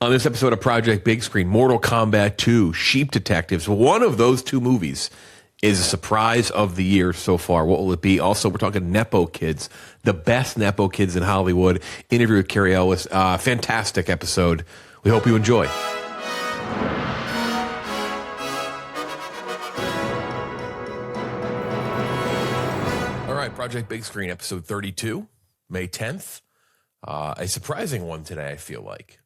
On this episode of Project Big Screen, Mortal Kombat 2, Sheep Detectives. One of those two movies is a surprise of the year so far. What will it be? Also, we're talking Nepo kids, the best Nepo kids in Hollywood. Interview with Cary Elwes. Fantastic episode. We hope you enjoy. All right, Project Big Screen, episode 32, May 10th. A surprising one today, I feel like.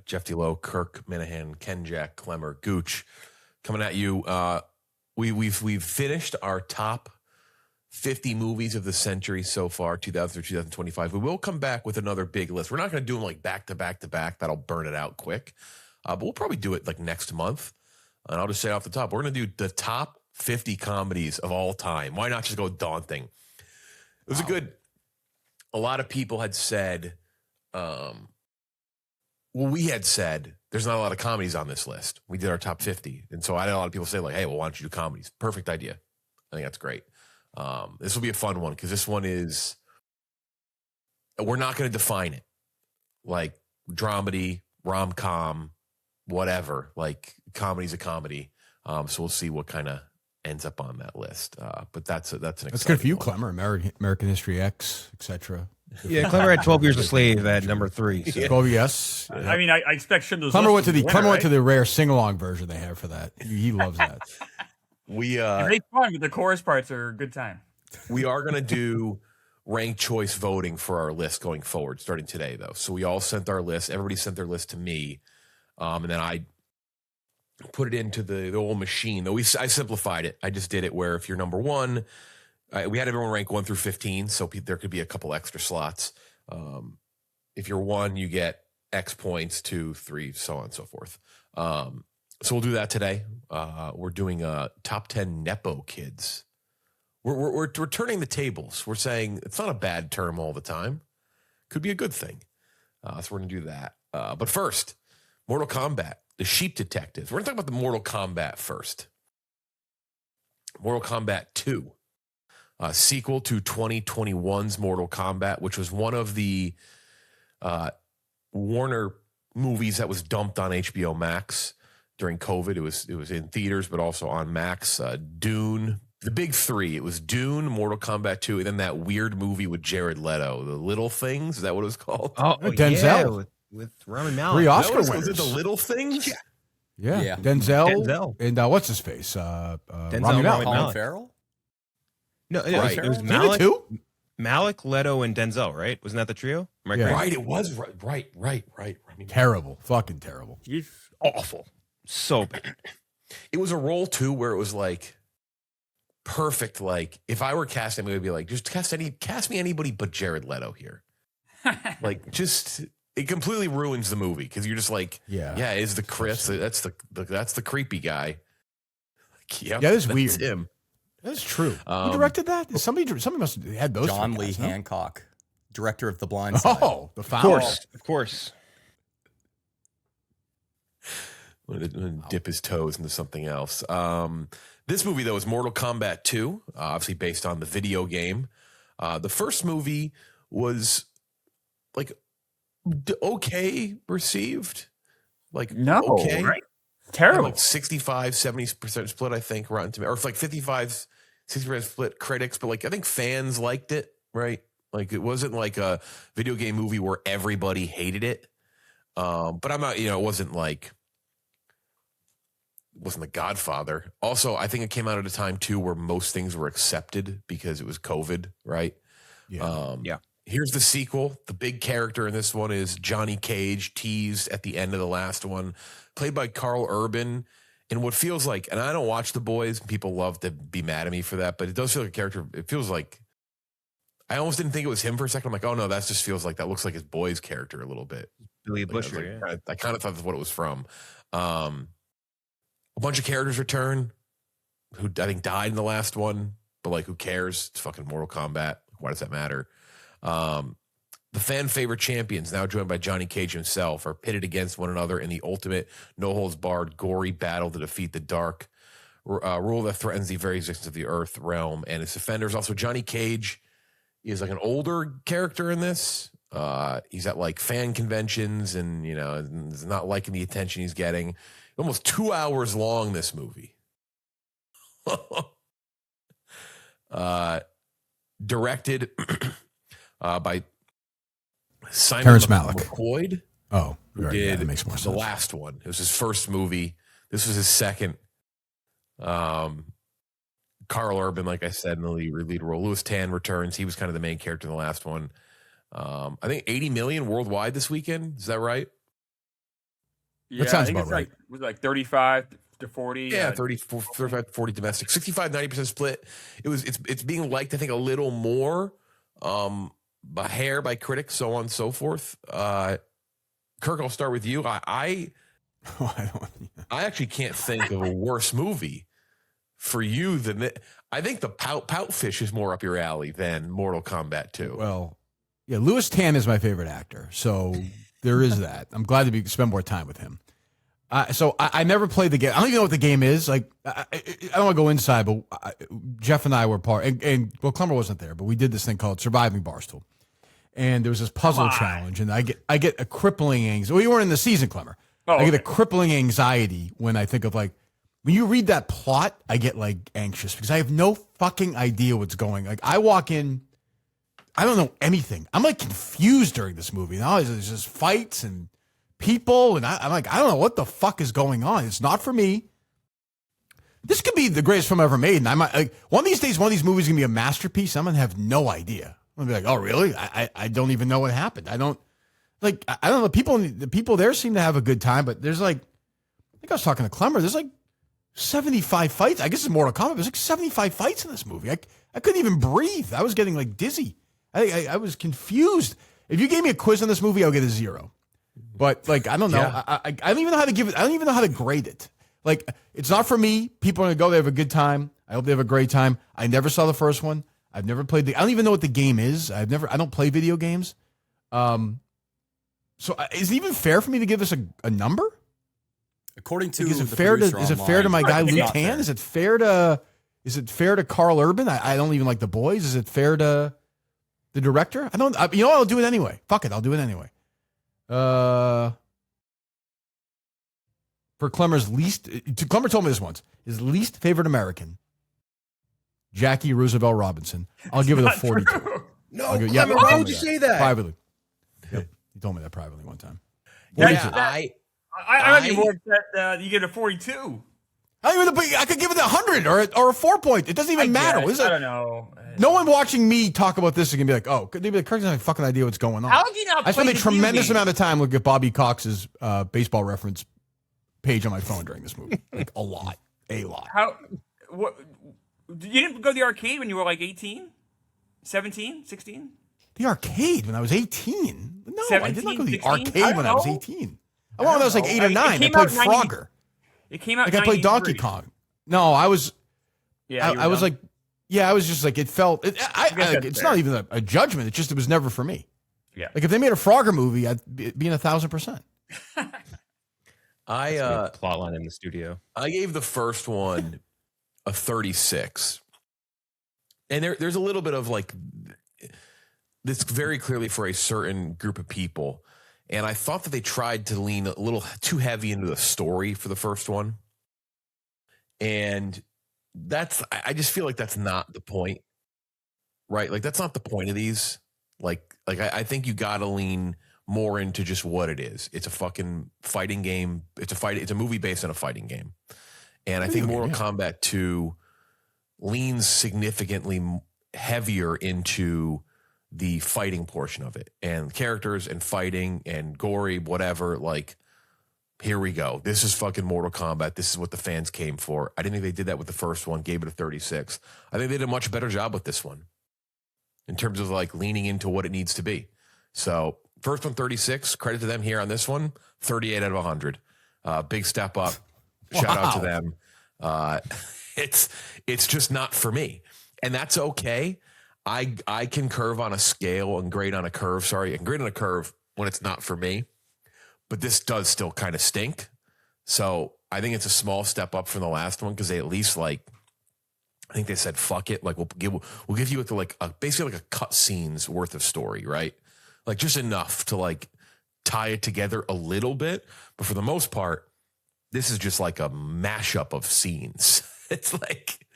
Jeff D'Lo, Kirk, Minahan, Kenjac, Klemmer, Gooch, coming at you. We've finished our top 50 movies of the century so far, 2000 through 2025. We will come back with another big list. We're not going to do them like back to back to back. That'll burn it out quick. But we'll probably do it like next month. And I'll just say off the top, we're going to do the top 50 comedies of all time. Why not just go daunting? It was a lot of people had said, we had said there's not a lot of comedies on this list. We did our top 50. And so I had a lot of people say like, hey, well, why don't you do comedies? Perfect idea. I think that's great. This will be a fun one because this one is, we're not going to define it like dramedy, rom-com, whatever, like comedy's a comedy. So we'll see what kind of ends up on that list. But that's an exciting That's good for you, one. Klemmer. American History X, etc. Yeah, Klemmer had 12 Years a Slave at number 3. So. 12, yes. I mean, I expect Schindler's Klemmer went List to the was winner, went to the rare sing-along version they have for that. He loves that. Great fun, but the chorus parts are a good time. We are going to do ranked choice voting for our list going forward, starting today, though. So we all sent our list. Everybody sent their list to me, and then I put it into the old machine. Though I simplified it. I just did it where if you're number one, we had everyone rank 1 through 15, so there could be a couple extra slots. If you're 1, you get X points, 2, 3, so on and so forth. So we'll do that today. We're doing top 10 Nepo kids. We're turning the tables. We're saying it's not a bad term all the time. Could be a good thing. So we're going to do that. But first, Mortal Kombat, the Sheep Detectives. We're going to talk about the Mortal Kombat first. Mortal Kombat 2. Sequel to 2021's Mortal Kombat, which was one of the Warner movies that was dumped on HBO Max during COVID. It was in theaters, but also on Max. Dune, the big three. It was Dune, Mortal Kombat 2, and then that weird movie with Jared Leto, The Little Things. Is that what it was called? Oh, Denzel. Yeah, with Rami Malek. 3 Oscar Was winners. it The Little Things? Yeah. Denzel. And what's his face? Denzel, Rami Malek. Colin Farrell? No, Right. it was Did Malek, it too? Leto, and Denzel, right? Wasn't that the trio? Am I Yeah. correct? Right, it was right. I mean, Terrible. Fucking terrible. He's awful. So bad. It was a role too where it was like perfect. Like if I were casting, it would be like just cast me anybody but Jared Leto here. Like just it completely ruins the movie because you're just like, yeah, is the Chris? That's the creepy guy. Like, yep, Yeah, that's that's weird. him. That's true. Who directed that? Somebody must have had those. John three Lee guys, no? Hancock, director of The Blind Side. Oh, the Of founder. course. I'm gonna dip his toes into something else. This movie, though, is Mortal Kombat 2, obviously based on the video game. The first movie was like okay received. Like okay. right? Terrible. Like 65-70% split, I think, Rotten Tomatoes, or like 55-60% split critics, but like I think fans liked it, right? Like it wasn't like a video game movie where everybody hated it. But I'm not, it wasn't The Godfather. Also, I think it came out at a time too where most things were accepted because it was COVID, right? Yeah. Yeah. Here's the sequel. The big character in this one is Johnny Cage, teased at the end of the last one, played by Carl Urban. And what feels like, and I don't watch The Boys, people love to be mad at me for that, but it does feel like a character. It feels like, I almost didn't think it was him for a second. I'm like, oh no, that just feels like that looks like his Boys character a little bit. Billy Like, I was Busher, like, yeah. I kind of thought that's what it was from. A bunch of characters return who I think died in the last one, but like, who cares? It's fucking Mortal Kombat. Why does that matter? The fan favorite champions, now joined by Johnny Cage himself, are pitted against one another in the ultimate no holds barred gory battle to defeat the dark rule that threatens the very existence of the Earth realm and its defenders. Also, Johnny Cage is like an older character in this. He's at like fan conventions and, is not liking the attention he's getting. Almost 2 hours long, this movie. Directed by Simon Terrence Malick. McQuoid. Oh, who right, did that makes more the sense. last one. It was his first movie. This was his second. Carl Urban, like I said, in the lead role. Louis Tan returns. He was kind of the main character in the last one. I think 80 million worldwide this weekend. Is that right? Yeah, sounds I think about it's right. was like 35 to 40. Yeah, 35 to 40 domestic, 65-90% split. It's being liked, I think, a little more by critics, so on and so forth. Kirk, I'll start with you. I actually can't think of a worse movie for you than that. I think the Pout Fish is more up your alley than Mortal Kombat 2. Well, yeah, Louis Tan is my favorite actor, so there is that. I'm glad to spend more time with him. So I never played the game. I don't even know what the game is. Like, I don't want to go inside, but Jeff and I were part, and Klemmer wasn't there, but we did this thing called Surviving Barstool. And there was this puzzle challenge, and I get a crippling anxiety. Well, you weren't in the season, Klemmer. Oh, I get a crippling anxiety when I think of, like, when you read that plot, I get like anxious because I have no fucking idea what's going. Like, I walk in, I don't know anything. I'm like confused during this movie. Now there's just fights and people, and I'm like, I don't know what the fuck is going on. It's not for me. This could be the greatest film ever made, and I might like one of these days. One of these movies is gonna be a masterpiece. I'm gonna have no idea. I'm gonna be like, oh really? I don't even know what happened. I don't know. The people there seem to have a good time, but there's like, I think I was talking to Klemmer. There's like 75 fights. I guess it's Mortal Kombat. There's like 75 fights in this movie. I couldn't even breathe. I was getting like dizzy. I was confused. If you gave me a quiz on this movie, I'll get a 0. But like, I don't know. Yeah. I don't even know how to give it. I don't even know how to grade it. Like, it's not for me. People are going to go. They have a good time. I hope they have a great time. I never saw the first one. I've never played I don't even know what the game is. I don't play video games. So is it even fair for me to give this a number? According to Like, is it the fair to producer fair to my guy online, Lou it's not Tan? fair. Is it fair to Carl Urban? I don't even like The Boys. Is it fair to the director? I'll do it anyway. Fuck it, I'll do it anyway. For Klemmer's Klemmer told me this once. His least favorite American, Jackie Roosevelt Robinson. I'll give it a 42. No, Klemmer, why would you say that? Privately. Yep, he told me that privately one time. Yeah, I might be more upset that you get a 42. I could give it 100 or a 4 point. It doesn't even matter. I don't know. No one watching me talk about this is going to be like, oh, they'd be like, Kirk doesn't have a fucking idea what's going on. How did you not I spent play a the tremendous video game? amount of time looking at Bobby Cox's baseball reference page on my phone during this movie. Like, a lot. What? You didn't go to the arcade when you were like 18? 17? 16? The arcade when I was 18? No, 17, I did not go to the 16? arcade when I was 18. I went when I was like 8 or 9. I came played out in 90 Frogger. It came out Like, in I played Donkey 93. Kong. No, I was... Yeah, I was like... Yeah, I was just like, it felt... guess it's not even a judgment. It's just it was never for me. Yeah. Like, if they made a Frogger movie, I'd be in 1,000%. Plot line in the studio. I gave the first one a 36. And there's a little bit of like, this very clearly for a certain group of people. And I thought that they tried to lean a little too heavy into the story for the first one. And I just feel like that's not the point, right? Like, that's not the point of these. Like I think you got to lean more into just what it is. It's a fucking fighting game. It's a movie based on a fighting game. And I think Mortal Kombat 2 leans significantly heavier into the fighting portion of it and characters and fighting and gory, whatever. Like, here we go. This is fucking Mortal Kombat. This is what the fans came for. I didn't think they did that with the first one, gave it a 36. I think they did a much better job with this one in terms of like leaning into what it needs to be. So first one, 36, credit to them here on this one, 38 out of 100. Big step up. Shout out to them. It's just not for me. And that's okay. I can curve on a scale and grade on a curve. Sorry. And grade on a curve when it's not for me, but this does still kind of stink. So I think it's a small step up from the last one. Cause they at least like, I think they said, fuck it. Like we'll give you like basically like a cut scenes worth of story. Right. like just enough to like tie it together a little bit. But for the most part, this is just like a mashup of scenes. It's like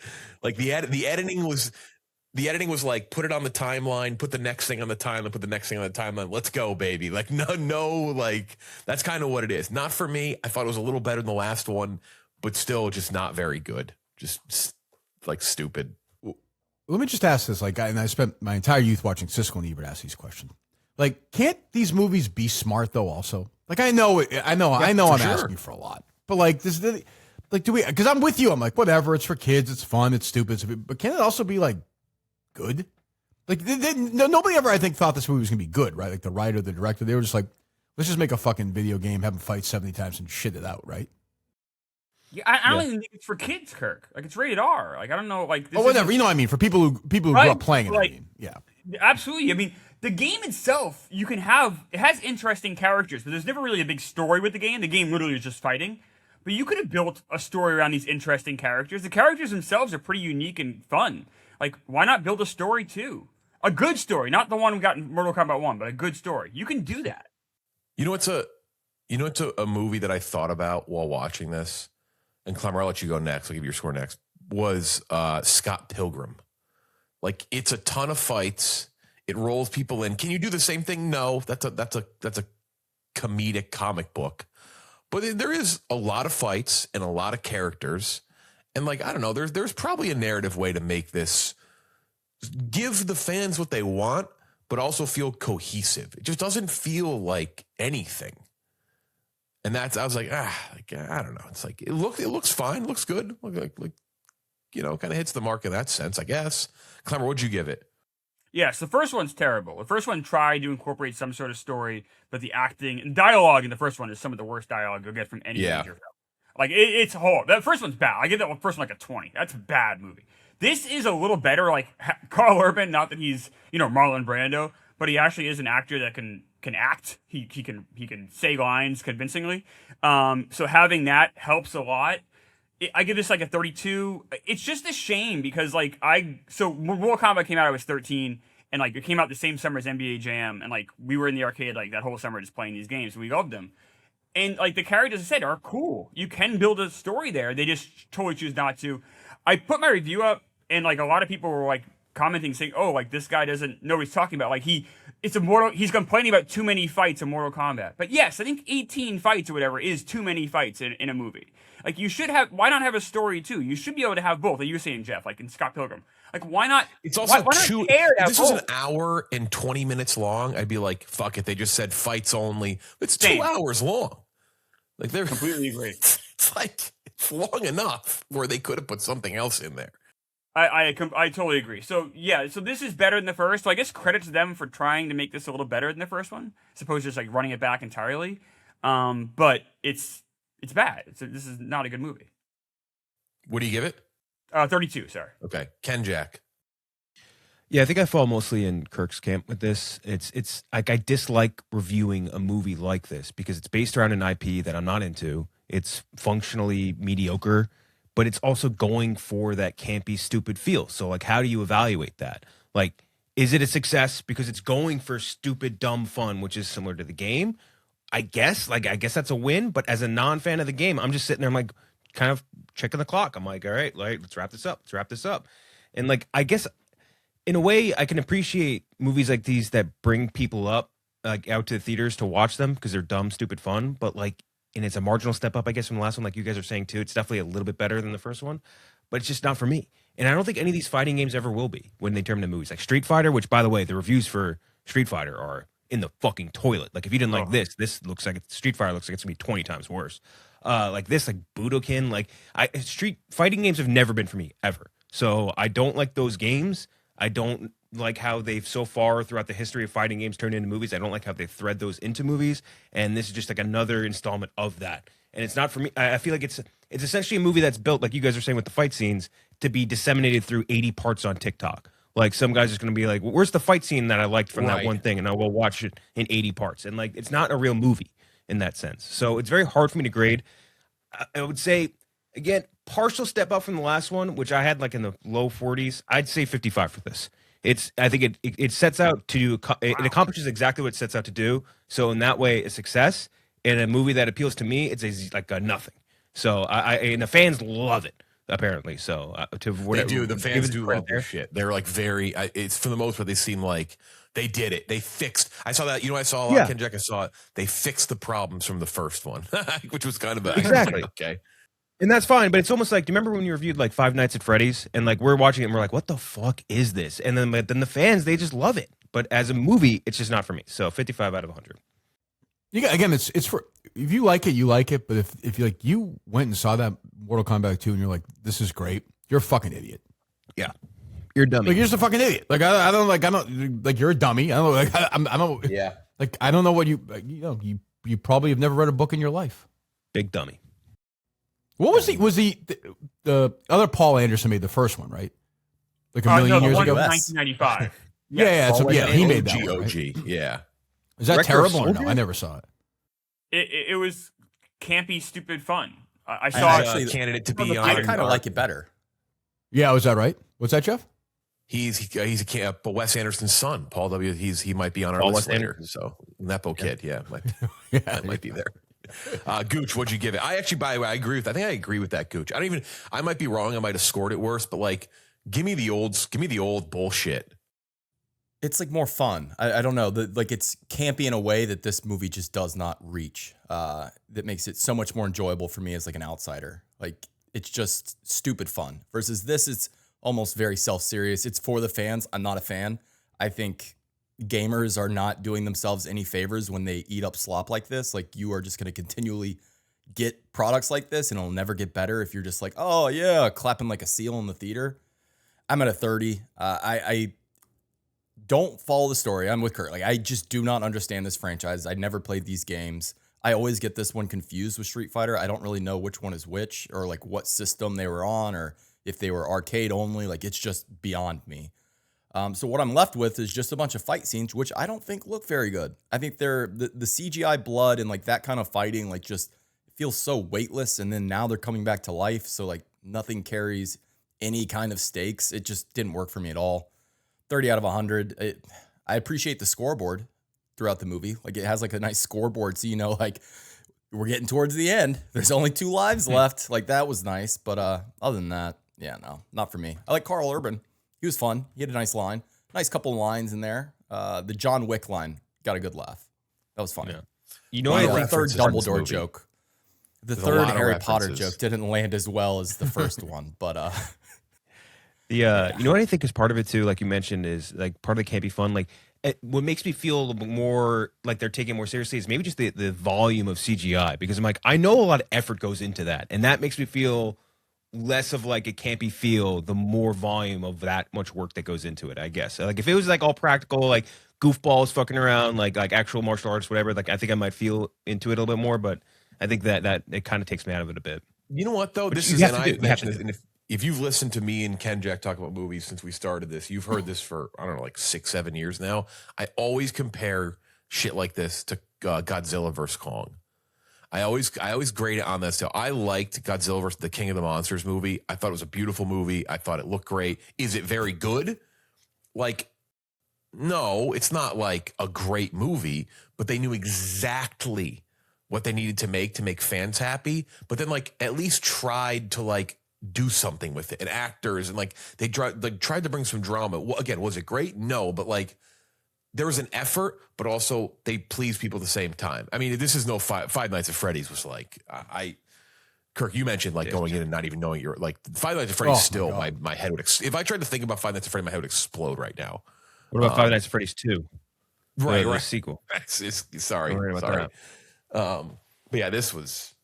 the editing was like, put it on the timeline, put the next thing on the timeline, put the next thing on the timeline. Let's go, baby. Like, no, like that's kind of what it is. Not for me. I thought it was a little better than the last one, but still just not very good. Just like stupid. Let me just ask this. Like, and I spent my entire youth watching Siskel and Ebert ask these questions. Like, can't these movies be smart though? Also, like, I know, I'm sure. asking for a lot, but like, do we? Because I'm with you. I'm like, whatever. It's for kids. It's fun. It's stupid. But can it also be like good? Like, nobody ever, I think, thought this movie was gonna be good, right? Like the writer, the director, they were just like, let's just make a fucking video game, have them fight 70 times, and shit it out, right? Yeah, I don't even think it's for kids, Kirk. Like, it's rated R. Like, I don't know. Like, this whatever. You know what I mean? For people who grew up playing it. Like, I mean, yeah. Absolutely. I mean, the game itself, it has interesting characters, but there's never really a big story with the game. The game literally is just fighting. But you could have built a story around these interesting characters. The characters themselves are pretty unique and fun. Like, why not build a story too? A good story, not the one we got in Mortal Kombat 1, but a good story. You can do that. You know, it's a movie that I thought about while watching this, and Klemmer, I'll let you go next. I'll give you your score next. Was Scott Pilgrim. Like, it's a ton of fights. It rolls people in. Can you do the same thing? No, that's a comedic comic book. But there is a lot of fights and a lot of characters. And like, I don't know, there's probably a narrative way to make this give the fans what they want, but also feel cohesive. It just doesn't feel like anything. And I was like, I don't know. It's like, it looks fine, looks good. Like you know, kind of hits the mark in that sense, I guess. Klemmer, what'd you give it? Yes, the first one's terrible. The first one tried to incorporate some sort of story, but the acting and dialogue in the first one is some of the worst dialogue you'll get from any major film. Like, it's horrible. That first one's bad. I give that first one like a 20. That's a bad movie. This is a little better. Like, Carl Urban, not that he's, Marlon Brando, but he actually is an actor that can act. He can say lines convincingly. So having that helps a lot. I give this like a 32. It's just a shame because so when Mortal Kombat came out, I was 13, and like it came out the same summer as NBA Jam, and like we were in the arcade like that whole summer just playing these games. We loved them, and like the characters I said are cool. You can build a story there. They just totally choose not to. I put my review up, and like a lot of people were like commenting saying, "Oh, like this guy doesn't know what he's talking about." Like he's complaining about too many fights in Mortal Kombat. But yes, I think 18 fights or whatever is too many fights in a movie. Like, you should have, why not have a story too? You should be able to have both. Like you were saying, Jeff, like in Scott Pilgrim. Like, why not? It's also why too, if this was an hour and 20 minutes long, I'd be like, fuck it. They just said fights only. It's 2 hours long. Like, they're completely agree. It's like, it's long enough where they could have put something else in there. I totally agree. So yeah, so this is better than the first. So I guess credit to them for trying to make this a little better than the first one, as opposed to just like running it back entirely. But it's bad. This is not a good movie. What do you give it? 32. Sorry. Okay, Kenjac. Yeah, I think I fall mostly in Kirk's camp with this. It's like I dislike reviewing a movie like this because it's based around an IP that I'm not into. It's functionally mediocre, but it's also going for that campy, stupid feel. So, like, how do you evaluate that? Like, is it a success because it's going for stupid, dumb fun, which is similar to the game? I guess that's a win. But as a non-fan of the game, I'm just sitting there, I'm like, kind of checking the clock. I'm like, all right, let's wrap this up. And like, I guess in a way, I can appreciate movies like these that bring people up, like out to the theaters to watch them because they're dumb, stupid fun. But like, and it's a marginal step up, I guess, from the last one, like you guys are saying too. It's definitely a little bit better than the first one, but it's just not for me. And I don't think any of these fighting games ever will be when they turn into movies. Like Street Fighter, which, by the way, the reviews for Street Fighter are in the fucking toilet. Like, if you didn't like this looks like Street Fighter looks like it's gonna be 20 times worse. Like this, like Budokan, like street fighting games have never been for me ever. So I don't like those games. I don't like how they've so far throughout the history of fighting games turned into movies. I don't like how they thread those into movies. And this is just like another installment of that. And it's not for me. I feel like it's essentially a movie that's built, like you guys are saying with the fight scenes, to be disseminated through 80 parts on TikTok. Like some guy's just going to be like, well, where's the fight scene that I liked from that one thing? And I will watch it in 80 parts. And like, it's not a real movie in that sense. So it's very hard for me to grade. I would say, again, partial step up from the last one, which I had like in the low 40s. I'd say 55 for this. I think it sets out to it accomplishes exactly what it sets out to do. So in that way, a success. In a movie that appeals to me, it's like a nothing. So and the fans love it apparently. So they do. The fans do love this shit. They're like very. It's for the most part. They seem like they did it. They fixed. I saw that. I saw a lot of Kenjac. I saw it. They fixed the problems from the first one, which was kind of exactly okay. And that's fine, but it's almost like, do you remember when you reviewed like Five Nights at Freddy's and like we're watching it and we're like, what the fuck is this? And then the fans, they just love it. But as a movie, it's just not for me. So 55 out of 100. Again, it's for, if you like it, you like it. But if you went and saw that Mortal Kombat 2 and you're like, this is great, you're a fucking idiot. Yeah. You're a dummy. Like, you're just a fucking idiot. Like, I don't like, you're a dummy. I don't know. Like, I don't. Yeah. Like, I don't know what you probably have never read a book in your life. Big dummy. What was the other Paul Anderson made the first one, right? Like a million years ago? 1995. Yeah, he made that one, OG. right? Yeah. Is that terrible or no? I never saw it. It was campy, stupid fun. I saw actually candidate to be on. I kind of like it better. Yeah, was that right? What's that, Jeff? He's a Wes Anderson's son, Paul W. He might be on our list later. So Nepo kid, might be there. Gooch, what'd you give it? I actually, by the way, I think I agree with that, Gooch. I might be wrong. I might have scored it worse, but like, give me the old bullshit. It's like more fun. I don't know. It's campy in a way that this movie just does not reach. That makes it so much more enjoyable for me as like an outsider. Like, it's just stupid fun. Versus this, it's almost very self-serious. It's for the fans. I'm not a fan. I think gamers are not doing themselves any favors when they eat up slop like this. Like, you are just going to continually get products like this, and it'll never get better if you're just like, oh yeah, clapping like a seal in the theater. I'm at a 30. I don't follow the story. I'm with Kirk. Like, I just do not understand this franchise. I never played these games. I always get this one confused with Street Fighter. I don't really know which one is which, or like what system they were on, or if they were arcade only. Like, it's just beyond me. So what I'm left with is just a bunch of fight scenes, which I don't think look very good. I think they're the CGI blood and like that kind of fighting, like, just feels so weightless. And then now they're coming back to life. So like nothing carries any kind of stakes. It just didn't work for me at all. 30 out of 100. I appreciate the scoreboard throughout the movie. Like, it has like a nice scoreboard. So, like, we're getting towards the end. There's only 2 lives left. Like, that was nice. But other than that, yeah, no, not for me. I like Carl Urban. He was fun. He had a nice line. Nice couple of lines in there. The John Wick line got a good laugh. That was funny. Yeah. The third Dumbledore joke. The third Harry Potter joke didn't land as well as the first one, but you know what I think is part of it too, like you mentioned, is like part of it can't be fun. Like, what makes me feel a little bit more like they're taking it more seriously is maybe just the volume of CGI, because I'm like, I know a lot of effort goes into that, and that makes me feel less of like a campy feel, the more volume of that much work that goes into it, I guess. Like, if it was like all practical, like goofballs fucking around, like actual martial arts, whatever, like I think I might feel into it a little bit more, but I think that it kind of takes me out of it a bit. You know what though? Which This is, and I mentioned this, and if you've listened to me and Kenjac talk about movies since we started this, you've heard this for, I don't know, like 6-7 years now. I always compare shit like this to Godzilla vs. Kong. I always grade it on that stuff. I liked Godzilla vs. the King of the Monsters movie. I thought it was a beautiful movie. I thought it looked great. Is it very good? Like, no, it's not like a great movie, but they knew exactly what they needed to make fans happy. But then, like, at least tried to like do something with it, and actors, and like they tried to bring some drama. Well, again, was it great? No, but like there was an effort, but also they pleased people at the same time. I mean, this is no Five Nights at Freddy's was like, Kirk, you mentioned like going in and not even knowing you're like, Five Nights at Freddy's still my head would, if I tried to think about Five Nights at Freddy's, my head would explode right now. What about Five Nights at Freddy's 2? Right. The sequel. Sorry. But yeah, this is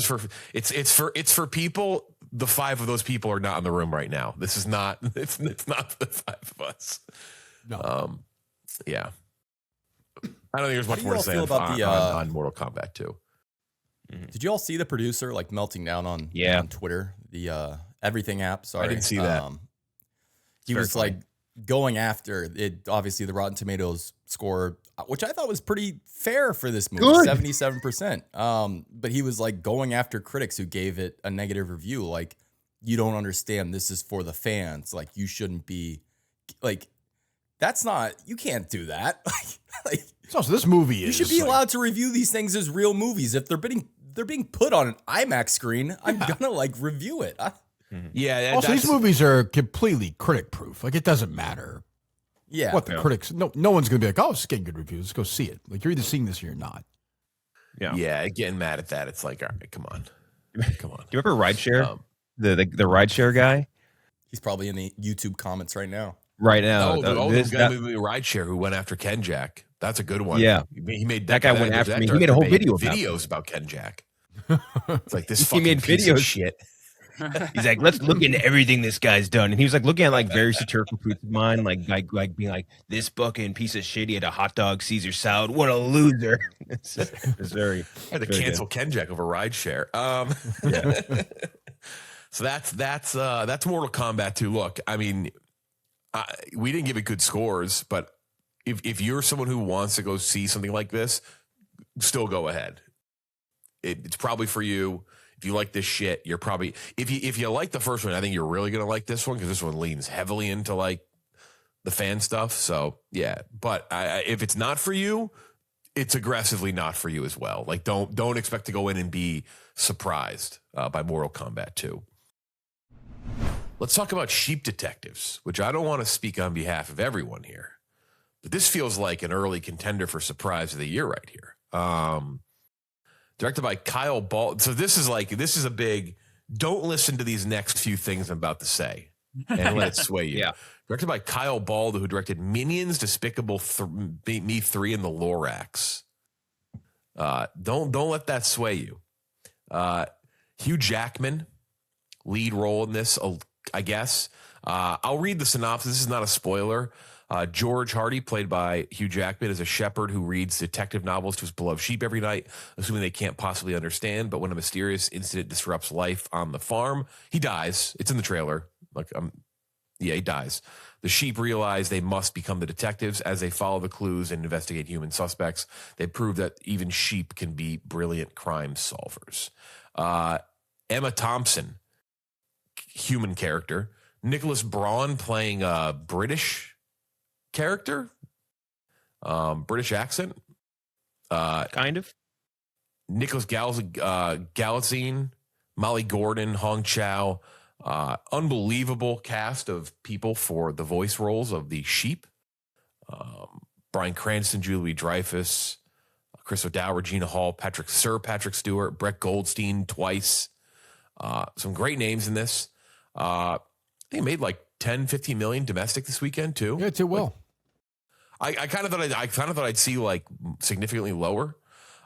for it's for people. The 5 of those people are not in the room right now. This is not, it's not the 5 of us. No. Yeah. I don't think there's much more to say on Mortal Kombat 2. Did you all see the producer like melting down on Twitter, the Everything app? Sorry, I didn't see that. He was like going after it. Obviously, the Rotten Tomatoes score, which I thought was pretty fair for this movie, 77%. But he was like going after critics who gave it a negative review. Like, you don't understand. This is for the fans. Like, you shouldn't be like that's not, you can't do that. like So this movie you is. should be like, allowed to review these things as real movies. If they're being put on an IMAX screen, I'm gonna like review it. Yeah. Also, these movies are completely critic proof. Like, it doesn't matter Yeah. what the critics. No one's gonna be like, "Oh, it's getting good reviews. Let's go see it." Like, you're either seeing this or you're not. Yeah. Getting mad at that. It's like, all right, come on. Do you remember Rideshare? The Rideshare guy? He's probably in the YouTube comments right now. Right now. The guy movie Rideshare who went after Kenjac. That's a good one. Yeah. He made that guy went after me. He made a whole video about videos about Kenjac. It's like this he fucking made piece videos. of shit. He's like, let's look into everything this guy's done. And he was like looking at like very satirical tweets of mine, like being like, this fucking piece of shit. He had a hot dog Caesar salad. What a loser. It's very. I had to cancel Kenjac over Rideshare. Yeah. So that's Mortal Kombat 2. Look, I mean, we didn't give it good scores, but if you're someone who wants to go see something like this, still go ahead. It's probably for you. If you like this shit, you're probably if you like the first one, I think you're really gonna like this one because this one leans heavily into like the fan stuff. So yeah, but if it's not for you, it's aggressively not for you as well. Like don't expect to go in and be surprised by Mortal Kombat 2. Let's talk about Sheep Detectives, which I don't want to speak on behalf of everyone here, but this feels like an early contender for surprise of the year right here. Directed by Kyle Ball. So this is a big, don't listen to these next few things I'm about to say and let it sway you. Yeah. Directed by Kyle Balda, who directed Minions, Despicable Me 3, and The Lorax. Don't let that sway you. Hugh Jackman, lead role in this, I guess. I'll read the synopsis. This is not a spoiler. George Hardy, played by Hugh Jackman, is a shepherd who reads detective novels to his beloved sheep every night, assuming they can't possibly understand. But when a mysterious incident disrupts life on the farm, he dies. It's in the trailer. He dies. The sheep realize they must become the detectives. As they follow the clues and investigate human suspects, they prove that even sheep can be brilliant crime solvers. Emma Thompson, human character. Nicholas Braun playing a British character, British accent, kind of. Nicholas Galitzine, Molly Gordon, Hong Chow, unbelievable cast of people for the voice roles of the sheep. Bryan Cranston, Julie Dreyfus, Chris O'Dowd, Regina Hall, Patrick Stewart, Brett Goldstein twice. Some great names in this. I think it made like 10, 15 million domestic this weekend too. Yeah, it did well. I kind of thought I'd see like significantly lower.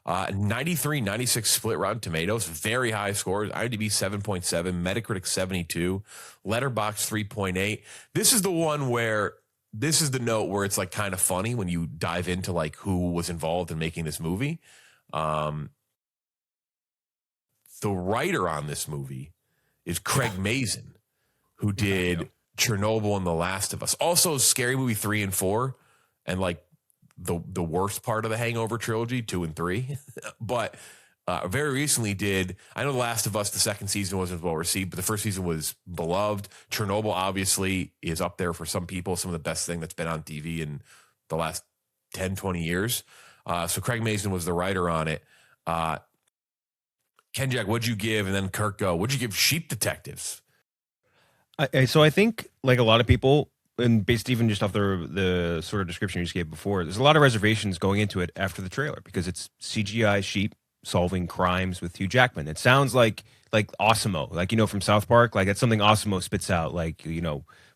93, 96 split Rotten Tomatoes, very high scores. IMDb 7.7, Metacritic 72, Letterboxd 3.8. This is the one where this is the note where it's like kind of funny when you dive into like who was involved in making this movie. The writer on this movie is Craig Mazin, who did Chernobyl and The Last of Us. Also Scary Movie 3 and 4. And like the worst part of the Hangover trilogy, 2 and 3. But very recently I know The Last of Us, the second season wasn't as well received, but the first season was beloved. Chernobyl obviously is up there for some people, some of the best thing that's been on TV in the last 10, 20 years. So Craig Mazin was the writer on it. Kenjac, what'd you give? And then Kirk, what'd you give Sheep Detectives? So I think like a lot of people, and based even just off the sort of description you just gave before, there's a lot of reservations going into it after the trailer because it's CGI sheep solving crimes with Hugh Jackman. It sounds like Osimo, like, from South Park. Like that's something Osimo spits out, like,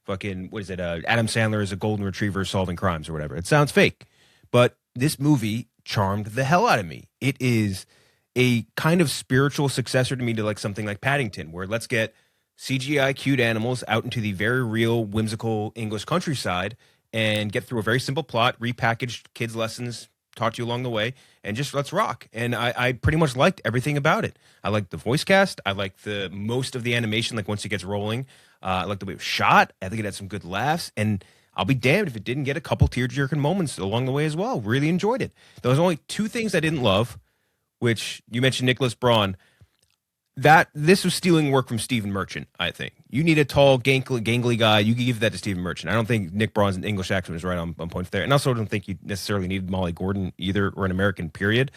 fucking, what is it? Adam Sandler is a golden retriever solving crimes or whatever. It sounds fake, but this movie charmed the hell out of me. It is a kind of spiritual successor to me to like something like Paddington, where let's get CGI cute animals out into the very real, whimsical English countryside and get through a very simple plot, repackaged kids' lessons taught you along the way, and just let's rock. And I pretty much liked everything about it. I liked the voice cast. I liked most of the animation, like once it gets rolling. I liked the way it was shot. I think it had some good laughs. And I'll be damned if it didn't get a couple tear-jerking moments along the way as well. Really enjoyed it. There was only two things I didn't love, which you mentioned Nicholas Braun. this was stealing work from Stephen Merchant. I think you need a tall, gangly guy. You can give that to Stephen Merchant. I don't think Nick Braun's English accent was right on point there, and I also don't think you necessarily needed Molly Gordon either, or an American period.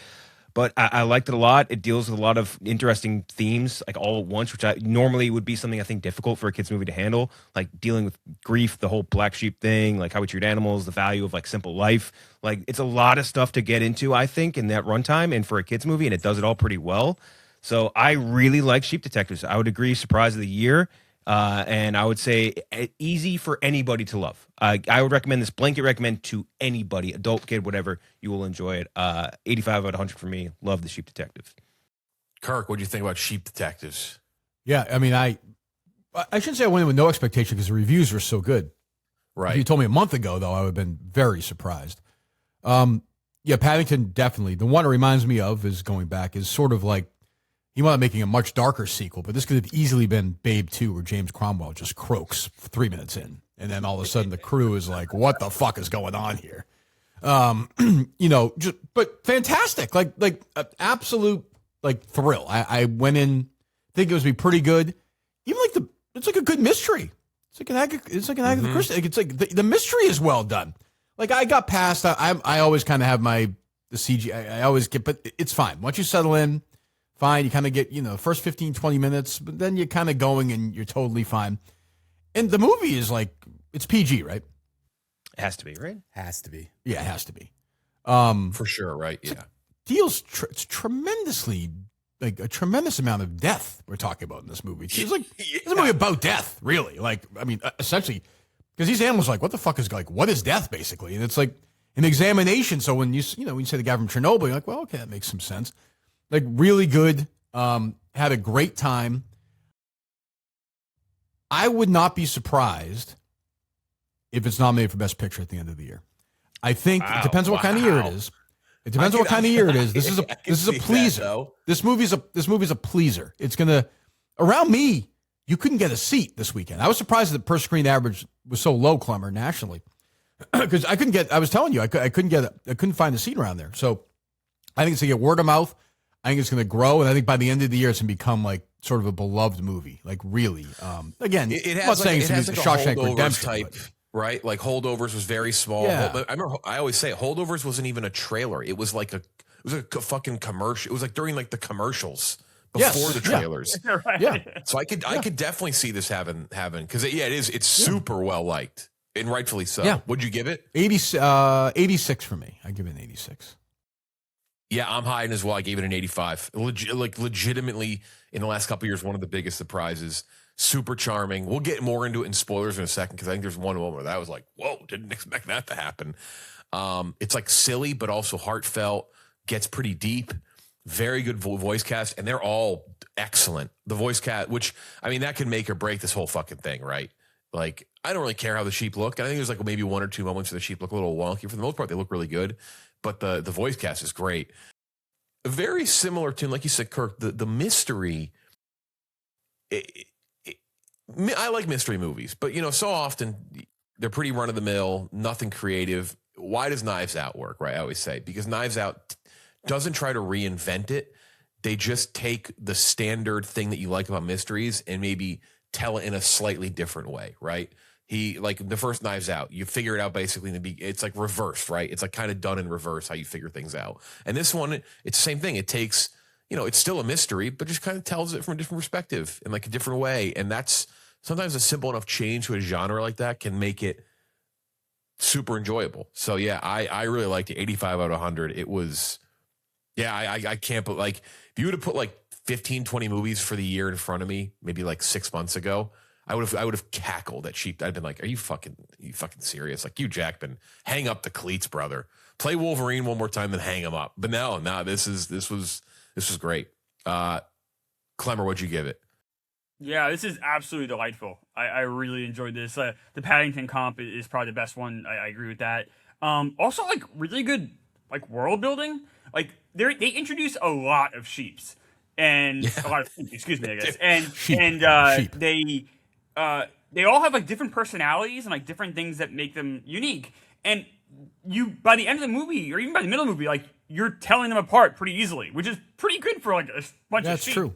But I liked it a lot. It deals with a lot of interesting themes, like all at once, which I normally would be something I think difficult for a kids movie to handle, like dealing with grief, the whole black sheep thing, like how we treat animals, the value of like simple life. Like it's a lot of stuff to get into, I think, in that runtime, and for a kids movie, and it does it all pretty well. So I really like Sheep Detectives. I would agree, surprise of the year. And I would say easy for anybody to love. I would recommend this, blanket recommend to anybody, adult, kid, whatever. You will enjoy it. 85 out of 100 for me. Love the Sheep Detectives. Kirk, what do you think about Sheep Detectives? Yeah, I mean, I shouldn't say I went in with no expectation because the reviews were so good. Right. If you told me a month ago, though, I would have been very surprised. Yeah, Paddington, definitely. The one it reminds me of is going back is sort of like, he wound up making a much darker sequel, but this could have easily been Babe 2, where James Cromwell just croaks 3 minutes in. And then all of a sudden the crew is like, what the fuck is going on here? But fantastic. Like an absolute like thrill. I went in, think it was be pretty good. Even like it's like a good mystery. It's like an Agatha Christie. Like it's like the mystery is well done. Like I got past, I always kind of have the CG, I always get, but it's fine. Once you settle in, fine, you kind of get, first 15, 20 minutes, but then you're kind of going and you're totally fine. And the movie is like, it's PG, right? It has to be, right? Has to be. Yeah, it has to be. For sure, right? Yeah. Deals it's tremendously, like a tremendous amount of death we're talking about in this movie. It's like, it's a movie about death, really. Like, I mean, essentially, because these animals are like, what the fuck is, like, what is death, basically? And it's like an examination. So when you say the guy from Chernobyl, you're like, well, okay, that makes some sense. Like really good, had a great time. I would not be surprised if it's nominated for Best Picture at the end of the year. I think it depends on what kind of year it is. It depends on what kind of year it is. This is a pleaser. This movie's a pleaser. It's gonna, around me, you couldn't get a seat this weekend. I was surprised that per screen average was so low, Klemmer, nationally, because I was telling you, I couldn't find a seat around there. So I think it's gonna get word of mouth. I think it's going to grow, and I think by the end of the year, it's going to become like sort of a beloved movie. Like really, again, it I'm not saying it's like a Shawshank Holdovers Redemption type, right? Like Holdovers was very small. Yeah. I remember I always say Holdovers wasn't even a trailer. It was like a fucking commercial. It was like during like the commercials before the trailers. Yeah. Right. Yeah. So I could definitely see this having because it's super well liked and rightfully so. Yeah. What'd you give it? 86 for me. I give it an 86. Yeah, I'm high in as well. I gave it an 85. Legitimately, in the last couple of years, one of the biggest surprises. Super charming. We'll get more into it in spoilers in a second because I think there's one moment where I was like, whoa, didn't expect that to happen. It's like silly, but also heartfelt, gets pretty deep. Very good voice cast, and they're all excellent. The voice cast, which, I mean, that can make or break this whole fucking thing, right? Like, I don't really care how the sheep look. I think there's like maybe one or two moments where the sheep look a little wonky. For the most part, they look really good. But the voice cast is great. Very similar to, like you said, Kirk, the mystery. I like mystery movies, but, so often they're pretty run-of-the-mill, nothing creative. Why does Knives Out work, right? I always say, because Knives Out doesn't try to reinvent it. They just take the standard thing that you like about mysteries and maybe tell it in a slightly different way, right? He, like the first Knives Out, you figure it out basically it's like reversed, right? It's like kind of done in reverse how you figure things out. And this one, it's the same thing. It takes, it's still a mystery, but just kind of tells it from a different perspective in like a different way. And that's sometimes a simple enough change to a genre like that can make it super enjoyable. So yeah, I really liked it. 85 out of 100. It was, yeah, I can't put like, if you would have put like 15, 20 movies for the year in front of me, maybe like 6 months ago, I would have cackled at sheep. I'd been like, "Are you fucking serious? Like, you Jackman, hang up the cleats, brother. Play Wolverine one more time, then hang him up." But no, this was great. Klemmer, what'd you give it? Yeah, this is absolutely delightful. I really enjoyed this. The Paddington comp is probably the best one. I agree with that. Also, like really good like world building. Like they introduce a lot of sheeps and a lot of excuse me, I guess. And Sheep. they all have like different personalities and like different things that make them unique. And you, by the end of the movie, or even by the middle of the movie, like you're telling them apart pretty easily, which is pretty good for like a bunch of sheep. That's true.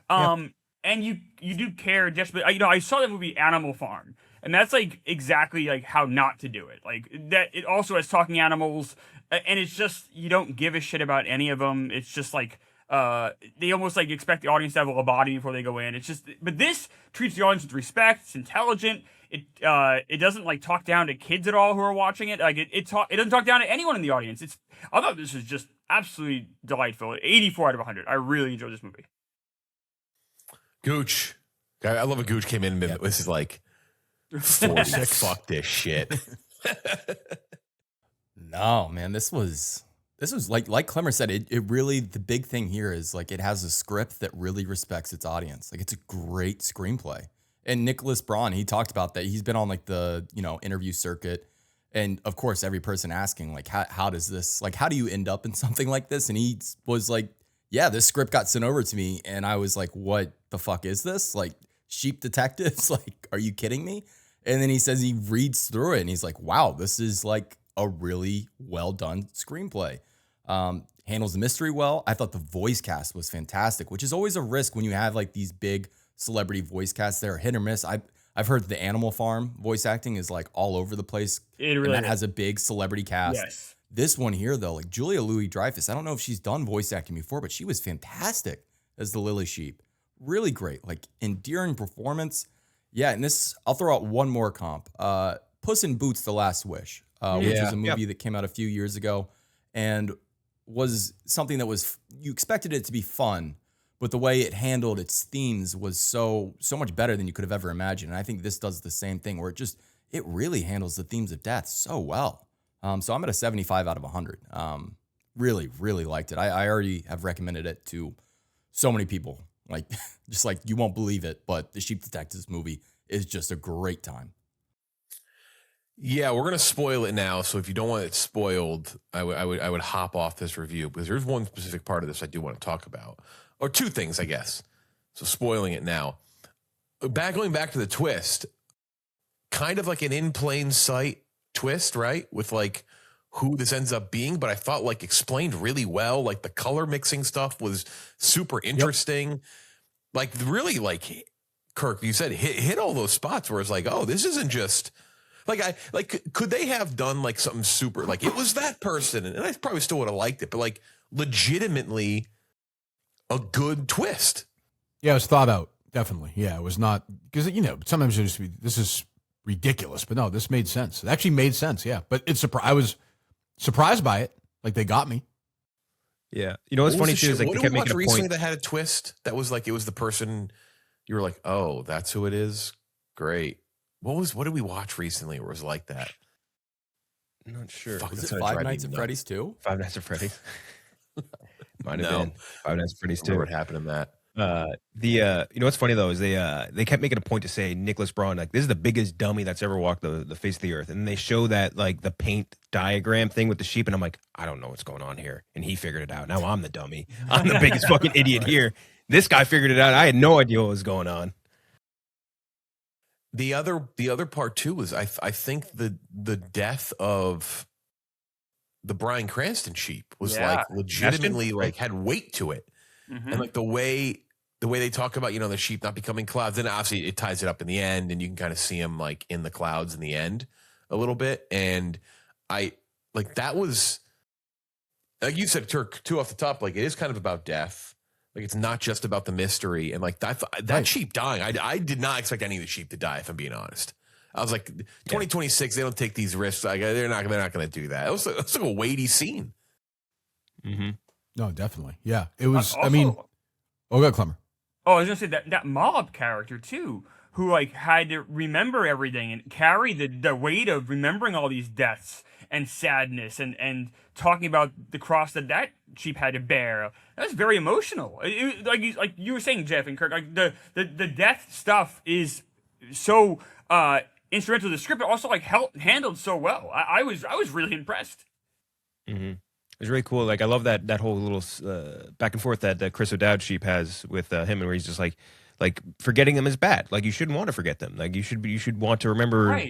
And you do care just, but I saw that movie Animal Farm, and that's like exactly like how not to do it. Like that, it also has talking animals, and it's just you don't give a shit about any of them. It's just like they almost like expect the audience to have a lobotomy before they go in. It's just, but this treats the audience with respect. It's intelligent. It doesn't like talk down to kids at all who are watching it. Like it doesn't talk down to anyone in the audience. I thought this was just absolutely delightful. 84 out of 100. I really enjoyed this movie. Gooch. I love a Gooch came in and this is like 46. Fuck this shit. No, man, this was like Klemmer said, it really, the big thing here is like it has a script that really respects its audience. Like it's a great screenplay. And Nicholas Braun, he talked about that. He's been on like the, interview circuit. And of course, every person asking like, how does this, like, how do you end up in something like this? And he was like, yeah, this script got sent over to me. And I was like, what the fuck is this? Like sheep detectives? Like, are you kidding me? And then he says he reads through it and he's like, wow, this is like a really well done screenplay. Handles the mystery well. I thought the voice cast was fantastic, which is always a risk when you have like these big celebrity voice casts that are hit or miss. I've heard the Animal Farm voice acting is like all over the place. It really and that has a big celebrity cast. Yes. This one here, though, like Julia Louis-Dreyfus, I don't know if she's done voice acting before, but she was fantastic as the Lily Sheep. Really great, like endearing performance. Yeah, and this, I'll throw out one more comp. Puss in Boots: The Last Wish, which is a movie that came out a few years ago and was something that was, you expected it to be fun, but the way it handled its themes was so much better than you could have ever imagined. And I think this does the same thing where it really handles the themes of death so well. So I'm at a 75 out of 100. Really, really liked it. I already have recommended it to so many people. Like, just like you won't believe it, but the Sheep Detectives movie is just a great time. Yeah, we're gonna spoil it now. So if you don't want it spoiled, I would hop off this review because there's one specific part of this I do want to talk about, or two things, I guess. So spoiling it now. Going back to the twist, kind of like an in plain sight twist, right? With like who this ends up being, but I thought like explained really well. Like the color mixing stuff was super interesting. Yep. Like really, like Kirk, you said hit all those spots where it's like, oh, this isn't just like could they have done like something super like it was that person, and I probably still would have liked it, but like legitimately a good twist. Yeah, it was thought out, definitely. Yeah, it was not because sometimes you just this is ridiculous, but no, this made sense. It actually made sense. Yeah, but I was surprised by it. Like they got me. Yeah, what's funny too is like they kept making a recently point that had a twist that was like it was the person you were like, oh, that's who it is. Great. What did we watch recently where it was like that? I'm not sure. Was it Five Nights at Freddy's 2? Five Nights at Freddy's. Might have been Five Nights at Freddy's 2. What happened in that? What's funny though is they kept making a point to say Nicholas Braun, like this is the biggest dummy that's ever walked the face of the earth, and they show that like the paint diagram thing with the sheep, and I'm like, I don't know what's going on here, and he figured it out. Now I'm the dummy. I'm the biggest fucking idiot here. This guy figured it out. I had no idea what was going on. The other part too was I think the death of the Bryan Cranston sheep was like legitimately like had weight to it, and like the way they talk about the sheep not becoming clouds, and obviously it ties it up in the end, and you can kind of see him like in the clouds in the end a little bit, and I like that was like you said, Kirk, too off the top, like it is kind of about death. Like it's not just about the mystery, and like that sheep dying. I did not expect any of the sheep to die. If I'm being honest, I was like, 2026, they don't take these risks. Like they're not going to do that. It was like a weighty scene. Mm-hmm. No, definitely. Yeah, it was. Also, I mean, go Klemmer. Oh, I was gonna say that mob character too, who like had to remember everything and carry the weight of remembering all these deaths and sadness and talking about the cross that sheep had to bear. That was very emotional. Like you were saying, Jeff and Kirk, like the death stuff is so instrumental to the script, but also like handled so well. I was really impressed. Mm-hmm. It was really cool. Like I love that whole little back and forth that Chris O'Dowd sheep has with him, and where he's just like forgetting them is bad. Like you shouldn't want to forget them. Like you should want to remember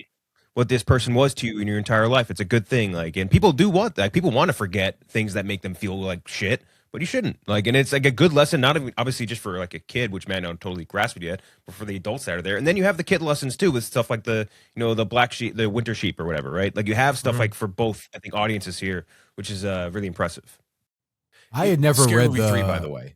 what this person was to you in your entire life. It's a good thing. Like, and people do want that. People want to forget things that make them feel like shit, but you shouldn't. Like, and it's like a good lesson, not even obviously just for like a kid, which man, I don't totally grasp it yet, but for the adults that are there. And then you have the kid lessons too with stuff like the, the black sheep, the winter sheep or whatever, right? Like you have stuff like for both, I think, audiences here, which is really impressive. I had never Scary read Movie the 3, by the way.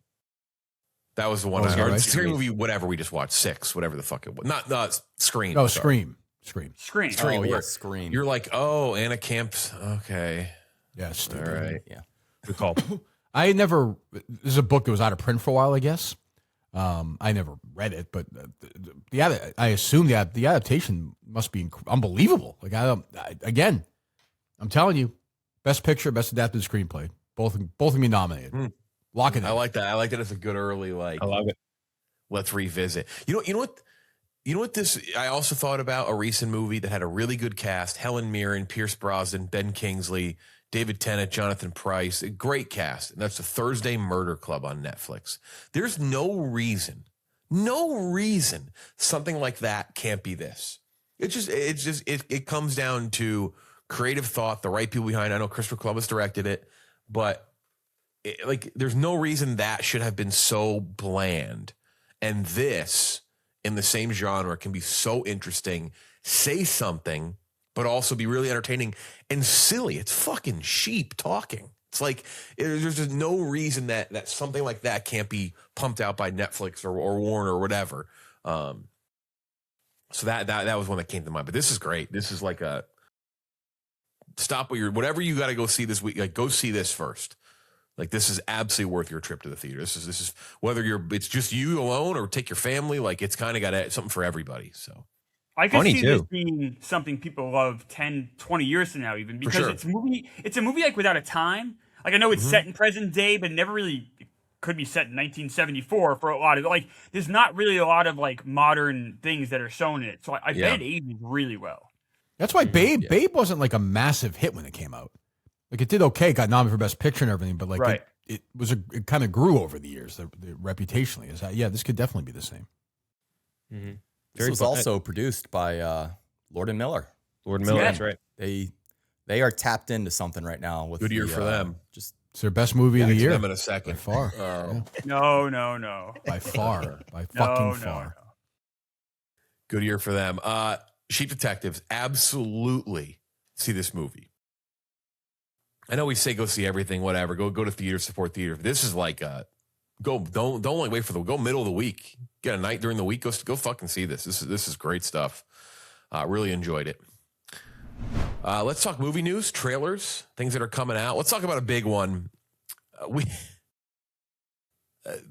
That was the one. was that right? Scary Movie, whatever we just watched, 6, whatever the fuck it was. Not Scream. No, sorry. Scream. Scream. Oh, yeah, where Scream. You're like, oh, Anna Camp's okay. Yeah, stupid. All right. Yeah. Good call. I had never. This is a book that was out of print for a while, I guess. I never read it, but I assume the adaptation must be unbelievable. Like again, I'm telling you, best picture, best adapted screenplay, both can be nominated. Lock it in. I like that. I like that it's a good early like. I love it. Let's revisit. You know what this I also thought about a recent movie that had a really good cast: Helen Mirren, Pierce Brosnan, Ben Kingsley, David Tennant, Jonathan Pryce. A great cast. And that's the Thursday Murder Club on Netflix. There's no reason something like that can't be this. It comes down to creative thought, the right people behind. I know Christopher Columbus directed it, but there's no reason that should have been so bland. And this, in the same genre, can be so interesting, say something, but also be really entertaining and silly. It's fucking sheep talking. It's like there's just no reason that something like that can't be pumped out by Netflix or Warner or whatever. So that was one that came to mind. But this is great. This is like a stop whatever you got to go see this week. Like go see this first. Like this is absolutely worth your trip to the theater. This is whether it's just you alone or take your family. Like it's kind of got something for everybody. So I could Funny see too. this being something people love 10, 20 years from now, even because sure. it's a movie like without a time. Like I know it's set in present day, but never really could be set in 1974 for a lot of like. There's not really a lot of like modern things that are shown in it, so I bet it ages really well. That's why Babe wasn't like a massive hit when it came out. Like it did okay, got nominated for Best Picture and everything, but like Right. it kind of grew over the years. The reputationally is that this could definitely be the same. Mm-hmm. This was also produced by Lord and Miller. Lord Miller, Yeah. that's right. They are tapped into something right now. With good year for them. Just It's their best movie of the Get to year them in a by second. far. Oh. Yeah, No. by far, by No, fucking no, far. no. Good year for them. Sheep Detectives, absolutely see this movie. I know we say go see everything, whatever. Go to theater, support theater. This is like don't like wait for go middle of the week. Get a night during the week. Go fucking see this. This is great stuff. Really enjoyed it. Let's talk movie news, trailers, things that are coming out. Let's talk about a big one.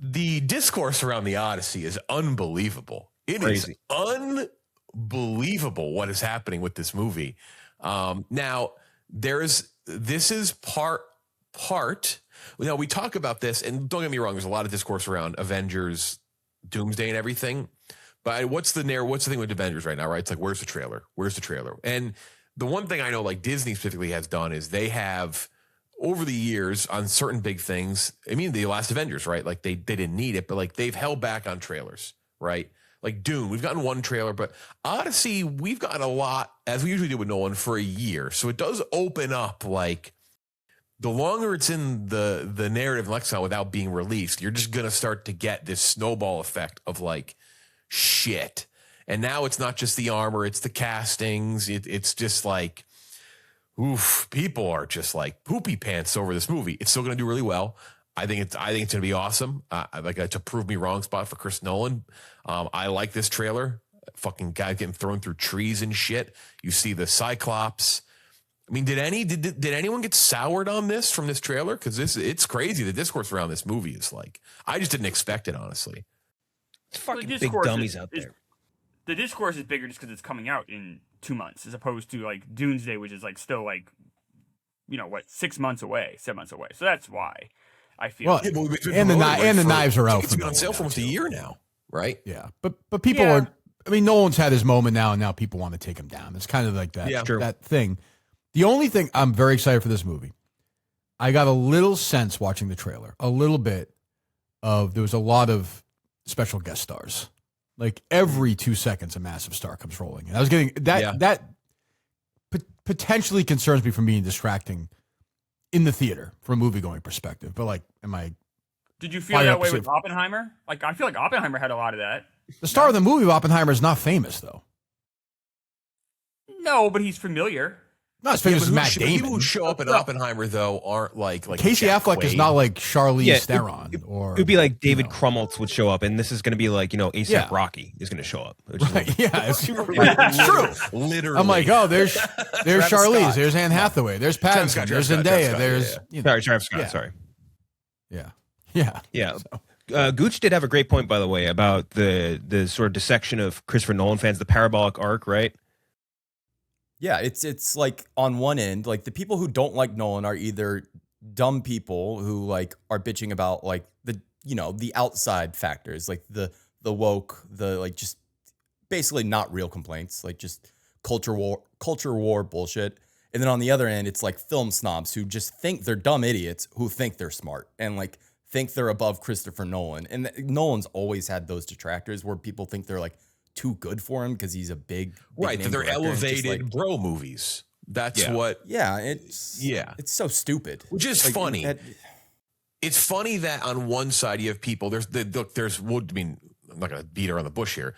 The discourse around the Odyssey is unbelievable. It Crazy. is unbelievable what is happening with this movie. Now this is part. Now we talk about this, and don't get me wrong. There's a lot of discourse around Avengers, Doomsday, and everything. But what's the thing with Avengers right now? Right? It's like where's the trailer? And the one thing I know, like Disney specifically has done, is they have over the years on certain big things. I mean, the last Avengers, right? Like they didn't need it, but like they've held back on trailers, right? Like Dune, we've gotten one trailer, but Odyssey, we've gotten a lot, as we usually do with Nolan, for a year. So it does open up, like, the longer it's in the narrative lexicon without being released, you're just going to start to get this snowball effect of, like, shit. And now it's not just the armor, it's the castings. It's just like, oof, people are just like poopy pants over this movie. It's still going to do really well. I think it's going to be awesome. I like to prove me wrong spot for Chris Nolan. I like this trailer. Fucking guy getting thrown through trees and shit. You see the Cyclops. I mean, did anyone get soured on this from this trailer? Because it's crazy. The discourse around this movie is like, I just didn't expect it, honestly. It's fucking big discourse dummies is- out is- there. The discourse is bigger just because it's coming out in 2 months, as opposed to like Doomsday, which is like still like, 6 months away, 7 months away. So that's why I feel. Well, like, and the knives are out. It's for been on Nolan sale now, for almost a too. year now, right? Yeah, but people Yeah. are. I mean, Nolan's had his moment now, and now people want to take him down. It's kind of like that. Yeah. True. That thing. The only thing I'm very excited for this movie, I got a little sense watching the trailer, a little bit of there was a lot of special guest stars. Like every 2 seconds, a massive star comes rolling, and I was getting that. Yeah. That potentially concerns me from being distracting in the theater from a movie going perspective. But like Did you feel Fire that way opposite. with Oppenheimer? Like, I feel like Oppenheimer had a lot of that. The star of the movie of Oppenheimer is not famous though. No, but he's familiar. Not as famous but as Matt Damon. People who show up in Oppenheimer though aren't like Casey Jack Affleck is Quaid. not like Charlize Yeah, Theron or It would be like David you know. Krumholtz would show up, and this is going to be like, ASAP Yeah. Rocky is going to show up. Which is Right, yeah, it's true. Literally. I'm like, oh, there's Travis Charlize, Scott. there's Anne Hathaway, there's Pattinson, Scott, there's Travis Scott, Zendaya, Scott, there's yeah. you know, Sorry, Travis Scott. Yeah. Sorry. yeah. Yeah. Gooch did have a great point, by the way, about the sort of dissection of Christopher Nolan fans, the parabolic arc, right? Yeah, it's like on one end, like the people who don't like Nolan are either dumb people who like are bitching about like the outside factors, like the woke, the like just basically not real complaints, like just culture war bullshit. And then on the other end, it's like film snobs who just think they're dumb idiots who think they're smart and like think they're above Christopher Nolan. And Nolan's always had those detractors where people think they're like too good for him because he's a big Right, name that they're director. It's just elevated like, bro movies. That's Yeah. what. it's so stupid. Which is Like, funny. that- It's funny that on one side you have people. I'm not going to beat around the bush here.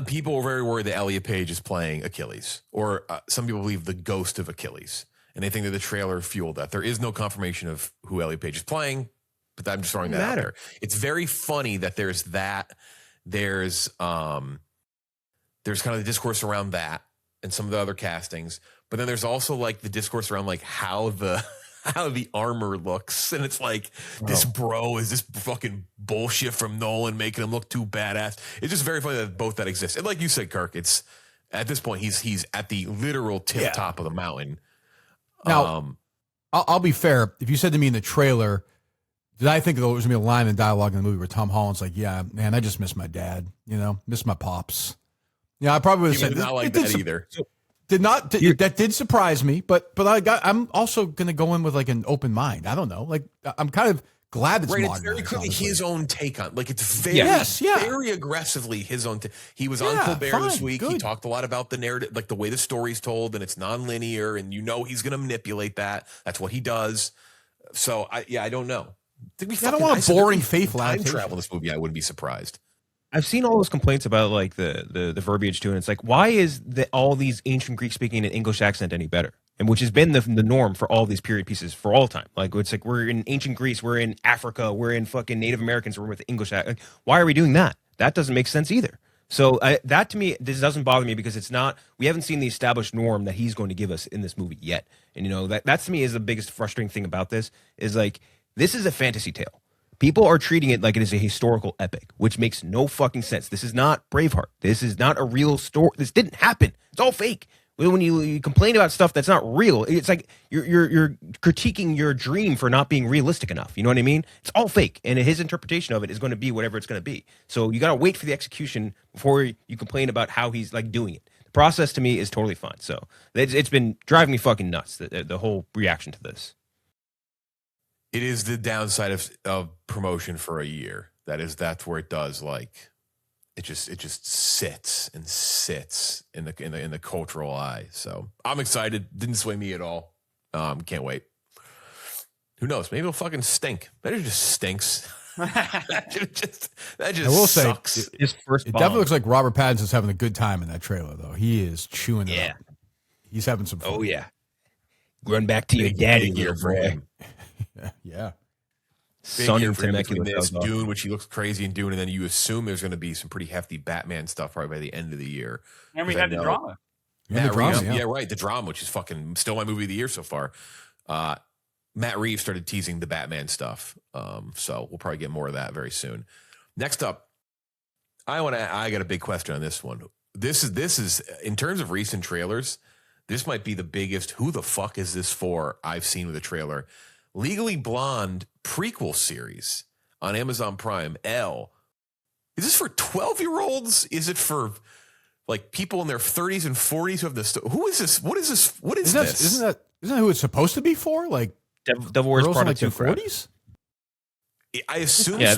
People are very worried that Elliot Page is playing Achilles, or some people believe the ghost of Achilles, and they think that the trailer fueled that. There is no confirmation of who Elliot Page is playing, but I'm just throwing that out there. It's very funny that there's that. There's kind of the discourse around that and some of the other castings, but then there's also like the discourse around like how the armor looks, and it's like this bro is this fucking bullshit from Nolan making him look too badass. It's just very funny that both that exist, and like you said, Kirk, it's at this point he's at the literal tip top of the mountain. Now, I'll be fair. If you said to me in the trailer, did I think there was gonna be a line in dialogue in the movie where Tom Holland's like, "Yeah, man, I just miss my dad. Miss my pops." Yeah, I probably would have He said was not like that either. That did surprise me, but I'm also gonna go in with like an open mind. I don't know. Like I'm kind of glad it's Right, it's modernized, very clearly honestly. his own take on, like it's very, very aggressively his own. He was on Colbert this week. He talked a lot about the narrative, like the way the story's told, and it's non-linear, and he's going to manipulate that. That's what he does. So I don't know. I don't want a boring faithful time adaptation. travel in this movie. I wouldn't be surprised. I've seen all those complaints about like the verbiage too, and it's like, why is all these ancient Greek speaking an English accent any better? And which has been the norm for all these period pieces for all time. Like it's like we're in ancient Greece, we're in Africa, we're in fucking Native Americans, we're with English. Like, why are we doing that? That doesn't make sense either. So that to me, this doesn't bother me because it's not. We haven't seen the established norm that he's going to give us in this movie yet. And that to me is the biggest frustrating thing about this is like this is a fantasy tale. People are treating it like it is a historical epic, which makes no fucking sense. This is not Braveheart. This is not a real story. This didn't happen. It's all fake. When you complain about stuff that's not real, it's like you're critiquing your dream for not being realistic enough. You know what I mean? It's all fake, and his interpretation of it is going to be whatever it's going to be. So you got to wait for the execution before you complain about how he's like doing it. The process to me is totally fine. So it's been driving me fucking nuts, the whole reaction to this. It is the downside of promotion for a year. That's where it does like. It just sits and sits in the cultural eye. So I'm excited. Didn't sway me at all. Can't wait. Who knows? Maybe it'll fucking stink. Maybe it just stinks. that just I will sucks. say His first it bomb. definitely looks like Robert Pattinson's having a good time in that trailer, though. He is chewing it up. He's having some fun. Oh yeah, run back to your daddy here for boy. him. Yeah. Sun Big and year for him between Temecula. this Dune, which he looks crazy in Dune, and then you assume there's going to be some pretty hefty Batman stuff probably by the end of the year. And we 'Cause I had the know- drama. Matt drama, Reeves, yeah. yeah, right. The drama, which is fucking still my movie of the year so far. Matt Reeves started teasing the Batman stuff, so we'll probably get more of that very soon. Next up, I got a big question on this one. This is in terms of recent trailers, this might be the biggest. Who the fuck is this for? I've seen with a trailer. Legally Blonde prequel series on Amazon Prime. Is this for 12-year-olds? Is it for like people in their 30s and 40s who have this? Who is this? What is this? What is this? Isn't that who it's supposed to be for? Like Devil Wears girls in Prada like their 2 crowd. 40s? I assume. Yeah,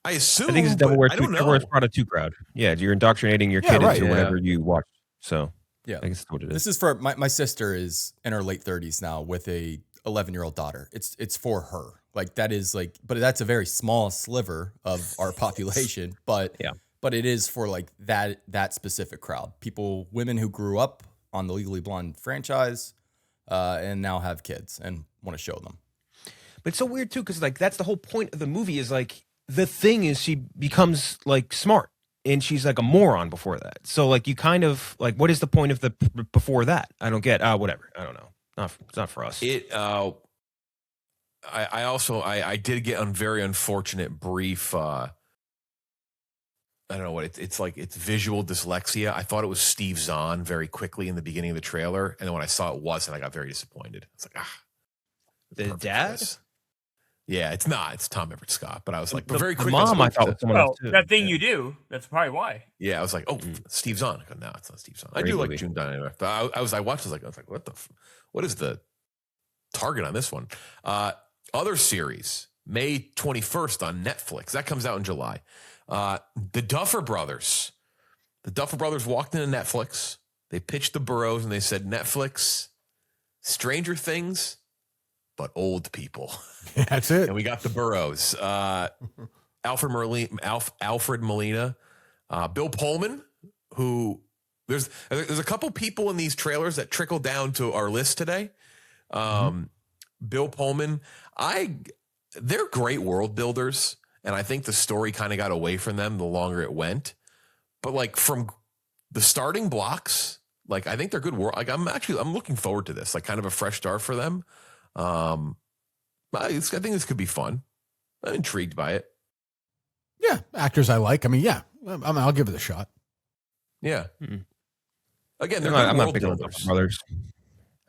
I assume. I think it's Devil but Wears, I don't Devil Wears know. Prada 2 crowd. Yeah, you're indoctrinating your Yeah, kid right. into Yeah. whatever you watch. So Yeah. I think that's what it is. This is for my sister is in her late 30s now with a 11-year-old daughter. It's for her. Like that is like, but that's a very small sliver of our population. But Yeah. but it is for like that specific crowd. People, women who grew up on the Legally Blonde franchise and now have kids and want to show them. But it's so weird too, because like that's the whole point of the movie is like the thing is she becomes like smart and she's like a moron before that. So like you kind of like what is the point of the before that? I don't get. Whatever. I don't know. It's not for us. I also did get a very unfortunate brief. I don't know what it's like. It's visual dyslexia. I thought it was Steve Zahn very quickly in the beginning of the trailer, and then when I saw it wasn't, I got very disappointed. It's like The dad? Yeah, it's not. It's Tom Everett Scott. But I was like, but The very quickly. mom, I thought was someone else too. That thing you do, that's probably why. Yeah, I was like, oh, Steve Zahn. I go, no, it's not Steve Zahn. I Great do like movie. June Dynamite. But I watched. I was like, what is the target on this one? Other series, May 21st on Netflix. That comes out in July. The Duffer Brothers. The Duffer Brothers walked into Netflix. They pitched the Burrows and they said, Netflix, Stranger Things, but old people. That's it. And we got the Burrows. Alfred Molina, Bill Pullman, who there's a couple people in these trailers that trickle down to our list today. Bill Pullman, they're great world builders, and I think the story kind of got away from them the longer it went. But like from the starting blocks, like I think they're good world. Like I'm looking forward to this, like kind of a fresh start for them. I think this could be fun. I'm intrigued by it. Yeah, actors I like. I mean, yeah, I'll give it a shot. Yeah. Again, they're I'm good not world big on builders. Brothers.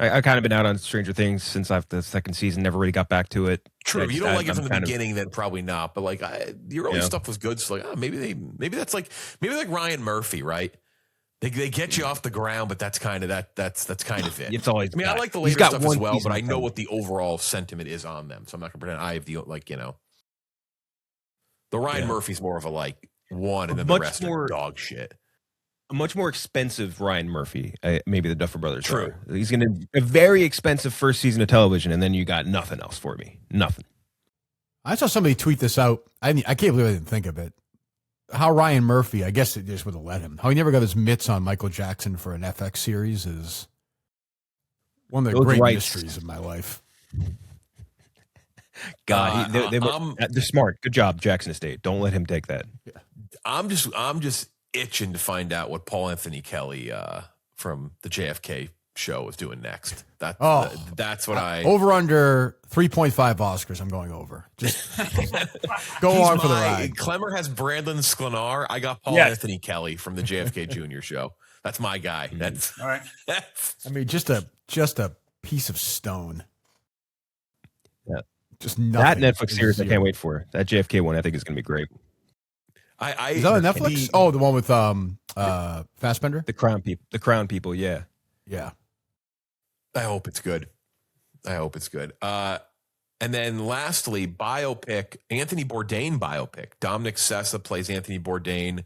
I kind of been out on Stranger Things since the second season. Never really got back to it. True. If you don't like it from the kind of- beginning, then probably not. But like the early stuff was good. So like, maybe like Ryan Murphy, right? They get you off the ground, but that's kind of that's kind of it. It's always. I mean, I like the he's later got stuff as one well, but season I know coming. what the overall sentiment is on them. So I'm not gonna pretend I have the the Ryan Murphy's more of a like one, and then the Much rest more- are dog shit. A much more expensive Ryan Murphy. Maybe the Duffer Brothers. True. Are. He's going to a very expensive first season of television, and then you got nothing else for me. Nothing. I saw somebody tweet this out. I can't believe I didn't think of it. How Ryan Murphy, I guess it just would have let him. How he never got his mitts on Michael Jackson for an FX series is one of the Those great rights. mysteries of my life. God, they're smart. Good job, Jackson Estate. Don't let him take that. I'm just itching to find out what Paul Anthony Kelly from the JFK show is doing next. That's what I over under 3.5 Oscars. I'm going over. Just go He's on for the ride. Klemmer has Brandon Sklenar. I got Paul Yes. Anthony Kelly from the JFK Jr. show. That's my guy. That's All right. I mean, just a piece of stone. Yeah. Just nothing. That Netflix series I can't wait for. That JFK one I think is going to be great. Is that on Netflix? The one with Fassbender. The Crown people. Yeah. Yeah. I hope it's good. And then lastly, biopic, Anthony Bourdain biopic. Dominic Sessa plays Anthony Bourdain.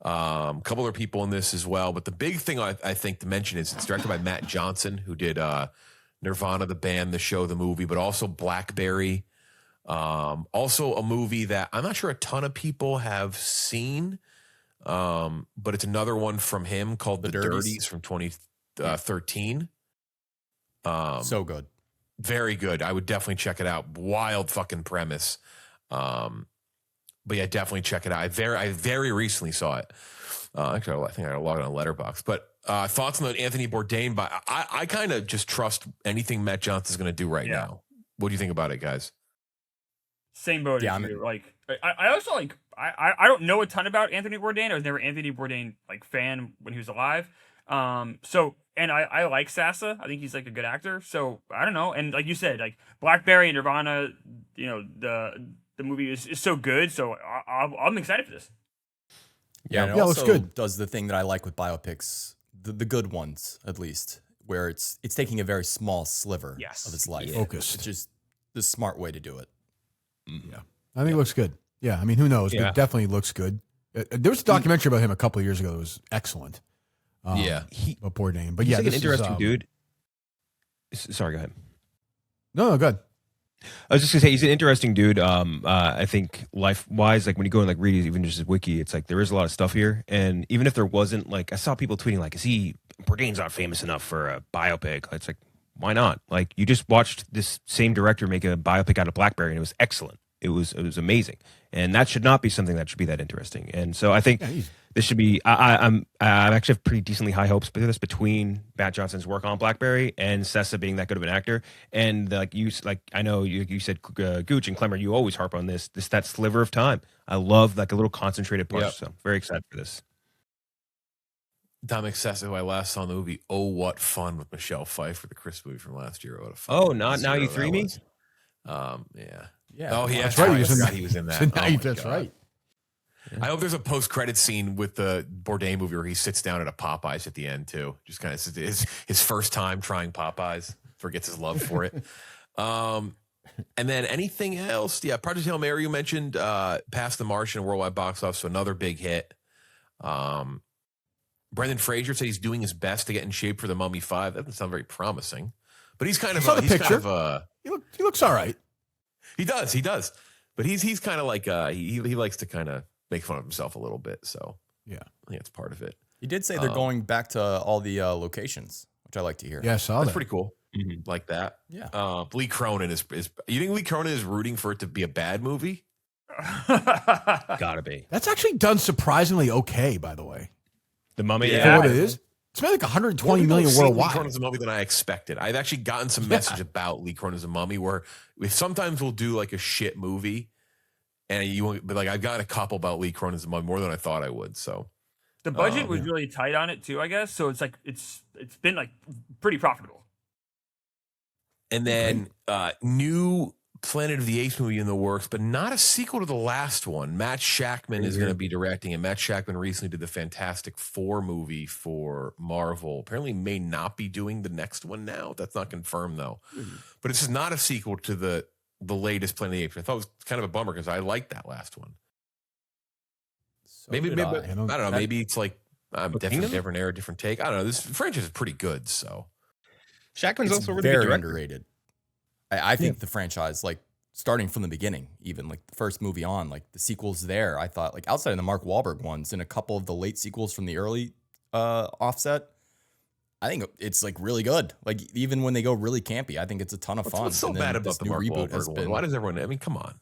A couple other people in this as well. But the big thing I think to mention is it's directed by Matt Johnson, who did Nirvana, the band, the show, the movie, but also Blackberry. Also a movie that I'm not sure a ton of people have seen, but it's another one from him called The Dirties from 2013. So good. Very good. I would definitely check it out. Wild fucking premise. But yeah, definitely check it out. I very recently saw it. Actually, I think I logged on Letterboxd. But thoughts on the Anthony Bourdain? But I kind of just trust anything Matt Johnson's going to do right now. What do you think about it, guys? Same boat as you. Like, I also like. I don't know a ton about Anthony Bourdain. I was never Anthony Bourdain like fan when he was alive. And I like Sassa. I think he's like a good actor. So I don't know. And like you said, like Blackberry and Nirvana, you know, the movie is so good. So I'm excited for this. Yeah, and it it looks also good. does the thing that I like with biopics, the good ones at least, where it's taking a very small sliver of his life. Focused. It's just the smart way to do it. Yeah. I think it looks good. Yeah. I mean, who knows? But Yeah. it definitely looks good. There was a documentary about him a couple of years ago that was excellent. About Bourdain. But He's yeah, like an this is, interesting dude. Sorry, go ahead. No, good. I was just gonna say he's an interesting dude. I think life-wise, like when you go and like read even just his wiki, it's like there is a lot of stuff here. And even if there wasn't, like I saw people tweeting like, Bourdain's not famous enough for a biopic. It's like, why not? Like you just watched this same director make a biopic out of BlackBerry and it was excellent. It was amazing. And that should not be something that should be that interesting. And so I think this should be. I actually have pretty decently high hopes for this between Matt Johnson's work on BlackBerry and Sessa being that good of an actor. And I know you said Gooch and Klemmer. You always harp on that sliver of time. I love like a little concentrated push. Yep. So very excited for this. Dominic Sessa, who I last saw in the movie Oh What Fun with Michelle Pfeiffer, the Chris movie from last year. What a fun! Oh, not Now You Three Me. Yeah. Yeah. Oh, yeah. That's right. He was in that. That's right. I hope there's a post-credit scene with the Bourdain movie where he sits down at a Popeyes at the end too. Just kind of his first time trying Popeyes, forgets his love for it. And then anything else? Yeah, Project Hail Mary you mentioned, passed the Martian worldwide box office, so another big hit. Brendan Fraser said he's doing his best to get in shape for the Mummy 5. That doesn't sound very promising, but he's kind of he looks all right. He does. But he's kind of like he likes to kind of make fun of himself a little bit. So yeah, I think it's part of it. He did say they're going back to all the locations, which I like to hear. Yeah, I saw That's that. pretty cool. Mm-hmm. Like that. Yeah. Lee Cronin is. You think Lee Cronin is rooting for it to be a bad movie? Gotta be. That's actually done surprisingly okay, by the way. The Mummy. For what it is. It's made like 120 million worldwide. Lee Cronin's a Mummy than I expected. I've actually gotten some message about Lee Cronin's a Mummy where sometimes we'll do like a shit movie, but like I've got a couple about Lee Cronin's a Mummy more than I thought I would. So the budget was really tight on it too, I guess. So it's like it's been like pretty profitable. And then new Planet of the Apes movie in the works, but not a sequel to the last one. Matt Shakman is going to be directing it. Matt Shakman recently did the Fantastic Four movie for Marvel. Apparently may not be doing the next one now. That's not confirmed though. But it's not a sequel to the latest Planet of the Apes. I thought it was kind of a bummer because I liked that last one. So maybe I don't know. Maybe it's like different era, different take. I don't know. This franchise is pretty good. So Shakman's also really very good underrated. I think the franchise, like starting from the beginning, even like the first movie on, like the sequels there, I thought like outside of the Mark Wahlberg ones and a couple of the late sequels from the early offset, I think it's like really good. Like even when they go really campy, I think it's a ton of fun. What's so bad about the Mark Wahlberg one? Why does everyone? I mean, come on.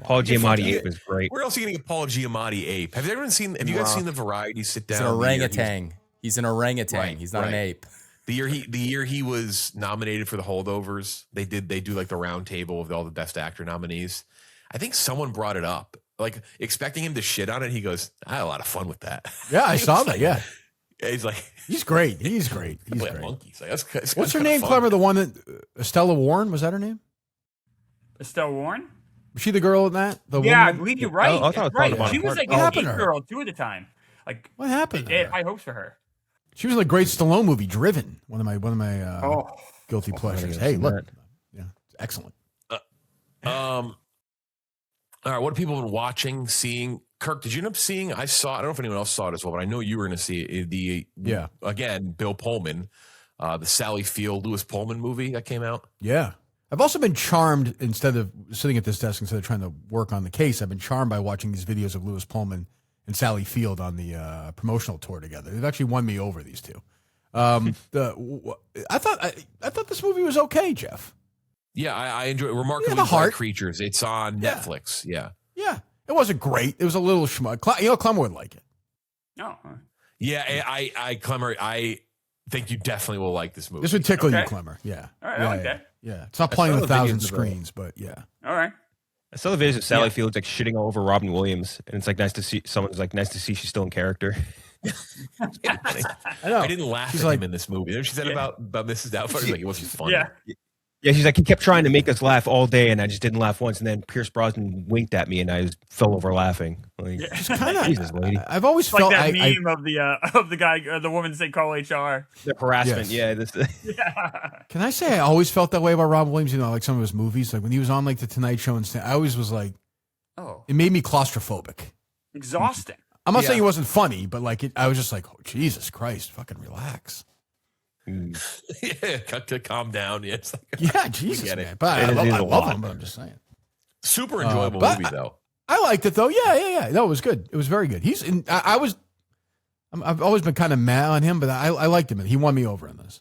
Paul Giamatti ape is great. Where else are you getting a Paul Giamatti ape? Have you guys seen the Variety sit down? He's an orangutan. He's an orangutan. Right, he's not an ape. The year he was nominated for the Holdovers, they do like the round table of all the best actor nominees. I think someone brought it up, like expecting him to shit on it. He goes, "I had a lot of fun with that." Yeah, I saw that. Yeah, he's like, he's great. He's great. He's great. great. Monkeys. Like, that's what's her name? Klemmer, the one that Estella Warren, was that her name? Estella Warren? Was she the girl in that? The yeah, woman? I believe you're right. Right. She was like an ape girl too at the time. Like what happened? They had high hopes for her. She was in the great Stallone movie, Driven. One of my guilty pleasures. Hey, look, yeah, it's excellent. All right, what have people been watching, seeing? Kirk, did you end up seeing? I don't know if anyone else saw it as well, but I know you were going to see it. Again, Bill Pullman, the Sally Field, Lewis Pullman movie that came out. Yeah. I've also been charmed, instead of sitting at this desk, instead of trying to work on the case, I've been charmed by watching these videos of Lewis Pullman and Sally Field on the promotional tour together. They've actually won me over, these two. I thought this movie was okay, Jeff. Yeah, I enjoy it. Remarkably Bright Creatures. It's on Netflix. Yeah. Yeah. It wasn't great. It was a little schmuck. Klemmer would like it. No. Yeah, Klemmer, I think you definitely will like this movie. This would tickle you, Klemmer. Yeah. All right, yeah. It's not playing on 1,000 screens, but yeah. All right. I saw the videos of Sally Fields like shitting all over Robin Williams, and it's like nice to see she's still in character. I know. I didn't laugh at him in this movie. She said about Mrs. Doubtfire, like it wasn't funny. Yeah, she's like, he kept trying to make us laugh all day, and I just didn't laugh once. And then Pierce Brosnan winked at me, and I just fell over laughing. Like, Jesus, lady. I've always felt like that meme of the guy, the woman say call HR. The harassment, yes. Can I say I always felt that way about Robin Williams? You know, like some of his movies, like when he was on like the Tonight Show, and I always was like, it made me claustrophobic, exhausting. I'm not saying it wasn't funny, but like I was just like, oh, Jesus Christ, fucking relax. Yeah, to calm down. Yeah, it's like, Yeah, Jesus, get it. man. But It is I a love lot. him, but I'm just saying. super enjoyable but movie though. I liked it though. Yeah. No, it was good. It was very good. I've always been kind of mad on him, but I liked him. He won me over in this.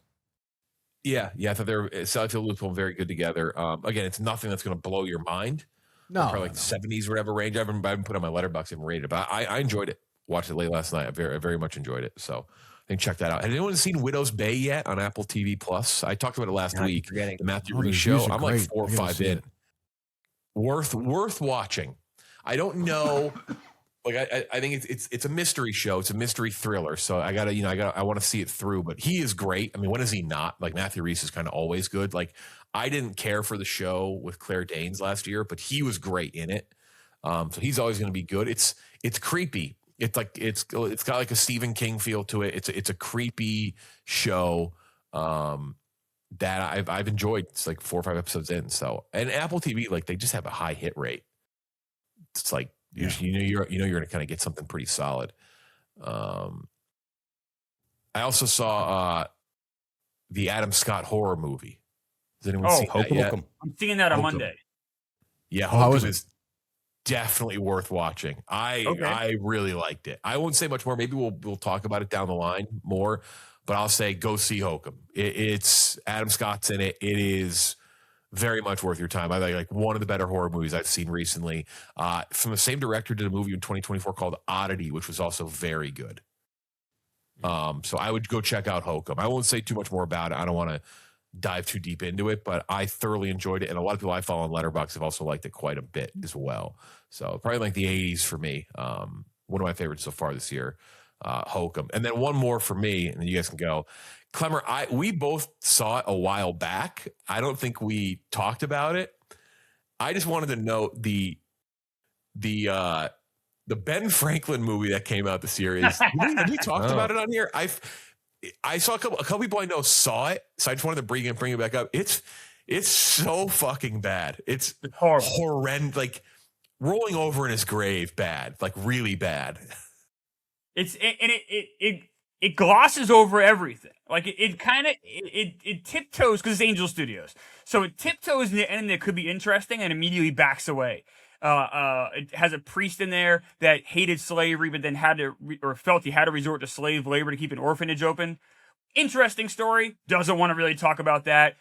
Yeah. I thought Sally Field Loophole very good together. Again, it's nothing that's going to blow your mind. No, Probably like the 70s, whatever range. I haven't put on my letterbox and rated it, but I enjoyed it. Watched it late last night. I very much enjoyed it. So I think check that out. Has anyone seen Widow's Bay yet on Apple TV Plus? I talked about it last week. The Matthew Reese show. I'm like 4 or 5 in. Worth watching. I don't know. Like I think it's a mystery show. It's a mystery thriller. So I want to see it through. But he is great. I mean, when is he not? Like Matthew Reese is kind of always good. Like I didn't care for the show with Claire Danes last year, but he was great in it. So he's always going to be good. It's creepy. It's like it's got like a Stephen King feel to it. It's a creepy show that I've enjoyed. It's like 4 or 5 episodes in. So and Apple TV, like they just have a high hit rate. It's like you're going to kind of get something pretty solid. I also saw the Adam Scott horror movie. Has anyone seen that yet? I'm seeing that on Monday. Yeah, Hokum is definitely worth watching. I really liked it. I won't say much more. Maybe we'll talk about it down the line more, but I'll say go see Hokum. It's Adam Scott's in it. It is very much worth your time. I think like one of the better horror movies I've seen recently. From the same director, did a movie in 2024 called Odyssey, which was also very good. So I would go check out Hokum. I won't say too much more about it. I don't want to dive too deep into it, but I thoroughly enjoyed it. And a lot of people I follow on Letterboxd have also liked it quite a bit as well. So probably like the 80s for me. One of my favorites so far this year, Hokum. And then one more for me, and then you guys can go. Klemmer, we both saw it a while back. I don't think we talked about it. I just wanted to note the Ben Franklin movie that came out this year. Have we talked about it on here? I saw a couple people I know saw it, so I just wanted to bring it back up. It's so fucking bad. It's horrendous, like rolling over in his grave bad, like really bad. It glosses over everything. Like it tiptoes because it's Angel Studios, so it tiptoes in the end that could be interesting and immediately backs away. It has a priest in there that hated slavery, but then felt he had to resort to slave labor to keep an orphanage open. Interesting story. Doesn't want to really talk about that.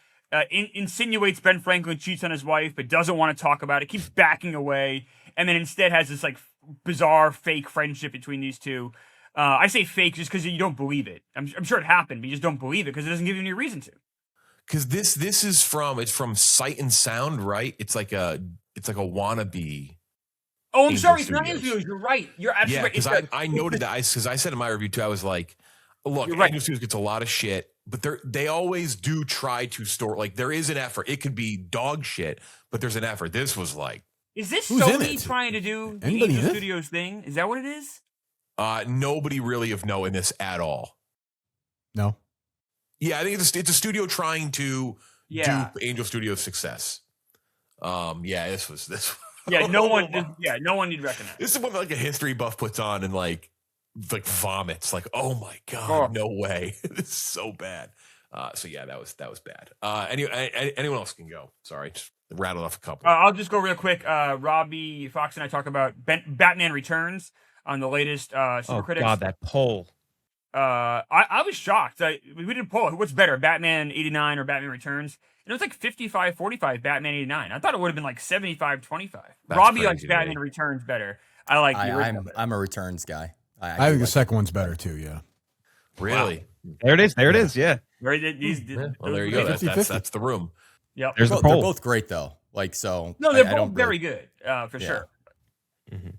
Insinuates Ben Franklin cheats on his wife, but doesn't want to talk about it. Keeps backing away, and then instead has this like bizarre fake friendship between these two. I say fake just because you don't believe it. I'm sure it happened, but you just don't believe it because it doesn't give you any reason to. Because this is from Sight and Sound, right? It's like a wannabe. Oh, I'm sorry. It's not Angel Studios. You're right. You're absolutely right. Because I noted that because I said in my review too, I was like, look, Angel Studios gets a lot of shit, but they always do try to store, like there is an effort. It could be dog shit, but there's an effort. This was like, is this Sony trying to do the Angel Studios thing? Is that what it is? Nobody really of note in this at all. No. Yeah, I think it's a studio trying to dupe Angel Studios' success. This was. Yeah, no one you'd recognize. This is what like a history buff puts on and like vomits. Like, oh my god, no way, this is so bad. That was bad. Anyone else can go. Sorry, just rattled off a couple. I'll just go real quick. Robbie Fox and I talk about Batman Returns on the latest Super Critics. Oh god, that poll. I was shocked. We did a poll. What's better, Batman 89 or Batman Returns? And it was like 55-45 Batman 89. I thought it would have been like 75-25. Robbie likes Batman Returns better. I like the original. I'm a Returns guy. I think the second one's better too. Yeah. Really? Wow. There it is. Yeah. Well, there you go. That's the room. Yep. There's they're both great though. Like so. No, they're both very good. For sure. Mm-hmm.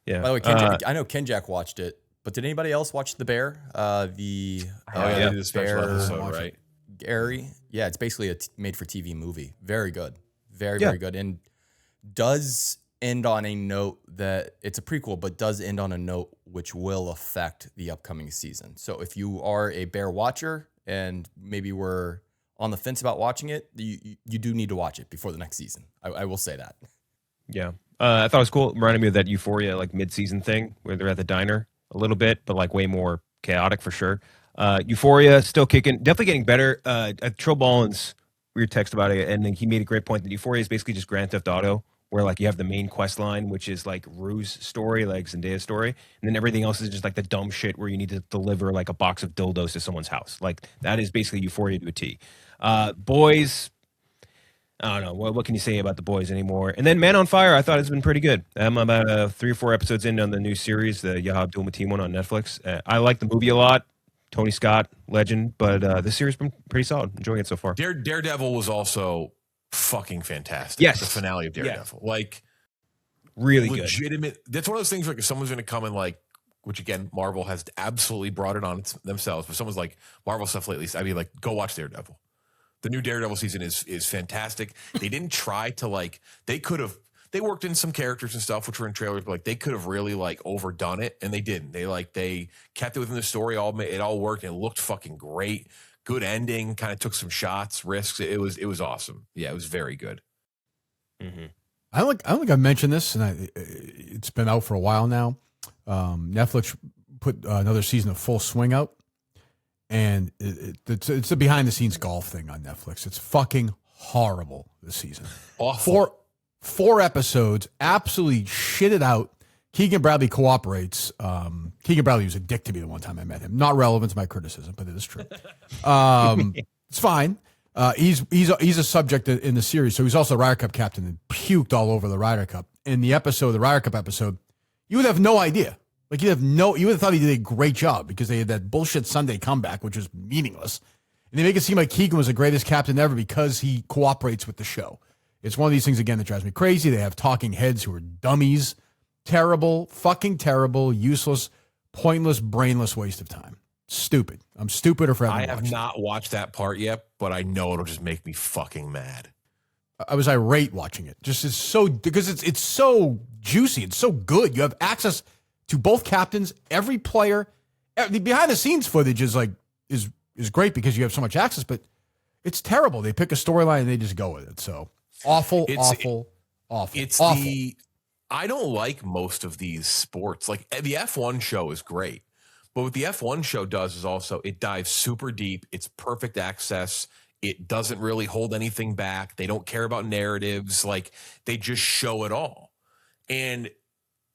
Yeah. By the way, Kenjac, I know Kenjac watched it, but did anybody else watch The Bear? They did a special episode, right? Cary. Yeah, it's basically a made-for-TV movie. Very good. Very good. And does end on a note that it's a prequel, but does end on a note which will affect the upcoming season. So if you are a Bear watcher and maybe were on the fence about watching it, you do need to watch it before the next season. I will say that. Yeah. I thought it was cool. It reminded me of that Euphoria like mid-season thing where they're at the diner a little bit, but like way more chaotic for sure. Euphoria still kicking, definitely getting better. Trill Ballins, weird text about it, and then he made a great point that Euphoria is basically just Grand Theft Auto, where like you have the main quest line, which is like Rue's story, like Zendaya's story, and then everything else is just like the dumb shit where you need to deliver like a box of dildos to someone's house. Like that is basically Euphoria to a T. Boys, I don't know. What can you say about the boys anymore? And then Man on Fire, I thought it's been pretty good. I'm about 3 or 4 episodes in on the new series, the Yaha Abdul-Mateen one on Netflix. I like the movie a lot. Tony Scott, legend, but this series has been pretty solid. Enjoying it so far. Daredevil was also fucking fantastic. Yes. The finale of Daredevil. Like, really legitimate. Good. That's one of those things where like, if someone's going to come and like, which again, Marvel has absolutely brought it on themselves, but someone's like, Marvel stuff lately, I mean, like, go watch Daredevil. The new Daredevil season is fantastic. They didn't try to like, they worked in some characters and stuff, which were in trailers, but like they could have really like overdone it, and they didn't. They kept it within the story. It all worked, and it looked fucking great. Good ending. Kind of took some shots, risks. It was awesome. Yeah, it was very good. Mm-hmm. I don't think I mentioned this, and it's been out for a while now. Netflix put another season of Full Swing out, and it's a behind the scenes golf thing on Netflix. It's fucking horrible this season. Awful. Four episodes, absolutely shit it out. Keegan Bradley cooperates. Keegan Bradley was a dick to me the one time I met him. Not relevant to my criticism, but it is true. It's fine. He's a subject in the series, so he's also the Ryder Cup captain and puked all over the Ryder Cup. In the Ryder Cup episode, you would have no idea. Like you would have thought he did a great job because they had that bullshit Sunday comeback, which was meaningless. And they make it seem like Keegan was the greatest captain ever because he cooperates with the show. It's one of these things, again, that drives me crazy. They have talking heads who are dummies. Terrible, fucking terrible, useless, pointless, brainless waste of time. Stupid. I'm stupider for having I have not watched that part yet, but I know it'll just make me fucking mad. I was irate watching it. Just it's so because it's so juicy. It's so good. You have access to both captains, every player. The behind the scenes footage is great because you have so much access, but it's terrible. They pick a storyline and they just go with it. So awful. It's awful. I don't like most of these sports. Like the F1 show is great, but what the F1 show does is also it dives super deep. It's perfect access. It doesn't really hold anything back. They don't care about narratives. Like they just show it all. And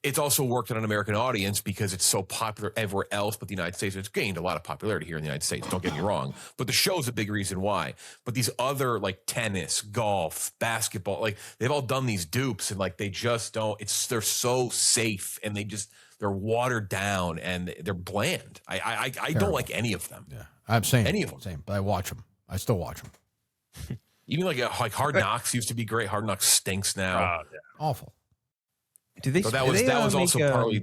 it's also worked on an American audience because it's so popular everywhere else but the United States. It's gained a lot of popularity here in the United States. Don't get me wrong. But the show's a big reason why. But these other like tennis, golf, basketball, like they've all done these dupes and like they just don't. They're so safe and they're watered down and they're bland. I don't like any of them. Yeah, I'm saying any of them. Same, but I watch them. I still watch them. Even like Hard Knocks used to be great. Hard Knocks stinks now. Yeah. Awful. So that was also partly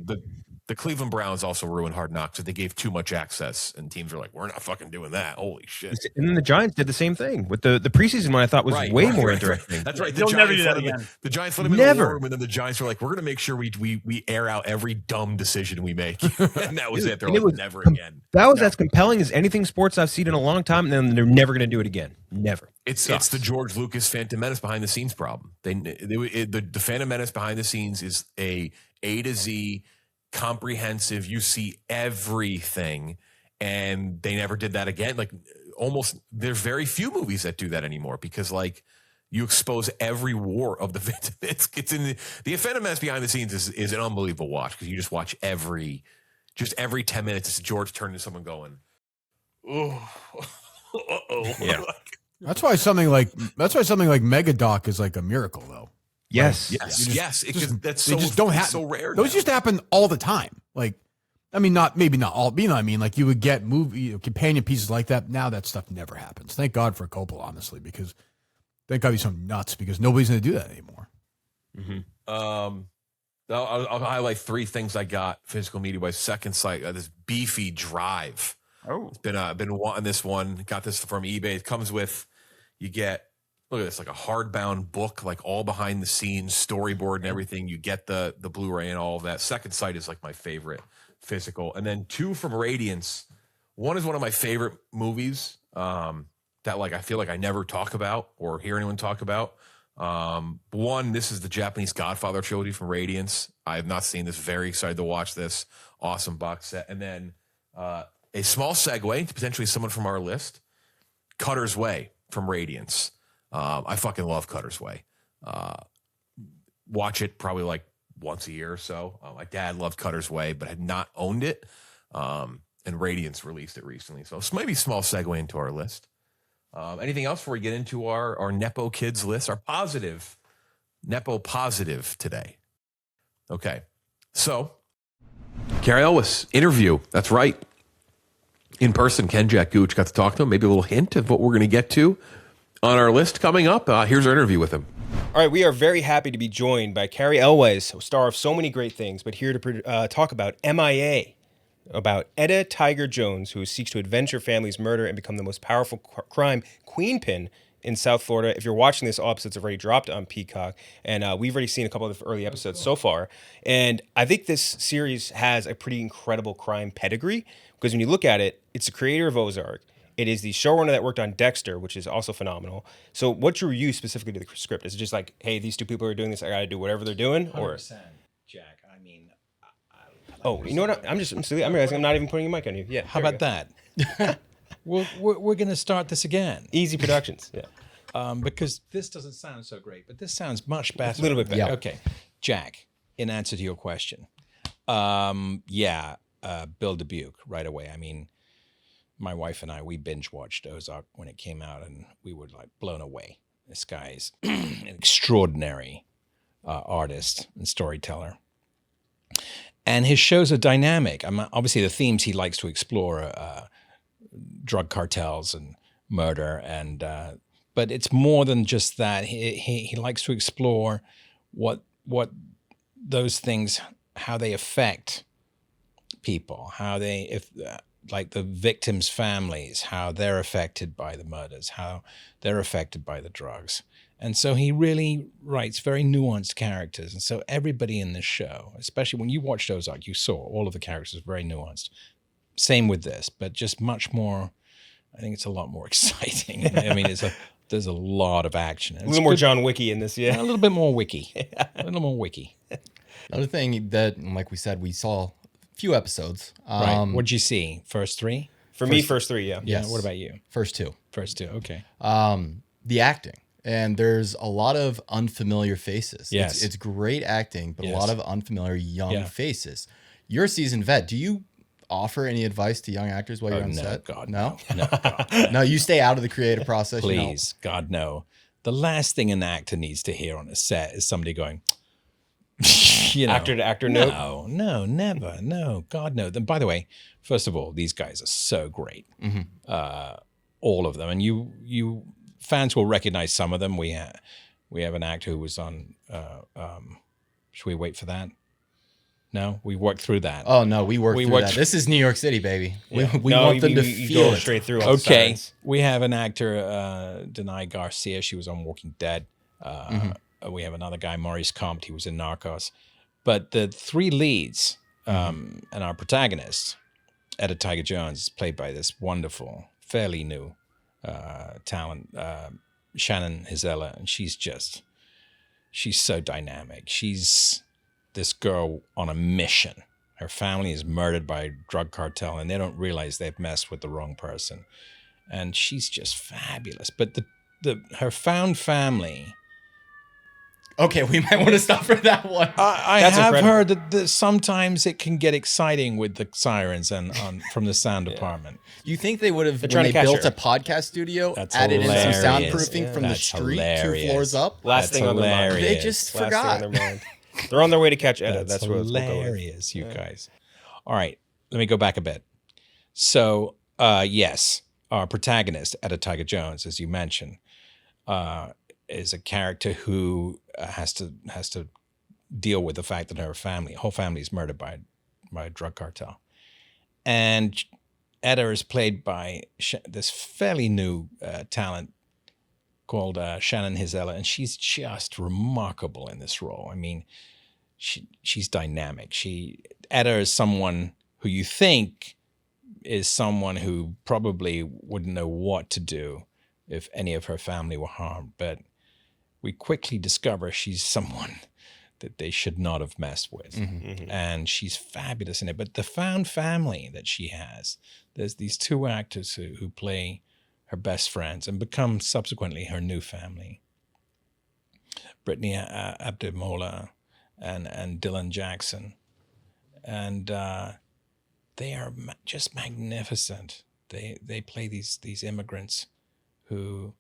the Cleveland Browns also ruined Hard Knocks. That they gave too much access, and teams were like, "We're not fucking doing that." Holy shit! And then the Giants did the same thing with the preseason one. I thought was way more interesting. That's right. They'll never do that again. The Giants let them in the war room, and then the Giants were like, "We're going to make sure we air out every dumb decision we make," and that was it. They're like, "Never again." That was as compelling as anything sports I've seen in a long time, and then they're never going to do it again. Never. It's the George Lucas Phantom Menace behind the scenes problem. The Phantom Menace behind the scenes is A to Z comprehensive. You see everything, and they never did that again. Like almost, there's very few movies that do that anymore because like you expose every war of the. It's in the Phantom Menace behind the scenes is an unbelievable watch because you just watch every 10 minutes. It's George turning to someone going, "Oh, yeah." That's why something like Megadoc is like a miracle, though. Yes. That's they just don't happen. So rare. Those used to happen all the time. Like, I mean, maybe not all. You know what I mean? Like, you would get companion pieces like that. Now that stuff never happens. Thank God for Coppola, honestly, because thank God he's some nuts because nobody's going to do that anymore. Mm-hmm. I'll highlight 3 things I got physical media wise. Second Sight, this beefy Drive. Oh, Been wanting this one. Got this from eBay. It comes with. You get, look at this, like a hardbound book, like all behind the scenes, storyboard and everything. You get the Blu-ray and all of that. Second Sight is like my favorite physical. And then 2 from Radiance. One is one of my favorite movies that like I feel like I never talk about or hear anyone talk about. One, this is the Japanese Godfather trilogy from Radiance. I have not seen this. Very excited to watch this. Awesome box set. And then a small segue to potentially someone from our list, Cutter's Way from Radiance. I fucking love Cutter's Way. Watch it probably like once a year or so. My dad loved Cutter's Way, but had not owned it. And Radiance released it recently. So maybe small segue into our list. Anything else before we get into our Nepo kids list, our positive, Nepo positive today? Okay. So, Cary Elwes, interview. That's right. In person, Kenjac, Gooch, got to talk to him. Maybe a little hint of what we're going to get to on our list coming up. Here's our interview with him. All right, we are very happy to be joined by Cary Elwes, star of so many great things, but here to talk about M.I.A., about Etta Tiger Jones, who seeks to avenge her family's murder and become the most powerful crime queenpin in South Florida. If you're watching this, all episodes have already dropped on Peacock, and we've already seen a couple of the early episodes so far. And I think this series has a pretty incredible crime pedigree, because when you look at it, it's the creator of Ozark. It is the showrunner that worked on Dexter, which is also phenomenal. So what drew you specifically to the script? Is it just like, hey, these two people are doing this, I got to do whatever they're doing? 100%, Or Jack. I mean, oh, you know what? I'm silly. I'm realizing I'm not even putting a mic on you. Yeah. how there we about go. that? we're going to start this again Easy Productions. Yeah. because this doesn't sound so great, but this sounds much better. A little bit better. Yeah. Okay, Jack. In answer to your question, Bill Dubuque right away. I mean, my wife and I, we binge watched Ozark when it came out, and we were like blown away. This guy's an extraordinary artist and storyteller. And his shows are dynamic. Obviously, the themes he likes to explore drug cartels and murder, and but it's more than just that. He likes to explore what those things, how they affect people, how they like the victims' families, how they're affected by the murders, how they're affected by the drugs. And so he really writes very nuanced characters. And so everybody in this show, especially when you watched Ozark, you saw all of the characters very nuanced. Same with this, but just much more, I think it's a lot more exciting. I mean, there's a lot of action. A little more John Wicky in this, yeah. A little bit more wiki. A little more wiki. Another thing that, like we said, we saw a few episodes. Right. What'd you see? First three? For me, first three, yeah. Yeah. Yes. What about you? First two. First two. Okay. The acting. And there's a lot of unfamiliar faces. Yes. It's great acting, but Yes. a lot of unfamiliar young Yeah. faces. You're a seasoned vet. Do you offer any advice to young actors while you're on no, set? God, no. No, God, No, you stay out of the creative process. you know? please, God, no. The last thing an actor needs to hear on a set is somebody going, you know, Actor to actor note? No, never. No, God, no. Then, by the way, first of all, these guys are so great. All of them. And you fans will recognize some of them. We have an actor who was on, should we wait for that? No, we worked through that. Oh no, we worked We through worked- that. This is New York City, baby. We No, want them to you feel go it. straight through all the Okay, sirens. we have an actor, Denai Garcia. She was on Walking Dead. We have another guy, Maurice Comte. He was in Narcos. But the three leads and our protagonist, Etta Tiger Jones, is played by this wonderful, fairly new talent, Shannon Hizella, and she's so dynamic. She's this girl on a mission. Her family is murdered by a drug cartel, and they don't realize they've messed with the wrong person. And she's just fabulous. But her found family. Okay, we might want to stop for that one. I That's have incredible. heard that sometimes it can get exciting with the sirens and from the sound department. You think they would have, when trying they to catch built her. a podcast studio, That's added in some hilarious. soundproofing from the That's street hilarious. 2 floors up? Last That's thing on their mind. hilarious. They just Last forgot. thing on their mind. They're on their way to catch Etta. That's That's what we'll go with. hilarious, you guys. All right, let me go back a bit. So, yes, our protagonist, Etta Tiger Jones, as you mentioned, is a character who has to deal with the fact that her whole family is murdered by a drug cartel. And Etta is played by this fairly new talent called Shannon Hizella, and she's just remarkable in this role. I mean, she's dynamic. Etta is someone who you think is someone who probably wouldn't know what to do if any of her family were harmed, but we quickly discover she's someone that they should not have messed with. Mm-hmm. And she's fabulous in it. But the found family that she has, there's these two actors who play her best friends and become subsequently her new family. Brittany Abdemola and Dylan Jackson. And they are just magnificent. They play these immigrants who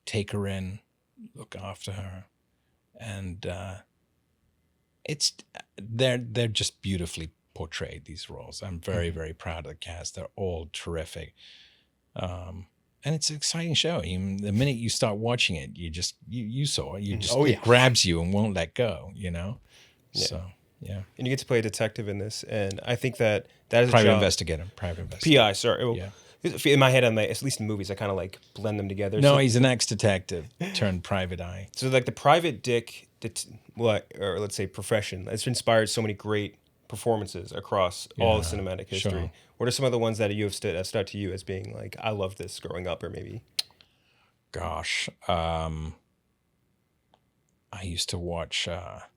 take her in, look after her, and they're just beautifully portrayed, these roles. I'm very, very proud of the cast. They're all terrific. And it's an exciting show. The minute you start watching it, you saw it. It grabs you and won't let go, Yeah. So, yeah. And you get to play a detective in this, and I think that is Private a job. investigator. PI, sorry. Well, Yeah. In my head, at least in movies, I kind of like blend them together. No, So- he's an ex-detective turned private eye. So like the private dick, or let's say profession, it's inspired so many great performances across all of cinematic history. sure. What are some of the ones that you have stood out to you as being like, I love this growing up, or maybe? Gosh, I used to watch. What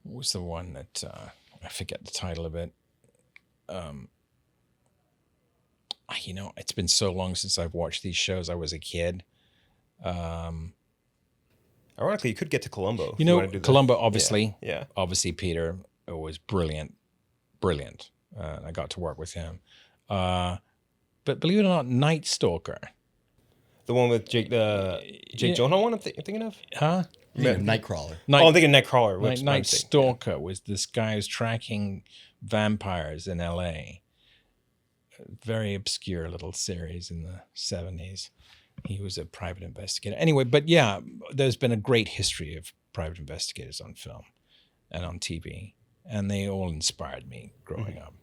was the one that I forget the title of it? It's been so long since I've watched these shows. I was a kid. Ironically, you could get to Columbo. if wanna do that. Columbo, obviously. Yeah. Obviously, Peter was brilliant. I got to work with him. But believe it or not, Night Stalker. The one with Jake Gyllenhaal one I'm thinking of? Huh? Nightcrawler. I'm thinking Nightcrawler. Night Stalker was this guy who's tracking vampires in L.A. Very obscure little series in the 70s. He was a private investigator. Anyway, but yeah, there's been a great history of private investigators on film and on TV. And they all inspired me growing up,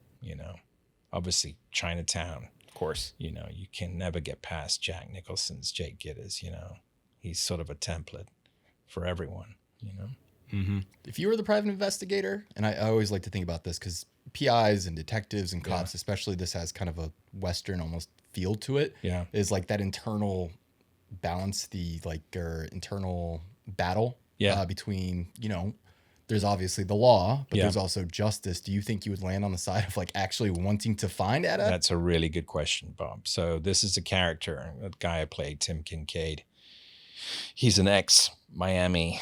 Obviously, Chinatown. Of course. You can never get past Jack Nicholson's Jake Gitters, He's sort of a template for everyone, Mm-hmm. If you were the private investigator, and I always like to think about this because PIs and detectives and cops, especially this has kind of a Western almost feel to it. Yeah. Is like that internal balance, or internal battle between, there's obviously the law, but there's also justice. Do you think you would land on the side of actually wanting to find Etta? That's a really good question, Bob. So this is a character, a guy I played, Tim Kincaid. He's an ex-Miami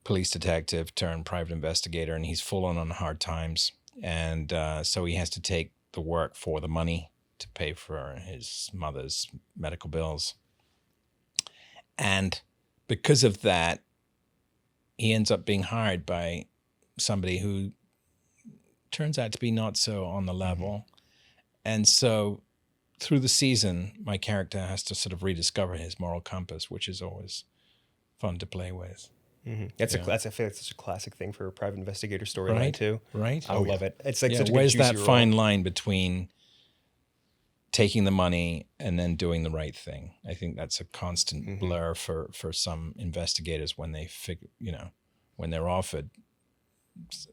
police detective turned private investigator, and he's full on hard times. And so he has to take the work for the money to pay for his mother's medical bills. And because of that, he ends up being hired by somebody who turns out to be not so on the level. And so through the season, my character has to sort of rediscover his moral compass, which is always fun to play with. Mm-hmm. I feel like that's such a classic thing for a private investigator storyline too. Right. I love it. It's like such a good where's juicy that role. fine line between taking the money and then doing the right thing? I think that's a constant blur for some investigators when they when they're offered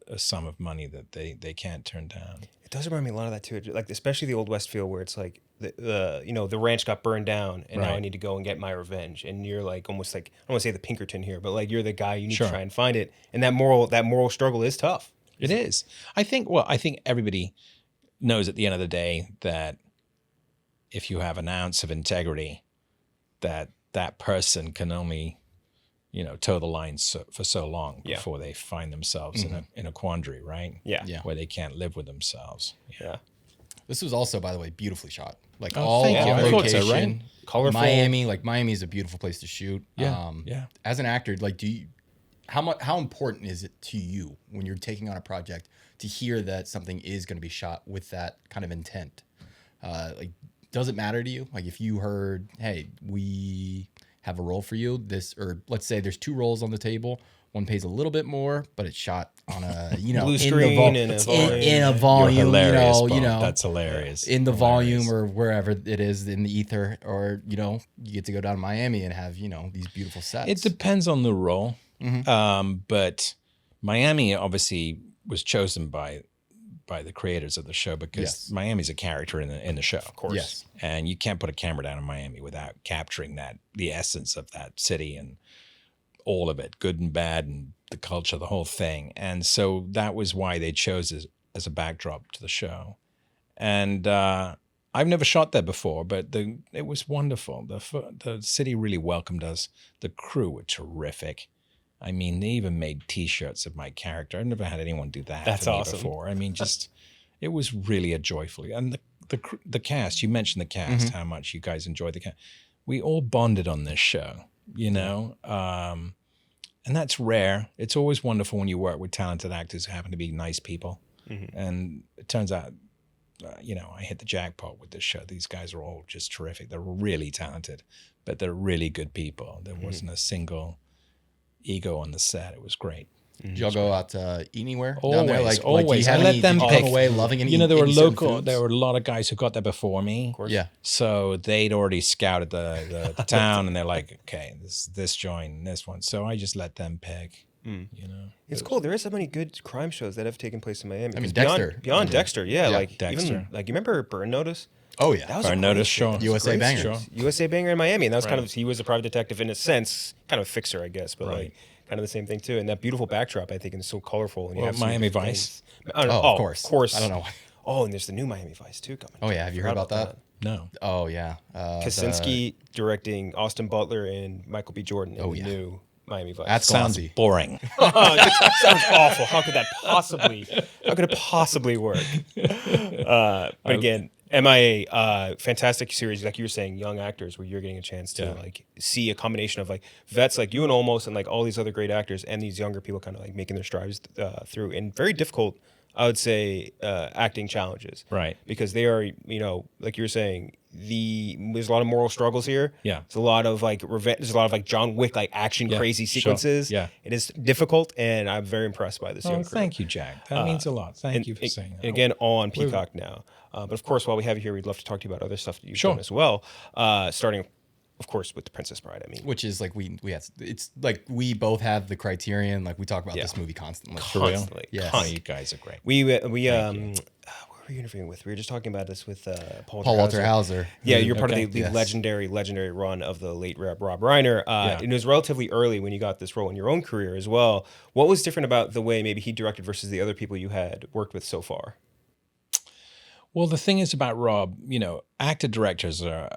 a sum of money that they can't turn down. It does remind me a lot of that too, like especially the old West feel where it's like the ranch got burned down and now I need to go and get my revenge, and you're like almost like, I don't want to say the Pinkerton here, but like you're the guy, you need to try and find it, and that moral struggle is tough. It is. I think everybody knows at the end of the day that if you have an ounce of integrity, that person can only toe the line for so long before they find themselves in a quandary, right? Yeah. Where they can't live with themselves. Yeah. This was also, by the way, beautifully shot. Like Oh, all thank you. on I thought so, location. right? Colorful. Miami is a beautiful place to shoot. Yeah. As an actor, how important is it to you when you're taking on a project to hear that something is going to be shot with that kind of intent? Does it matter to you? Like if you heard, hey, we have a role for you, or let's say there's two roles on the table. One pays a little bit more, but it's shot on a blue screen in a volume. You're hilarious, Bob. you know That's hilarious. in the Hilarious. volume or wherever it is in the ether, or you get to go down to Miami and have these beautiful sets. It depends on the role, but Miami obviously was chosen by the creators of the show because Miami's a character in the show, of course. Yes. And you can't put a camera down in Miami without capturing the essence of that city and all of it, good and bad, and the culture, the whole thing. And so that was why they chose it as a backdrop to the show. And I've never shot there before, but it was wonderful. The city really welcomed us. The crew were terrific. I mean, they even made T-shirts of my character. I've never had anyone do that That's for me awesome. before. I mean, just it was really a joyful. And the cast, you mentioned the cast, how much you guys enjoyed the cast. We all bonded on this show, you know, and that's rare. It's always wonderful when you work with talented actors who happen to be nice people. And it turns out, you know, I hit the jackpot with this show. These guys are all just terrific. They're really talented, but they're really good people. There wasn't a single ego on the set. It was great. Did y'all go out to eat anywhere Always, down there? Like, always. do you have I any, let them did you pick. come away loving any? You know, there were any certain local. foods? There were a lot of guys who got there before me. Of course. Yeah. So they'd already scouted the town, and they're like, okay, this joint, and this one. So I just let them pick. You know, It's cool. There are so many good crime shows that have taken place in Miami. I mean, 'Cause Dexter. Beyond Dexter, yeah. Like Dexter. even like you remember Burn Notice? Oh yeah. That was a Burn great Notice, show. sure. That was USA great Banger. show. Sure. USA Banger in Miami, and that was kind Right. of he was a private detective in a sense, kind of a fixer, I guess, but Right. like kind of the same thing too. And that beautiful backdrop, I think, is so colorful. And you Well, have so many Miami different Vice. things. I don't know. Oh, Of course. I don't know. Oh, and there's the new Miami Vice too coming. Oh yeah. Have you heard Forgot about that? No. Oh yeah. Kaczynski directing Austin Butler and Michael B. Jordan in Oh, the yeah. new Miami Vice. That's Sounds glossy. boring. That sounds awful. How could that possibly? How could it possibly work? But again, M.I.A. Fantastic series, like you were saying, young actors, where you're getting a chance to like see a combination of like vets like you and Olmos and like all these other great actors and these younger people kind of like making their strides through in very difficult, I would say, acting challenges. Right. Because they are, you know, like you were saying, there's a lot of moral struggles here. Yeah. There's a lot of like revenge. There's a lot of like John Wick like action crazy sure. sequences. Yeah. It is difficult, and I'm very impressed by this Oh, young crew. thank you, Jack. That means a lot. Thank you for saying that. And again, on Peacock now. But of course, while we have you here, we'd love to talk to you about other stuff that you've Sure. done as well. Starting, of course, with The Princess Bride. I mean, Which is like we have. It's like we both have the criterion. Like we talk about Yeah. this movie constantly. constantly. Yes. Oh, you guys are great. We who were we interviewing with? We were just talking about this with Paul Walter Hauser. Yeah, you're part Okay. of the Yes. legendary run of the late Rob Reiner. And it was relatively early when you got this role in your own career as well. What was different about the way maybe he directed versus the other people you had worked with so far? Well, the thing is about Rob, you know, actor-directors are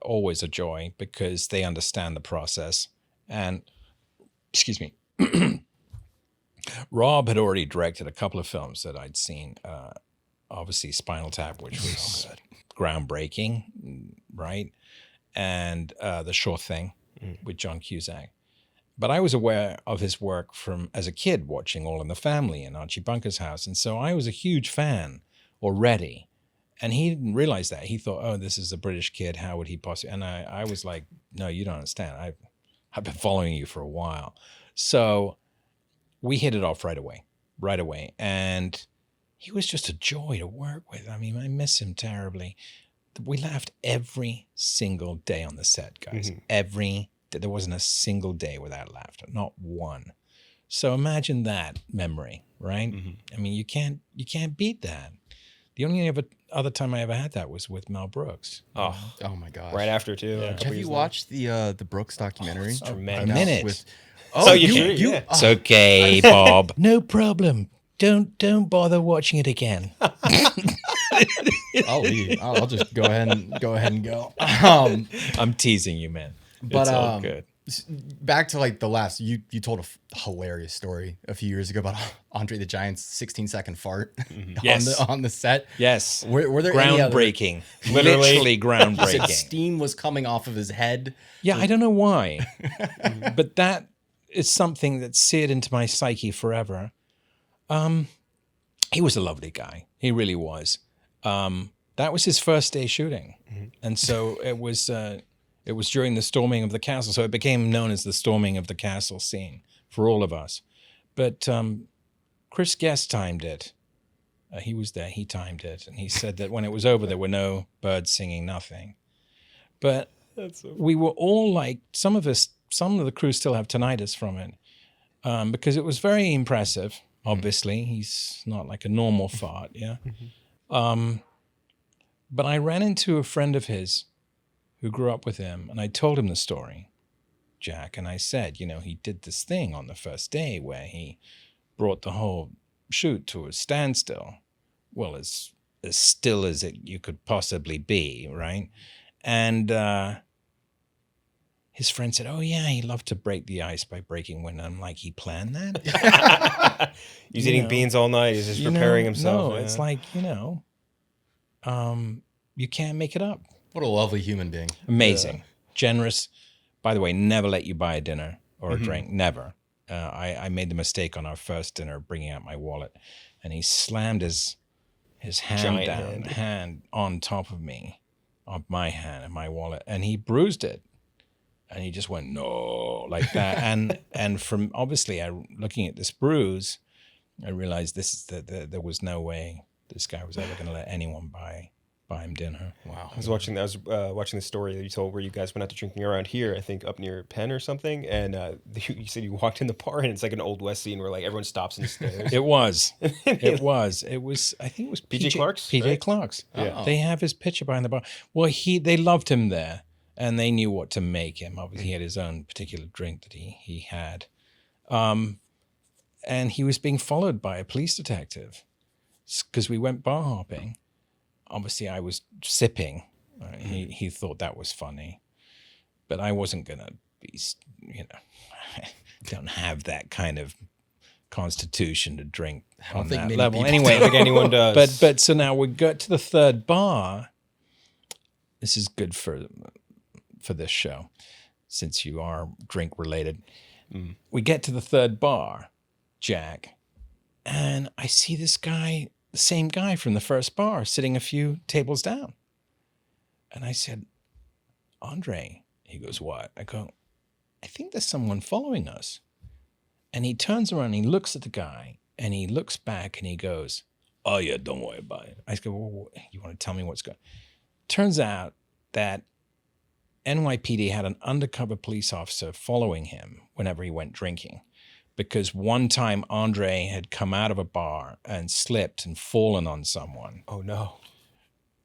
always a joy because they understand the process. And, excuse me, Rob had already directed a couple of films that I'd seen. Obviously, Spinal Tap, which was groundbreaking, right? And The Sure Thing with John Cusack. But I was aware of his work from as a kid, watching All in the Family and Archie Bunker's House. And so I was a huge fan already. And he didn't realize that. He thought, oh, this is a British kid. How would he possibly? And I was like, no, you don't understand. I've been following you for a while. So we hit it off right away. And he was just a joy to work with. I mean, I miss him terribly. We laughed every single day on the set, guys. There wasn't a single day without laughter, not one. So imagine that memory, right? I mean, you can't beat that. The only other time I ever had that was with Mel Brooks. Oh, my gosh. right after too. a couple Have years you later. watched the Brooks documentary? it's tremendous. A minute. With, So you It's okay, Bob. No problem. Don't bother watching it again. I'll leave. I'll just go ahead and go. I'm teasing you, man. But It's all good. back to like the last, you told a hilarious story a few years ago about Andre the Giant's 16-second fart Yes. on the set. Yes. Were there any other? Groundbreaking. Literally. Literally He said groundbreaking. steam was coming off of his head. Yeah, I don't know why, but that is something that's seared into my psyche forever. He was a lovely guy. He really was. That was his first day shooting, and so it was during the storming of the castle. So it became known as the storming of the castle scene for all of us. But Chris Guest timed it. He was there. He timed it, and he said that when it was over, there were no birds singing, nothing. But we were all like, some of the crew still have tinnitus from it, because it was very impressive. Obviously, he's not like a normal fart, yeah. But I ran into a friend of his who grew up with him, and I told him the story, Jack, and I said, he did this thing on the first day where he brought the whole shoot to a standstill. Well, as still as you could possibly be, right? And his friend said, "Oh yeah, he loved to break the ice by breaking wind." I'm like, he planned that? He's eating beans all night. He's just preparing himself. No, it's like, you can't make it up. What a lovely human being. Amazing. Generous. By the way, never let you buy a dinner or a drink. Never. I made the mistake on our first dinner bringing out my wallet, and he slammed his hand on top of me, on my hand and my wallet, and he bruised it. And he just went, no, like that. and from obviously, looking at this bruise, I realized there was no way this guy was ever going to let anyone buy him dinner. Wow. I was watching the story that you told where you guys went out to drinking around here, I think up near Penn or something, and you said you walked in the bar and it's like an Old West scene where like everyone stops and stares. It was. I think it was PJ Clark's. PJ right? Clark's. Yeah. They have his picture behind the bar. Well, they loved him there, and they knew what to make him. Obviously, he had his own particular drink that he had. And he was being followed by a police detective because we went bar hopping. Obviously, I was sipping. He thought that was funny, but I wasn't gonna be. Don't have that kind of constitution to drink on that level. Anyway, I don't think anyone does. But so now we got to the third bar. This is good for this show, since you are drink related. We get to the third bar, Jack, and I see this guy. The same guy from the first bar sitting a few tables down. And I said, "Andre," he goes, "What?" I go, "I think there's someone following us." And he turns around and he looks at the guy and he looks back and he goes, "Oh yeah, don't worry about it." I go, "Well, you want to tell me what's going on?" Turns out that NYPD had an undercover police officer following him whenever he went drinking. Because one time Andre had come out of a bar and slipped and fallen on someone. Oh no.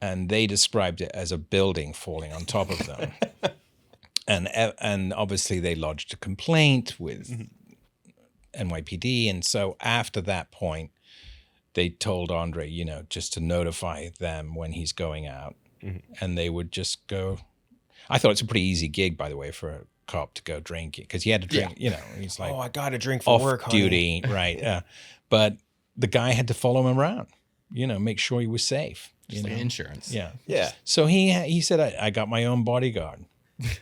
And they described it as a building falling on top of them. and obviously they lodged a complaint with NYPD. And so after that point, they told Andre, just to notify them when he's going out. And they would just go. I thought it's a pretty easy gig, by the way, for a cop to go drink it, because he had to drink, he's like, "Oh, I got to drink for off work, duty," right? Yeah. But the guy had to follow him around, make sure he was safe. Just like insurance. Yeah. Yeah. So he said, I got my own bodyguard.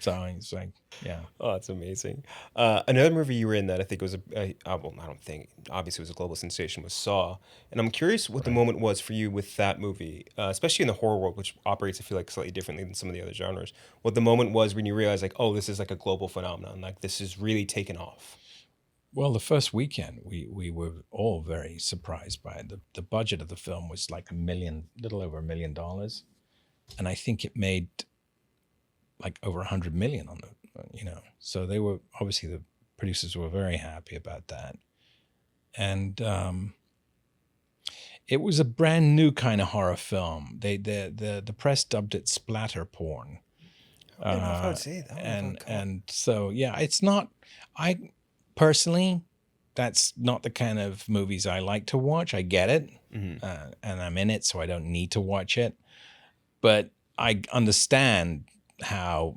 So he's like, yeah. Oh, that's amazing. Another movie you were in that I think was I don't think, obviously it was a global sensation, was Saw. And I'm curious what the moment was for you with that movie, especially in the horror world, which operates, I feel like, slightly differently than some of the other genres. What the moment was when you realized, like, oh, this is like a global phenomenon. Like, this is really taken off. Well, the first weekend, we were all very surprised by it. The budget of the film was like little over $1 million. And I think it made like over 100 million on the, so they were, obviously the producers were very happy about that. And it was a brand new kind of horror film. The press dubbed it splatter porn. I don't know if I would say that. And so, yeah, it's not, personally, that's not the kind of movies I like to watch. I get it. And I'm in it, so I don't need to watch it. But I understand how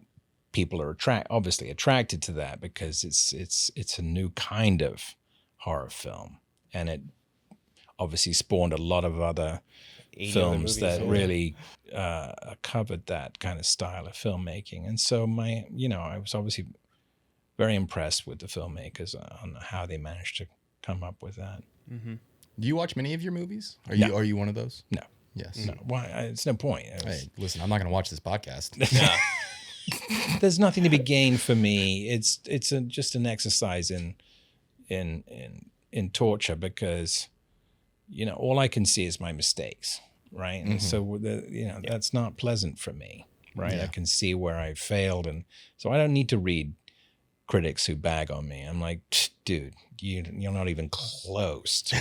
people are obviously attracted to that, because it's a new kind of horror film, and it obviously spawned a lot of other films that really covered that kind of style of filmmaking. And so I was obviously very impressed with the filmmakers on how they managed to come up with that. Do you watch many of your movies? Are you one of those? No. Yes. No. Why? It's no point. Hey, listen, I'm not going to watch this podcast. There's nothing to be gained for me. It's just an exercise in torture, because all I can see is my mistakes, right? And so that's not pleasant for me, right? I can see where I failed, and so I don't need to read critics who bag on me. I'm like, dude, you're not even close to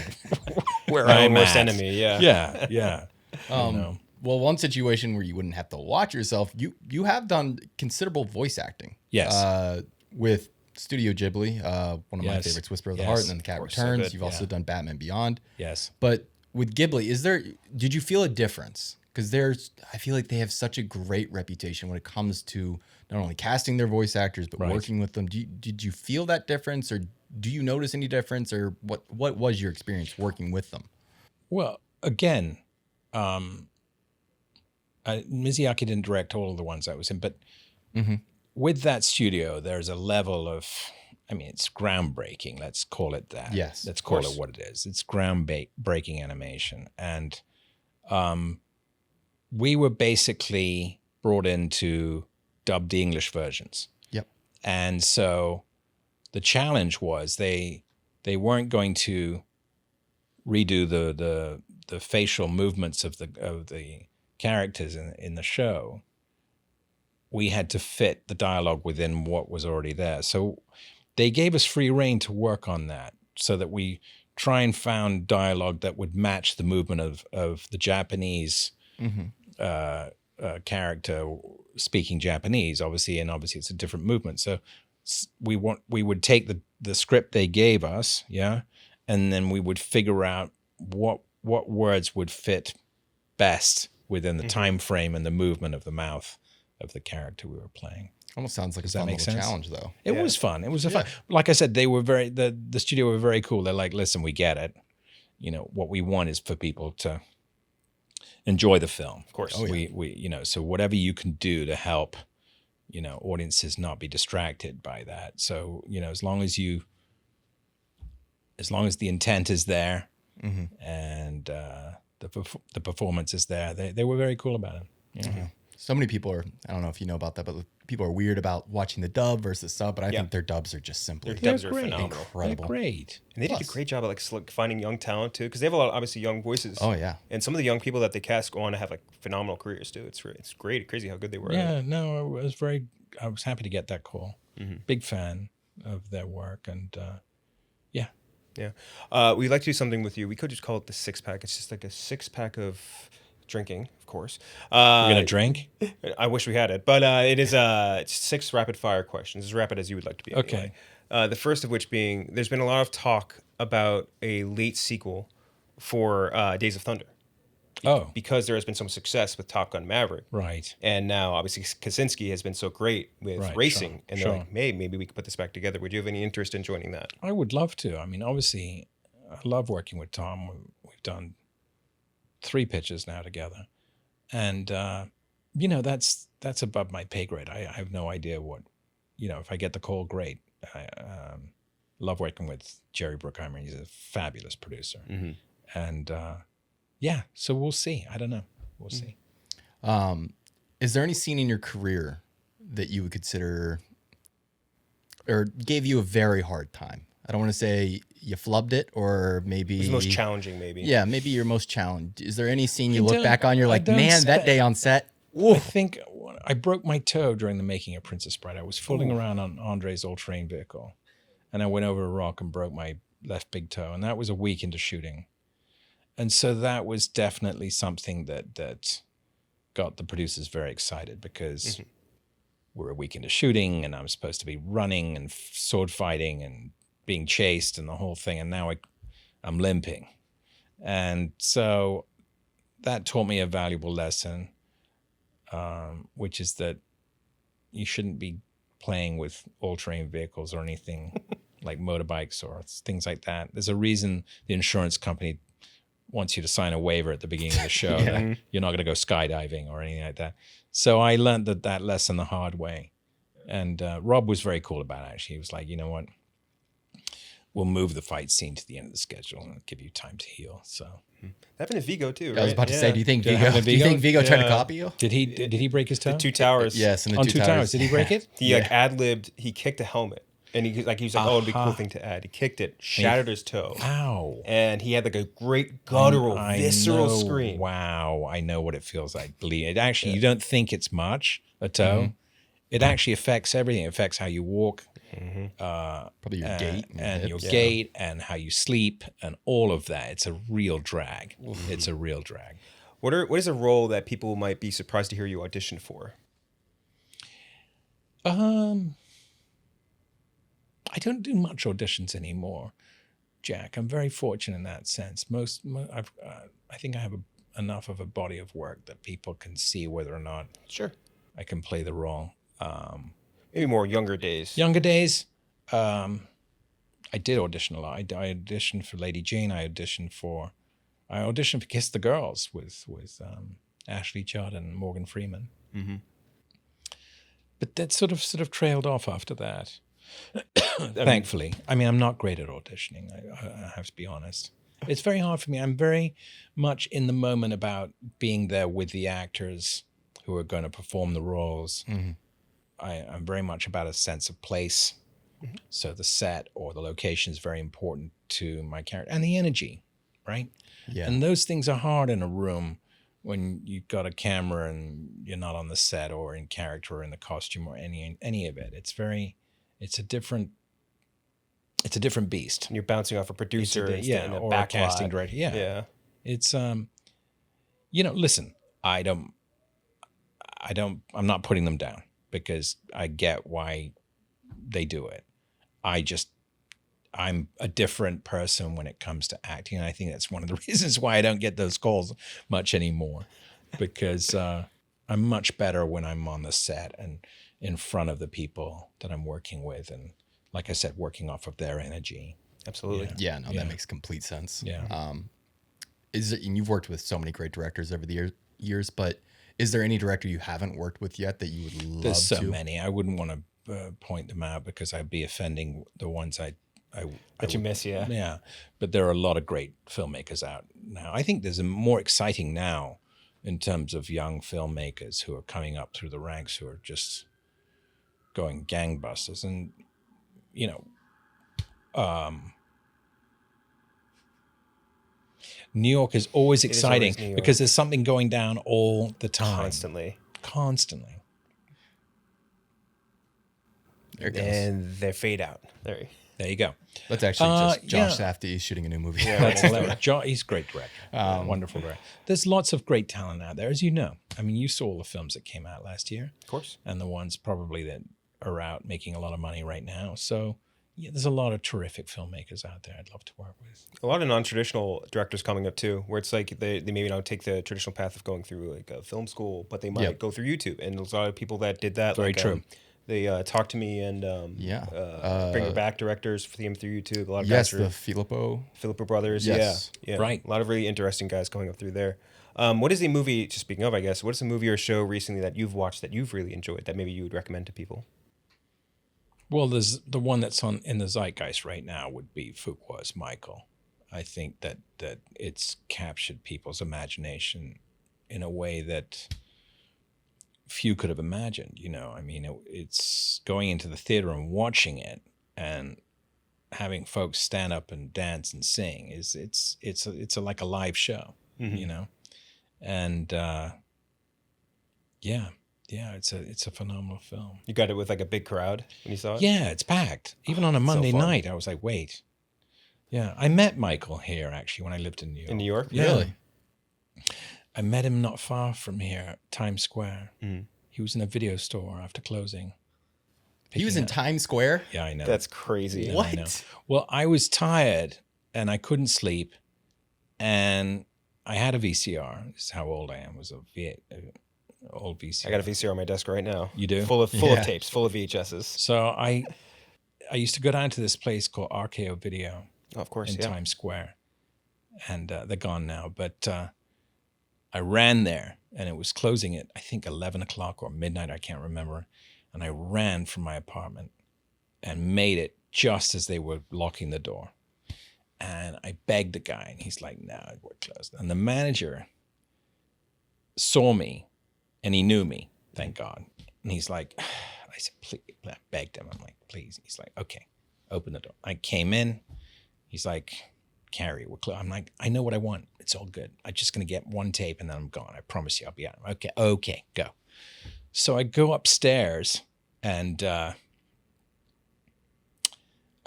where I'm worst at. enemy. Yeah. Well, one situation where you wouldn't have to watch yourself, you have done considerable voice acting. Yes. with Studio Ghibli, one of my Yes. favorites, Whisper of the Yes. Heart, and then The Cat Of course, so Returns. good, You've also yeah. done Batman Beyond. Yes. But with Ghibli, did you feel a difference? Because I feel like they have such a great reputation when it comes to not only casting their voice actors, but Right. working with them. Did you feel that difference, or do you notice any difference, or what was your experience working with them? Well, again, Miyazaki didn't direct all of the ones I was in, but with that studio, there's a level of, I mean, it's groundbreaking. Let's call it that. Yes, Let's of call course. it what it is. It's groundbreaking animation. And we were basically brought in to dub the English versions. Yep. And so the challenge was they weren't going to redo the facial movements of the characters in the show. We had to fit the dialogue within what was already there. So they gave us free rein to work on that, so that we try and found dialogue that would match the movement of the Japanese character speaking Japanese, obviously it's a different movement. So we would take the script they gave us, and then we would figure out what words would fit best within the time frame and the movement of the mouth of the character we were playing. Almost sounds like Does a that fun make little sense? challenge, though. It was fun. It was fun. Like I said, they were the studio were very cool. They're like, listen, we get it. What we want is for people to enjoy the film. Of course. We so whatever you can do to help, audiences not be distracted by that. So, as long as the intent is there and the performance is there, they were very cool about it. So many people are, I don't know if you know about that, but people are weird about watching the dub versus sub, but I think their dubs are just simply Their dubs are great. phenomenal. incredible. They're great. And they did a great job of finding young talent too, because they have a lot of obviously young voices. Oh, yeah. And some of the young people that they cast go on to have phenomenal careers too. It's great, crazy how good they were. at Yeah, it. no, I was happy to get that call. Big fan of their work, and yeah. Yeah. We'd like to do something with you. We could just call it the 6-pack. It's just like a 6-pack of drinking, of course. We're gonna drink. I wish we had it, but it is it's 6 rapid fire questions, as rapid as you would like to be. Okay. Anyway. The first of which being, there's been a lot of talk about a late sequel for Days of Thunder. Oh, Because there has been some success with Top Gun Maverick. right. And now, obviously, Kaczynski has been so great with Right, racing. sure, And sure. they're like, hey, maybe we could put this back together. Would you have any interest in joining that? I would love to. I mean, obviously, I love working with Tom. We've done 3 pitches now together, and that's above my pay grade. I have no idea what, if I get the call, great. I love working with Jerry Bruckheimer. He's a fabulous producer, and so we'll see. I don't know. We'll see. Is there any scene in your career that you would consider or gave you a very hard time? I don't want to say you flubbed it, or maybe It was the most challenging, maybe. Yeah, maybe your most challenged. Is there any scene you I look don't- back on, you're I like, don't man, that say- day on set, I think I broke my toe during the making of Princess Bride. I was fooling around on Andre's all-terrain vehicle, and I went over a rock and broke my left big toe, and that was a week into shooting. And so that was definitely something that got the producers very excited, because we're a week into shooting, and I'm supposed to be running and sword fighting and being chased and the whole thing, and now I'm limping. And so that taught me a valuable lesson, which is that you shouldn't be playing with all-terrain vehicles or anything like motorbikes or things like that. There's a reason the insurance company wants you to sign a waiver at the beginning of the show that you're not going to go skydiving or anything like that. So I learned that lesson the hard way. And Rob was very cool about it, actually. He was like, you know what? We'll move the fight scene to the end of the schedule and give you time to heal. So That happened in Vigo, too, right? I was about to say, do you think Did it happen in Vigo Vigo? tried to Yeah. copy you? did he break his toe? The 2 towers. Yes, in the on two two towers. Did he break it? He ad-libbed, he kicked a helmet. And he was like, oh, it'd be a cool thing to add. He kicked it, shattered his toe. Ow. And he had like a great guttural, I visceral know. scream. Wow, I know what it feels like. Bleed. It actually, you don't think it's much, a toe. It actually affects everything. It affects how you walk, Probably your gait. and your hips. gait, and how you sleep, and all of that. It's a real drag. It's a real drag. What is a role that people might be surprised to hear you audition for? I don't do much auditions anymore, Jack. I'm very fortunate in that sense. I think I have enough of a body of work that people can see whether or not Sure. I can play the role. Maybe more younger days. Younger days, I did audition a lot. I auditioned for Lady Jane. I auditioned for Kiss the Girls with Ashley Judd and Morgan Freeman. Mm-hmm. But that sort of trailed off after that. Thankfully. I mean, I'm not great at auditioning. I have to be honest. It's very hard for me. I'm very much in the moment about being there with the actors who are going to perform the roles. Mm-hmm. I'm very much about a sense of place. Mm-hmm. So the set or the location is very important to my character, and the energy, right? Yeah. And those things are hard in a room when you've got a camera and you're not on the set or in character or in the costume or any of it. It's a different beast. And you're bouncing off a producer, and or a casting director. Yeah. Yeah. It's listen, I'm not putting them down because I get why they do it. I'm a different person when it comes to acting. And I think that's one of the reasons why I don't get those calls much anymore, because I'm much better when I'm on the set and in front of the people that I'm working with. And like I said, working off of their energy. Absolutely. Yeah, no, that makes complete sense. Yeah. And you've worked with so many great directors over the years, but is there any director you haven't worked with yet that you would love There's so to? many. I wouldn't want to point them out because I'd be offending the ones you miss, yeah. Yeah, but there are a lot of great filmmakers out now. I think there's a more exciting now in terms of young filmmakers who are coming up through the ranks who are just going gangbusters. And, New York is always exciting New York. because there's something going down all the time. Constantly. There it goes. And they fade out. There you go. That's actually just Josh yeah. Safdie shooting a new movie. That's clever. He's a great director. Wonderful director. There's lots of great talent out there, as you know. I mean, you saw all the films that came out last year. Of course. And the ones probably that are out making a lot of money right now. So, yeah, there's a lot of terrific filmmakers out there I'd love to work with. A lot of non-traditional directors coming up too, where it's like they maybe don't take the traditional path of going through like a film school, but they might go through YouTube. And there's a lot of people that did that. Very true. They Talk to Me and Bring Her Back directors for them through YouTube. A lot of guys the Filippo brothers. Yes. Yeah. Right. A lot of really interesting guys coming up through there. What is a movie, just speaking of, I guess, what is a movie or show recently that you've watched that you've really enjoyed that maybe you would recommend to people? Well, there's the one that's in the zeitgeist right now would be Fuqua's Michael. I think that it's captured people's imagination in a way that few could have imagined. I mean, it's going into the theater and watching it and having folks stand up and dance and sing it's like a live show, Mm-hmm. And it's a phenomenal film. You got it with like a big crowd when you saw it? Yeah, it's packed. Even on a Monday fun. night, I was like, wait. Yeah, I met Michael here actually when I lived in New York. In New York? Yeah. Really? I met him not far from here, Times Square. Mm. He was in a video store after closing. He was in Times Square? Yeah, I know. That's crazy. Yeah, What? I know. Well, I was tired and I couldn't sleep, and I had a VCR. This is how old I am. It was old VCR. I got a VCR on my desk right now. You do? Full of Yeah. tapes, full of VHSs. So I used to go down to this place called RKO Video Oh, of course, in yeah. Times Square, and they're gone now. But I ran there, and it was closing at I think 11 o'clock or midnight. I can't remember. And I ran from my apartment and made it just as they were locking the door. And I begged the guy, and he's like, "No, we're closed." And the manager saw me, and he knew me, thank God. And he's like, I said, please, I begged him. I'm like, please. He's like, okay, open the door. I came in. He's like, Cary, we're closed. I'm like, I know what I want. It's all good. I'm just going to get one tape, and then I'm gone. I promise you I'll be out. Okay, go. So I go upstairs, and I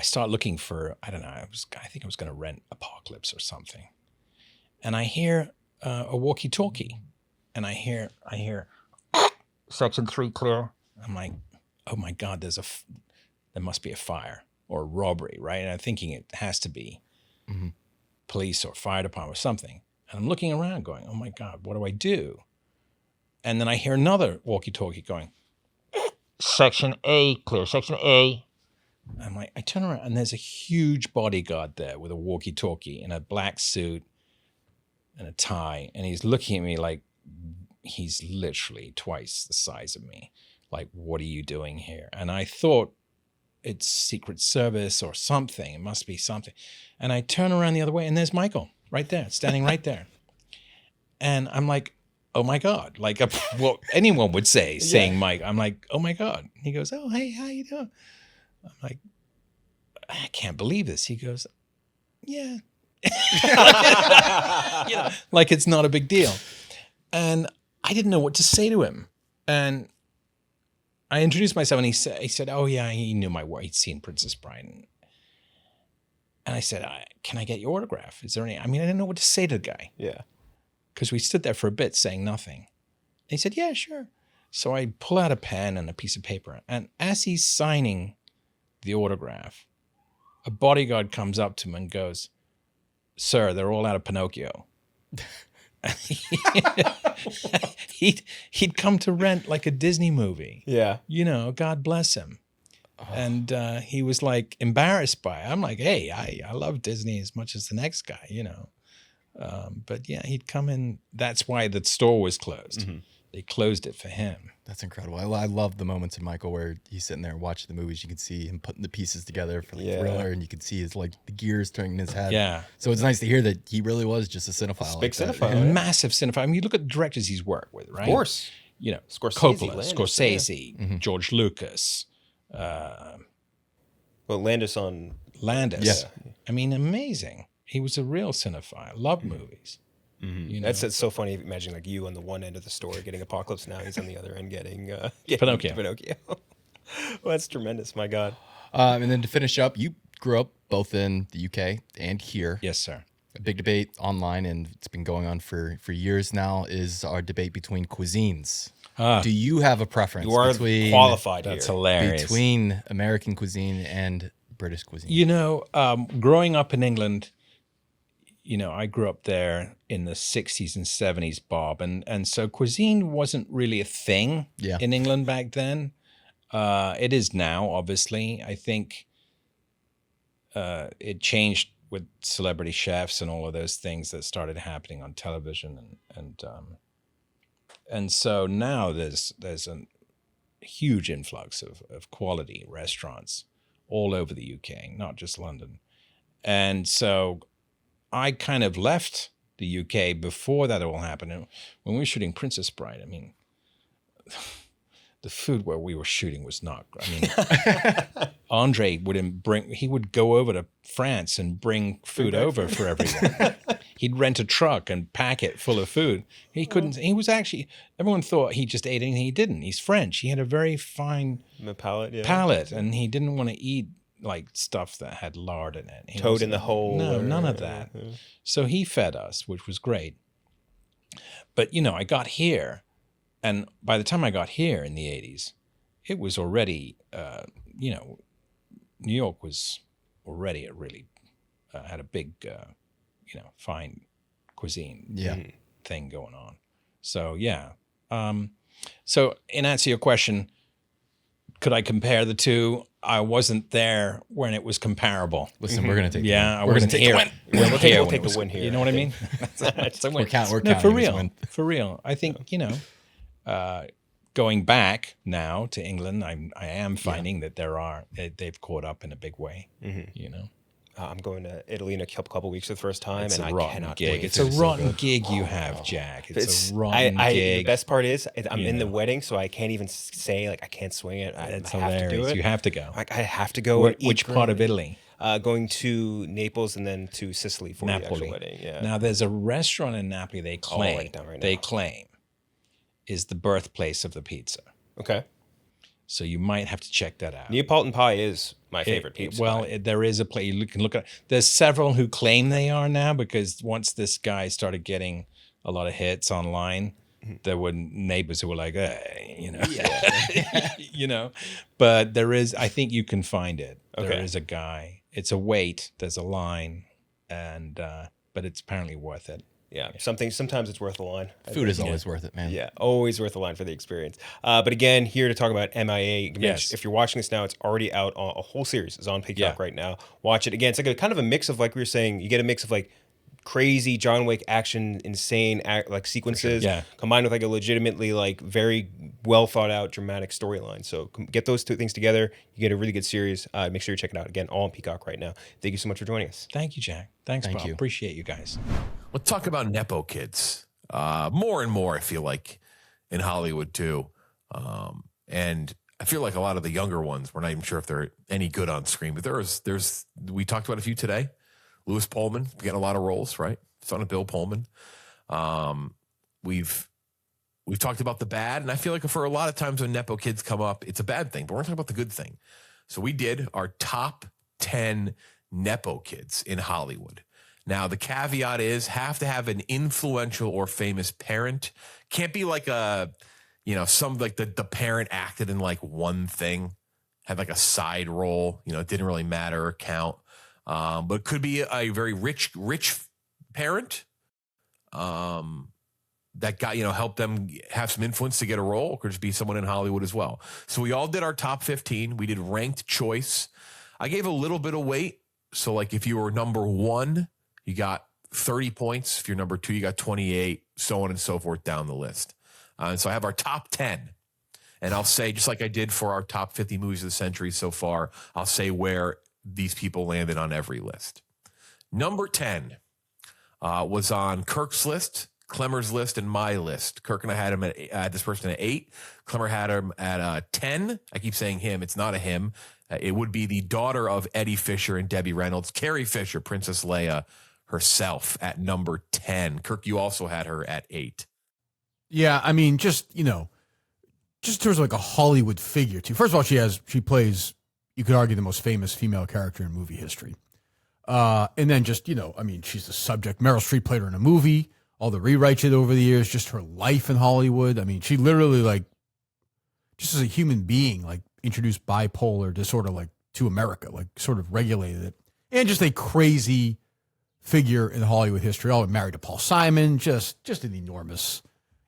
start looking for, I don't know, I think I was going to rent Apocalypse or something. And I hear a walkie-talkie, and I hear Section 3 clear. I'm like, oh my God, there must be a fire. or robbery, right? And I'm thinking it has to be police or fire department or something. And I'm looking around going, oh my God, what do I do? And then I hear another walkie-talkie going, Section A, clear, Section A. I'm like, I turn around and there's a huge bodyguard there with a walkie-talkie in a black suit and a tie. And he's looking at me like he's literally twice the size of me. Like, what are you doing here? And I thought it's Secret Service or something. It must be something. And I turn around the other way and there's Michael right there, standing right there. And I'm like, oh my God, like what anyone would say, saying Mike. I'm like, oh my God. He goes, oh, hey, how you doing? I'm like, I can't believe this. He goes, yeah. You know, like it's not a big deal. And I didn't know what to say to him. And I introduced myself and he said, oh yeah, he knew my work. He'd seen Princess Bride. And I said, can I get your autograph? Is there any, I didn't know what to say to the guy. Yeah. Because we stood there for a bit saying nothing. And he said, yeah, sure. So I pull out a pen and a piece of paper. And as he's signing the autograph, a bodyguard comes up to him and goes, sir, they're all out of Pinocchio. He'd come to rent like a Disney movie. Yeah. You know, God bless him. And he was like embarrassed by it. I'm like, hey, I love Disney as much as the next guy, you know. But yeah, he'd come in. That's why the store was closed. Mm-hmm. They closed it for him. That's incredible. I love the moments in Michael where he's sitting there watching the movies. You can see him putting the pieces together for the thriller, and you can see his like the gears turning in his head. Yeah. So it's nice to hear that he really was just a cinephile. Big like that. cinephile. A Yeah. massive cinephile. I mean, you look at the directors he's worked with, right? Of course. You know, Scorsese, Coppola, Landis, Scorsese, George Lucas, Well, Landis on Landis. Yeah. I mean, amazing. He was a real cinephile. Loved movies. You know? That's so funny. Imagine like you on the one end of the story getting Apocalypse Now. He's on the other end getting Pinocchio. Well, that's tremendous. My God. And then to finish up, you grew up both in the UK and here. Yes, sir. A big debate online, and it's been going on for years now, is our debate between cuisines. Do you have a preference You are between qualified That's here. hilarious. between American cuisine and British cuisine? You know, growing up in England, you know, I grew up there in the 60s and 70s, Bob. And so cuisine wasn't really a thing in England back then. It is now, obviously. I think it changed with celebrity chefs and all of those things that started happening on television. And so now there's a huge influx of quality restaurants all over the UK, not just London. And so I kind of left the UK before that all happened. And when we were shooting Princess Bride, I mean, the food where we were shooting was not, I mean, Andre would go over to France and bring food over for everyone. He'd rent a truck and pack it full of food. He couldn't, he was actually, everyone thought he just ate anything. He didn't. He's French. He had a very fine palate, and he didn't want to eat like stuff that had lard in it. Toad in the hole. No, none of that. So he fed us, which was great. But, you know, I got here, and by the time I got here in the 80s, it was already, you know, New York was already had a big, you know, fine cuisine thing going on. So, yeah. So in answer to your question, could I compare the two? I wasn't there when it was comparable. Listen, we're gonna take. I wasn't here. We'll take the win here. You know what I mean? We're counting. No, for real. For real. I think, you know, going back now to England, I am finding that they've caught up in a big way. You know. I'm going to Italy in a couple weeks for the first time, It's and a I rotten cannot gig. wait. It's a rotten gig you have, Jack. It's a rotten The gig. best part is I'm You in the know. wedding, so I can't even say like I can't swing it. It's I have to do hilarious. it. You have to go. I have to go. and eat Which part of great. Italy? Going to Naples and then to Sicily for the Napoli. actual wedding. Yeah. Now, there's a restaurant in Napoli they claim, write it down right now. is the birthplace of the pizza. Okay. So you might have to check that out. Neapolitan pie is my favorite pizza. pie. There is a place you can look at. There's several who claim they are now because once this guy started getting a lot of hits online, There were neighbors who were like, you know. But there is, I think you can find it. Okay. There is a guy. It's a wait. There's a line, and but it's apparently worth it. Yeah, sometimes it's worth a line. Food is always worth it, man. Yeah, always worth a line for the experience. But again, here to talk about M.I.A. Mitch, Yes. if you're watching this now, it's already out. A whole series is on Tik Tok Yeah. right now. Watch it. Again, it's like a kind of a mix of, like we were saying, you get a mix of like crazy John Wick action, insane like sequences, Yeah. combined with like a legitimately like very well thought out dramatic storyline. So get those two things together, you get a really good series. Make sure you check it out. Again, all on Peacock right now. Thank you so much for joining us. Thank you, Jack. Thanks, Thank Bob. you. Appreciate you guys. Let's talk about Nepo kids. More and more, I feel like, in Hollywood too. And I feel like a lot of the younger ones, we're not even sure if they're any good on screen, but there's we talked about a few today. Louis Pullman getting a lot of roles, right? Son of Bill Pullman. We've talked about the bad, and I feel like for a lot of times when Nepo kids come up, it's a bad thing, but we're talking about the good thing. So we did our top 10 Nepo kids in Hollywood. Now, the caveat is have to have an influential or famous parent. Can't be like some like the parent acted in like one thing, had like a side role, it didn't really matter or count. But it could be a very rich parent that got, helped them have some influence to get a role. It could just be someone in Hollywood as well. So we all did our top 15. We did ranked choice. I gave a little bit of weight. So like if you were number 1, you got 30 points. If you're number 2, you got 28, so on and so forth down the list. And so I have our top 10. And I'll say, just like I did for our top 50 movies of the century so far, I'll say where these people landed on every list. Number 10 was on Kirk's list, Klemmer's list, and my list. Kirk and I had him at this person at 8. Klemmer had him at 10. I keep saying him. It's not a him. It would be the daughter of Eddie Fisher and Debbie Reynolds, Carrie Fisher, Princess Leia herself, at number 10. Kirk, you also had her at 8. Yeah, I mean, just in terms of like a Hollywood figure too. First of all, she plays, you could argue, the most famous female character in movie history. And then just, she's the subject. Meryl Streep played her in a movie, all the rewrites she did over the years, just her life in Hollywood. I mean, she literally, like, just as a human being, like, introduced bipolar disorder, like, to America, like, sort of regulated it. And just a crazy figure in Hollywood history. All married to Paul Simon, just an enormous.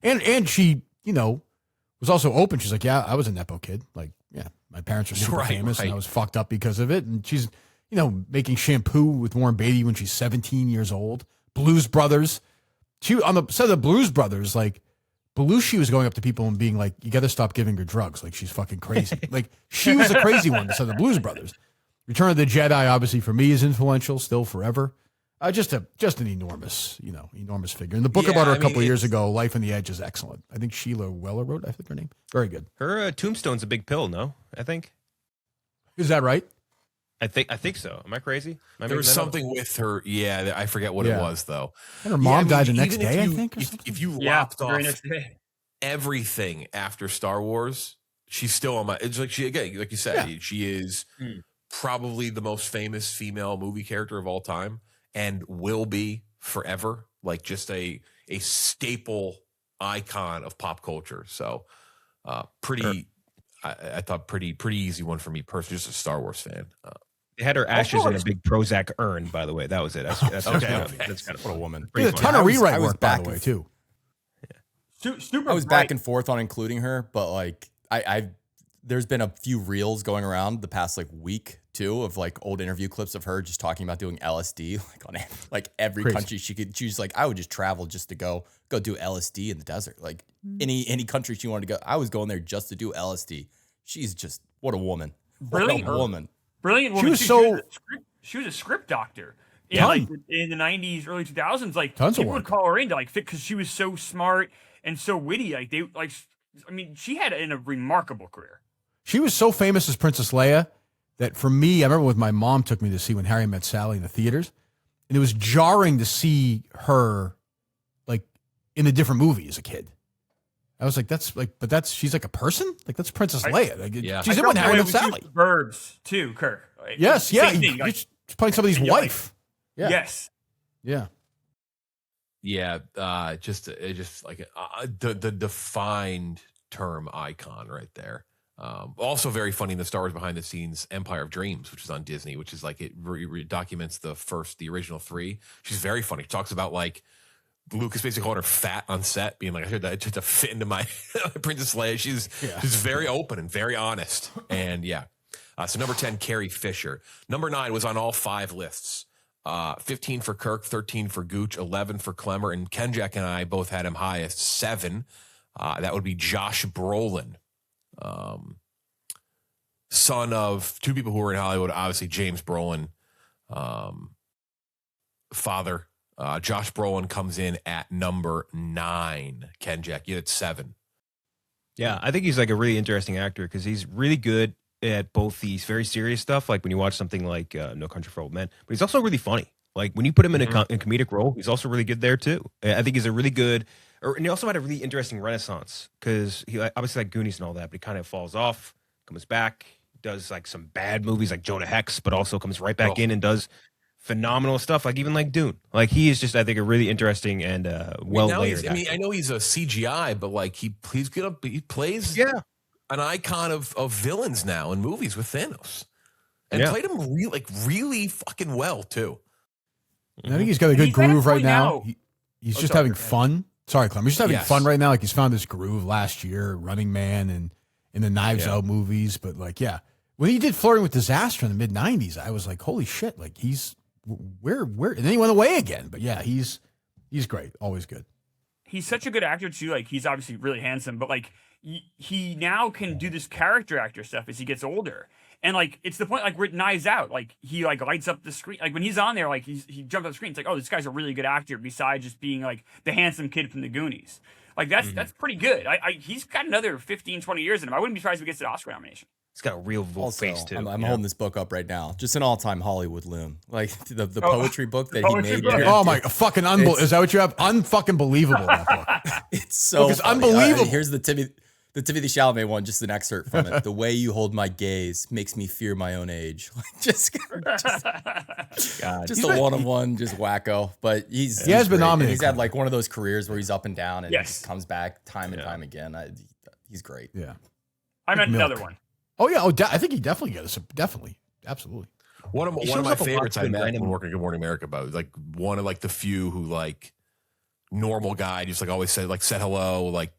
And she, was also open. She's like, yeah, I was a Nepo kid. Like, yeah, my parents are super famous, and I was fucked up because of it. And she's, making shampoo with Warren Beatty when she's 17 years old. Blues Brothers. She, on the set of the Blues Brothers, like, Belushi was going up to people and being like, you got to stop giving her drugs. Like, she's fucking crazy. Like, she was the crazy one, the set of the Blues Brothers. Return of the Jedi, obviously, for me, is influential, still forever. Just an enormous, enormous figure. And the book about her a couple of years ago, Life on the Edge, is excellent. I think Sheila Weller wrote, I think her name. Very good. Her tombstone's a big pill, no? I think. Is that right? I think so. Am I crazy? There was something with her. Yeah, I forget what it was, though. And her mom died the next day, I think, or something? If you lopped off next day. everything after Star Wars, she's still on my. It's like like you said, she is probably the most famous female movie character of all time, and will be forever. Like, just a staple icon of pop culture. So, pretty. I thought pretty easy one for me personally, just a Star Wars fan. They had her ashes in a big Prozac urn, by the way. That was it. That's Okay. That's kind of What a woman. There's a ton of rewrite work, by the way, too. Super I was bright. back and forth on including her, but like there's been a few reels going around the past like week too of like old interview clips of her just talking about doing LSD like on like every Crazy. country she could. She's like, I would just travel just to go do LSD in the desert. Like any country she wanted to go, I was going there just to do LSD. She's just, what a woman. Brilliant. What a woman. Brilliant woman. was too. so- She was a script doctor. Ton. Yeah, like in the 90s, early 2000s, like Tons of people would work. call her in to like fit because she was so smart and so witty. Like she had a remarkable career. She was so famous as Princess Leia that for me, I remember when my mom took me to see When Harry Met Sally in the theaters, and it was jarring to see her like in a different movie as a kid. I was like, she's like a person? Like, that's Princess Leia. Like, Yeah. she's in When Harry Met Sally. Verbs too, Kirk. Like, Yes, yeah. same thing, She's playing somebody's and you're like, wife. Yeah. Yes. Yeah. Yeah, just like the defined term icon right there. Also very funny in the Star Wars behind the scenes Empire of Dreams, which is on Disney, which is like it documents the original 3. She's very funny. She talks about like Lucas basically calling her fat on set, being like, I heard that just to fit into my Princess Leia. She's very open and very honest. And yeah. So number 10, Carrie Fisher. Number 9 was on all 5 lists. 15 for Kirk, 13 for Gooch, 11 for Klemmer, and Kenjac and I both had him highest 7. That would be Josh Brolin, son of 2 people who were in Hollywood. Obviously, James Brolin, father. Josh Brolin comes in at number 9. Kenjac, you had 7. Yeah, I think he's like a really interesting actor because he's really good at both these very serious stuff, like when you watch something like No Country for Old Men, but he's also really funny. Like when you put him in a comedic role, he's also really good there too. I think he's a really good, and he also had a really interesting renaissance because he obviously like Goonies and all that, but he kind of falls off, comes back, does like some bad movies like Jonah Hex, but also comes right back in and does phenomenal stuff, like even like Dune. Like he is just, I think, a really interesting and well layered. I mean, I know he's a CGI, but like he plays an icon of villains now in movies with Thanos, and played him really fucking well too. I think he's got a good groove right now. He's just having fun. Sorry, Clem. He's just having fun right now. Like he's found his groove last year, Running Man, and in the Knives Out movies. But like, when he did Flirting with Disaster in the mid '90s, I was like, holy shit! Like he's where, and then he went away again. But yeah, he's great. Always good. He's such a good actor too. Like he's obviously really handsome, but like he now can do this character actor stuff as he gets older. And like it's the point like where it Knives Out, like he like lights up the screen. Like when he's on there, like he jumps on the screen. It's like, oh, this guy's a really good actor besides just being like the handsome kid from the Goonies. Like that's pretty good. He's got another 15, 20 years in him. I wouldn't be surprised if he gets an Oscar nomination. He's got a real face too. I'm holding this book up right now. Just an all-time Hollywood loon. Like the poetry book that he made. Oh my fucking unbelievable! Is that what you have? Unfucking believable. That book. It's so it's unbelievable. Here's the Timothy Chalamet one, just an excerpt from it. The way you hold my gaze makes me fear my own age. just a one-on-one, just wacko. But he has been nominated. He's had like one of those careers where he's up and down and just comes back time and time again. He's great. Yeah. I meant another one. Oh yeah. I think he definitely gets it. Definitely. Absolutely. One of my favorites I met when working at Good Morning America about, like one of like the few who like normal guy, just like always said hello, like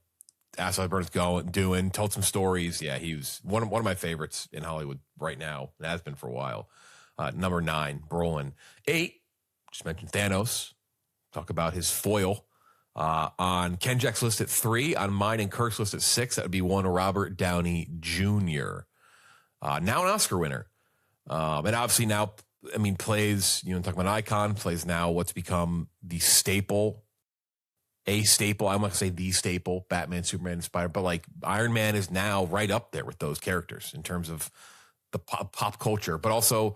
asked how Burn's doing, told some stories. Yeah, he was one of my favorites in Hollywood right now. It has been for a while. Number 9, Brolin. 8, just mentioned Thanos. Talk about his foil. On Kenjac's list at 3, on mine and Kirk's list at 6, that would be one Robert Downey Jr. Now an Oscar winner. And obviously now, I mean, plays, talking about an icon, plays now what's become the staple. A staple, I'm not going to say the staple, Batman, Superman, and Spider, but like Iron Man is now right up there with those characters in terms of the pop culture, but also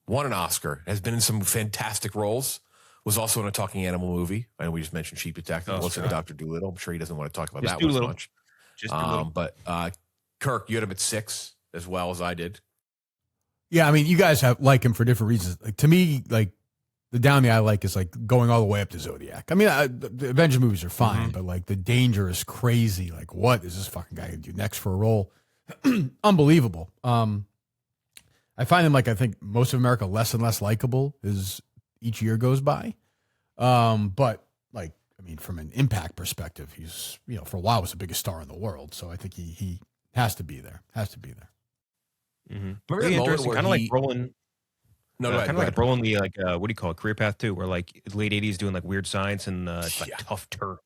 won an Oscar, has been in some fantastic roles, was also in a Talking Animal movie. I know we just mentioned Sheep Detective, also in Dr. Dolittle. I'm sure he doesn't want to talk about that one as much. But Kirk, you had him at 6 as well as I did. Yeah, I mean, you guys like him for different reasons. Like to me, like the Downey I like is like going all the way up to Zodiac. I mean, the Avengers movies are fine, but like the danger is crazy. Like, what is this fucking guy gonna do next for a role? Unbelievable. I find him, like, I think most of America less and less likable as each year goes by. But like, I mean, from an impact perspective, he's, for a while was the biggest star in the world. So I think he has to be there. Mm-hmm. Really interesting, kind of like Brolin. No, kind of like Brolin, the what do you call it, career path too, where like late '80s doing like Weird Science and like Tough Turf,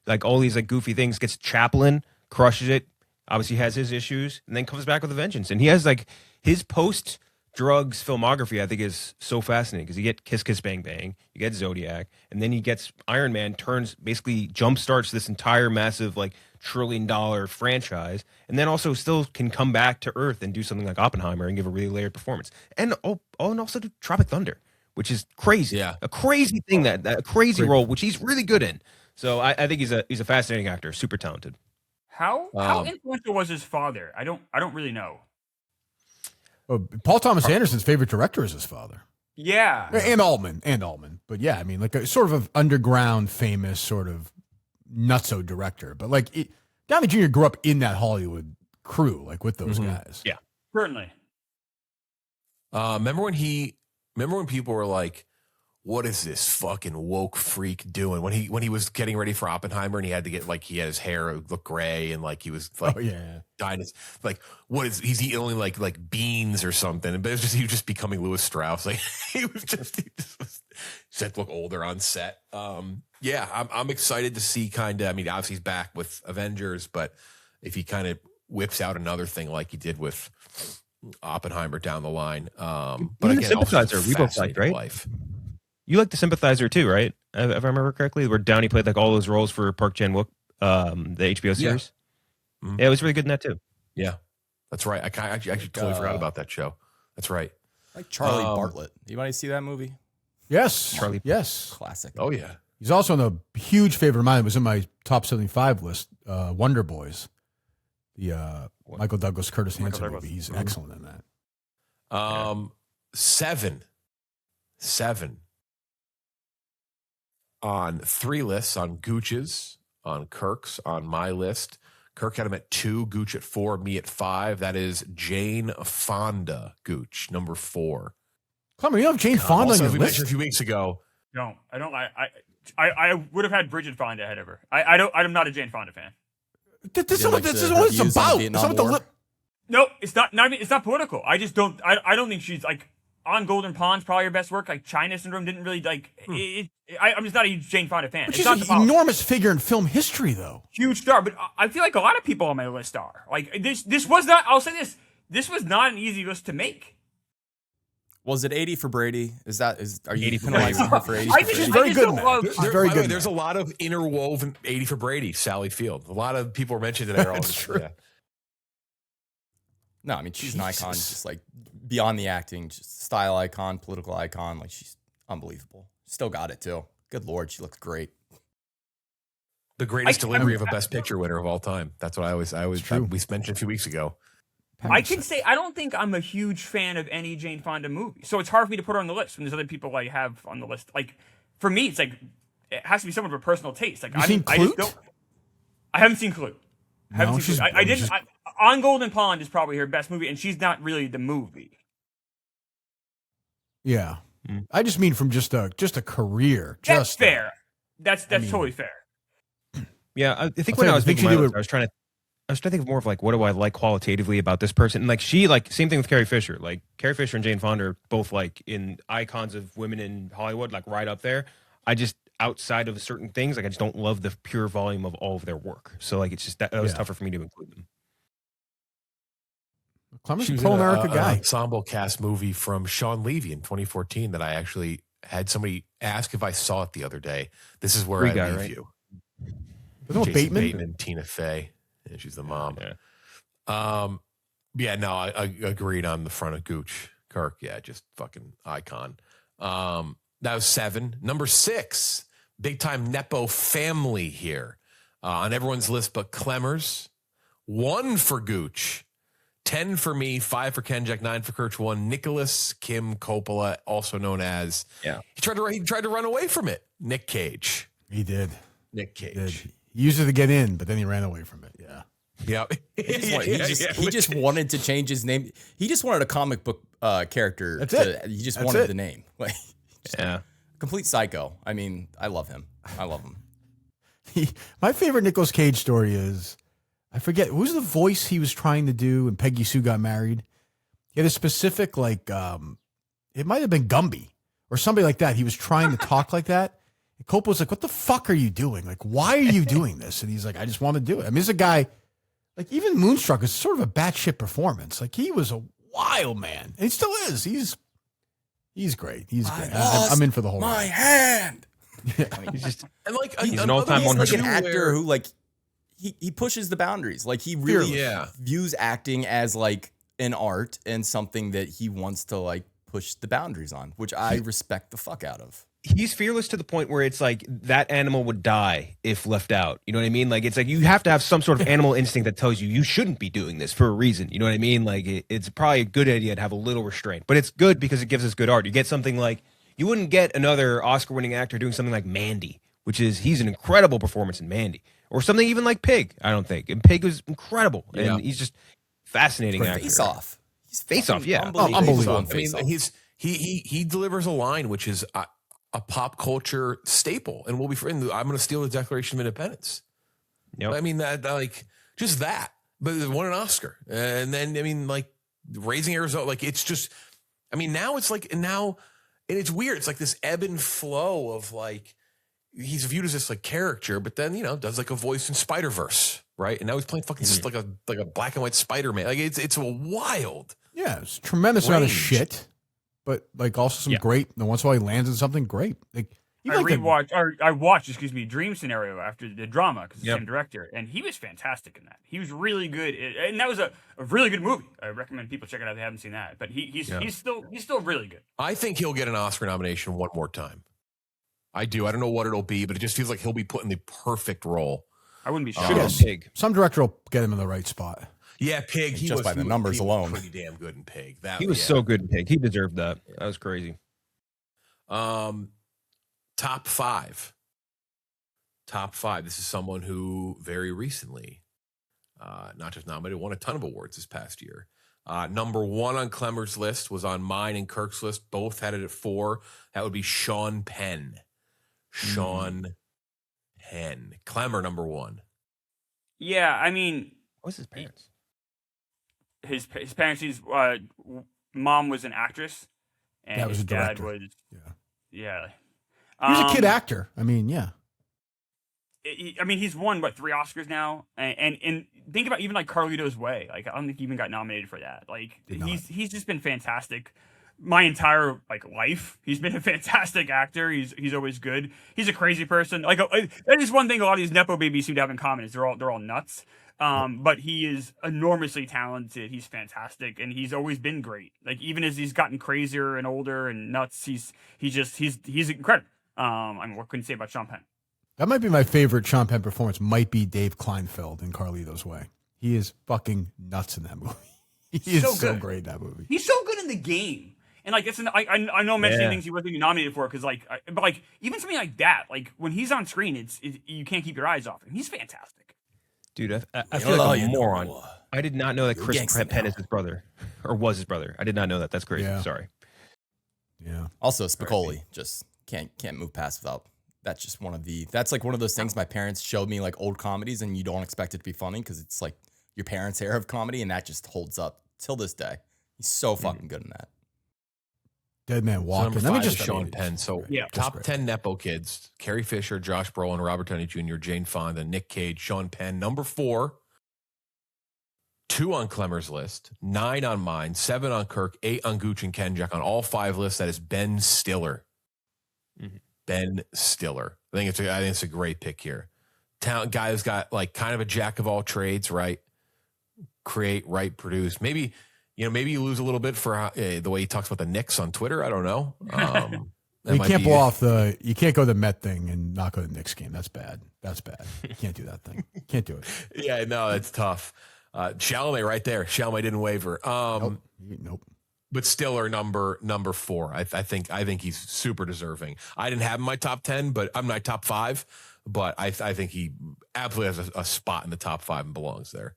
like all these like goofy things. Gets Chaplin, crushes it. Obviously has his issues, and then comes back with a vengeance. And he has like his post drugs filmography, I think, is so fascinating because you get Kiss Kiss Bang Bang, you get Zodiac, and then he gets Iron Man, basically jumpstarts this entire massive like $1 trillion franchise, and then also still can come back to Earth and do something like Oppenheimer and give a really layered performance, and also do Tropic Thunder, which is crazy, a crazy thing, that a crazy role which he's really good in. So I think he's a fascinating actor, super talented. How influential was his father? I don't really know. Well, Paul Thomas Anderson's favorite director is his father. Yeah. And Altman. But yeah, I mean, like a sort of underground famous sort of nutso director. But like, Downey Jr. grew up in that Hollywood crew, like with those guys. Yeah. Certainly. Remember when people were like, what is this fucking woke freak doing? When he was getting ready for Oppenheimer and he had to get like, he had his hair look gray and like he was like, dying. Like, what is, he's eating only like beans or something. But it was just, he was just becoming Louis Strauss. Like he just said look older on set. Yeah, I'm excited to see kind of, I mean, obviously he's back with Avengers, but if he kind of whips out another thing like he did with Oppenheimer down the line. But again, Sympathizer, we both liked, right? Life. You like the Sympathizer too, right? If I remember correctly, where Downey played like all those roles for Park Chan-wook, the HBO series. Yeah. Yeah, it was really good in that too. Yeah, that's right. I actually totally forgot about that show. That's right. Like Charlie Bartlett. Anybody see that movie? Yes. Charlie. Yes. Classic. Oh yeah. He's also on a huge favorite of mine. It was in my top 75 list. Wonder Boys, the Michael Douglas, Curtis Hanson movie. He's excellent in that. 7 on 3 lists, on Gooch's, on Kirk's, on my list. Kirk had him at 2, Gooch at 4, me at 5. That is Jane Fonda, Gooch, number 4. Klemmer, you have Jane Fonda on Also, your as we list? mentioned a few weeks ago. No, I don't. I would have had Bridget Fonda ahead of her. I'm not a Jane Fonda fan. This is what this is what it's about. It's about the No, it's not. It's not political. I just don't. I don't think she's like on Golden Pond's probably her best work. Like China Syndrome didn't really like. I'm just not a huge Jane Fonda fan. But she's an enormous figure in film history, though. Huge star, but I feel like a lot of people on my list are like this. This was not. I'll say this. This was not an easy list to make. Was it 80 for Brady? Are you 80 for penalizing her for 80 for She's Brady? very good in that. She's very good. There's a lot of interwoven 80 for Brady, Sally Field. A lot of people were mentioned today. That's true. Yeah. No, I mean, she's an icon, just like beyond the acting, just style icon, political icon. Like, she's unbelievable. Still got it, too. Good Lord, she looks great. The greatest delivery of a Best Picture winner of all time. That's what we mentioned a few weeks ago. I can say I don't think I'm a huge fan of any Jane Fonda movie, so it's hard for me to put her on the list when there's other people I have on the list. Like for me, it's like it has to be someone of a personal taste. Like I haven't seen Clue. I didn't. On Golden Pond is probably her best movie, and she's not really the movie. Yeah, I just mean from just a career. That's fair. That's totally fair. Yeah, I think when I was thinking, I was trying to think of more of like, what do I like qualitatively about this person? And like same thing with Carrie Fisher. Like Carrie Fisher and Jane Fonda are both like in icons of women in Hollywood, like right up there. I just, outside of certain things, like I just don't love the pure volume of all of their work. So like, it's just that was tougher for me to include them. Klemmer's a pro-America guy. An ensemble cast movie from Sean Levy in 2014 that I actually had somebody ask if I saw it the other day. This is where I leave you. Jason Bateman, Tina Fey. Yeah, she's the mom. Yeah. No, I agreed on the front of Gooch. Kirk, yeah, just fucking icon. That was 7. Number 6, big time Nepo family here on everyone's list but Klemmer's. 1 for Gooch, 10 for me, 5 for Kenjac, 9 for Kirk. 1 Nicholas Kim Coppola, also known as he tried to run away from it. Nick Cage. He did. Nick Cage. He used it to get in, but then he ran away from it. Yeah. Yeah. He just wanted to change his name. He just wanted a comic book character. That's it. He just wanted the name. Like, Yeah. complete psycho. I mean, I love him. My favorite Nicolas Cage story is, I forget, who's the voice he was trying to do when Peggy Sue got married? He had a specific, like, it might have been Gumby or somebody like that. He was trying to talk like that. And Coppola was like, what the fuck are you doing? Like, why are you doing this? And he's like, I just want to do it. I mean, this is a guy, like, even Moonstruck is sort of a batshit performance. Like, he was a wild man. And he still is. He's great. He's great. I'm in for the whole my ride. hand. I mean, he's just And like he's an all-time He's 100. like an actor who like he pushes the boundaries. Like he really views acting as like an art and something that he wants to like push the boundaries on, which I respect the fuck out of. he's fearless to the point where it's like that animal would die if left out. You know what I mean? Like, it's like you have to have some sort of animal instinct that tells you you shouldn't be doing this for a reason. You know what I mean? Like, it's probably a good idea to have a little restraint, but it's good because it gives us good art. You get something like, you wouldn't get another Oscar-winning actor doing something like Mandy, which is, he's an incredible performance in Mandy, or something even like Pig, I don't think. And Pig was incredible. Yeah. And he's just fascinating actor. Face Off. He's Face Off, yeah. Unbelievable. I mean, he delivers a line which is a pop culture staple, and we'll be friends. I'm going to steal the Declaration of Independence. Yep. I mean, that like just that, but it won an Oscar, and then I mean, like Raising Arizona, like it's just. I mean, now it's like and it's weird. It's like this ebb and flow of like he's viewed as this like character, but then does like a voice in Spider-Verse, right? And now he's playing fucking like a black and white Spider-Man. Like it's a wild. Yeah, it's a tremendous amount of shit, but like also some great. And once in a while he lands in something great. Like I watched Dream Scenario after the drama because it's the same director, and he was fantastic in that. He was really good, and that was a really good movie. I recommend people check it out if they haven't seen that. But he's still really good. I think he'll get an Oscar nomination one more time. I do. I don't know what it'll be, but it just feels like he'll be put in the perfect role. I wouldn't be shocked. Pig. Some director will get him in the right spot. Yeah, Pig. He just was, by the numbers he was alone, pretty damn good in Pig. He was so good in Pig. He deserved that. That was crazy. Top five. This is someone who very recently, not just nominated, won a ton of awards this past year. Number one on Klemmer's list was on mine and Kirk's list. Both had it at 4. That would be Sean Penn. Sean Penn. Klemmer, number 1. Yeah, I mean, What's his parents? His parents. His mom was an actress, and Dad was his a dad director. was Yeah. He was a kid actor. I mean, yeah. He's won 3 Oscars now, and think about even like Carlito's Way. Like I don't think he even got nominated for that. Like he's just been fantastic. My entire life, he's been a fantastic actor. He's always good. He's a crazy person. Like that is one thing a lot of these Nepo babies seem to have in common is they're all nuts. But he is enormously talented. He's fantastic, and he's always been great. Like even as he's gotten crazier and older and nuts, he's incredible. What can you say about Sean Penn? That might be my favorite Sean Penn performance. Might be Dave Kleinfeld in Carlito's Way. He is fucking nuts in that movie. He is so great in that movie. He's so good in the game. And I know I'm mentioning things he wasn't even nominated for because but even something like that, like when he's on screen, you can't keep your eyes off him. He's fantastic. Dude, I feel like a moron. I did not know that Chris Penn is his brother, or was his brother. I did not know that. That's crazy. Yeah. Sorry. Yeah. Also, Spicoli just can't move past without. That's just that's like one of those things my parents showed me, like old comedies, and you don't expect it to be funny because it's like your parents' era of comedy, and that just holds up till this day. He's so fucking good in that. Dead Man Walking. Let me just Sean Penn. So yeah, top 10 Nepo kids: Carrie Fisher, Josh Brolin, Robert Downey Jr., Jane Fonda, Nick Cage, Sean Penn. Number 4. 2 on Klemmer's list, 9 on mine, 7 on Kirk, 8 on Gooch and Kenjac. On all 5 lists, that is Ben Stiller. Mm-hmm. Ben Stiller. I think it's a great pick here. Talent guy who's got like kind of a jack of all trades, right? Create, write, produce. Maybe you lose a little bit for the way he talks about the Knicks on Twitter. I don't know. You can't you can't go to the Met thing and not go to the Knicks game. That's bad. You can't do that thing. Can't do it. Yeah, no, that's tough. Chalamet right there. Chalamet didn't waver. Nope. But Stiller number 4. I think he's super deserving. I didn't have him in my top 10, but I'm my top 5. But I think he absolutely has a spot in the top 5 and belongs there.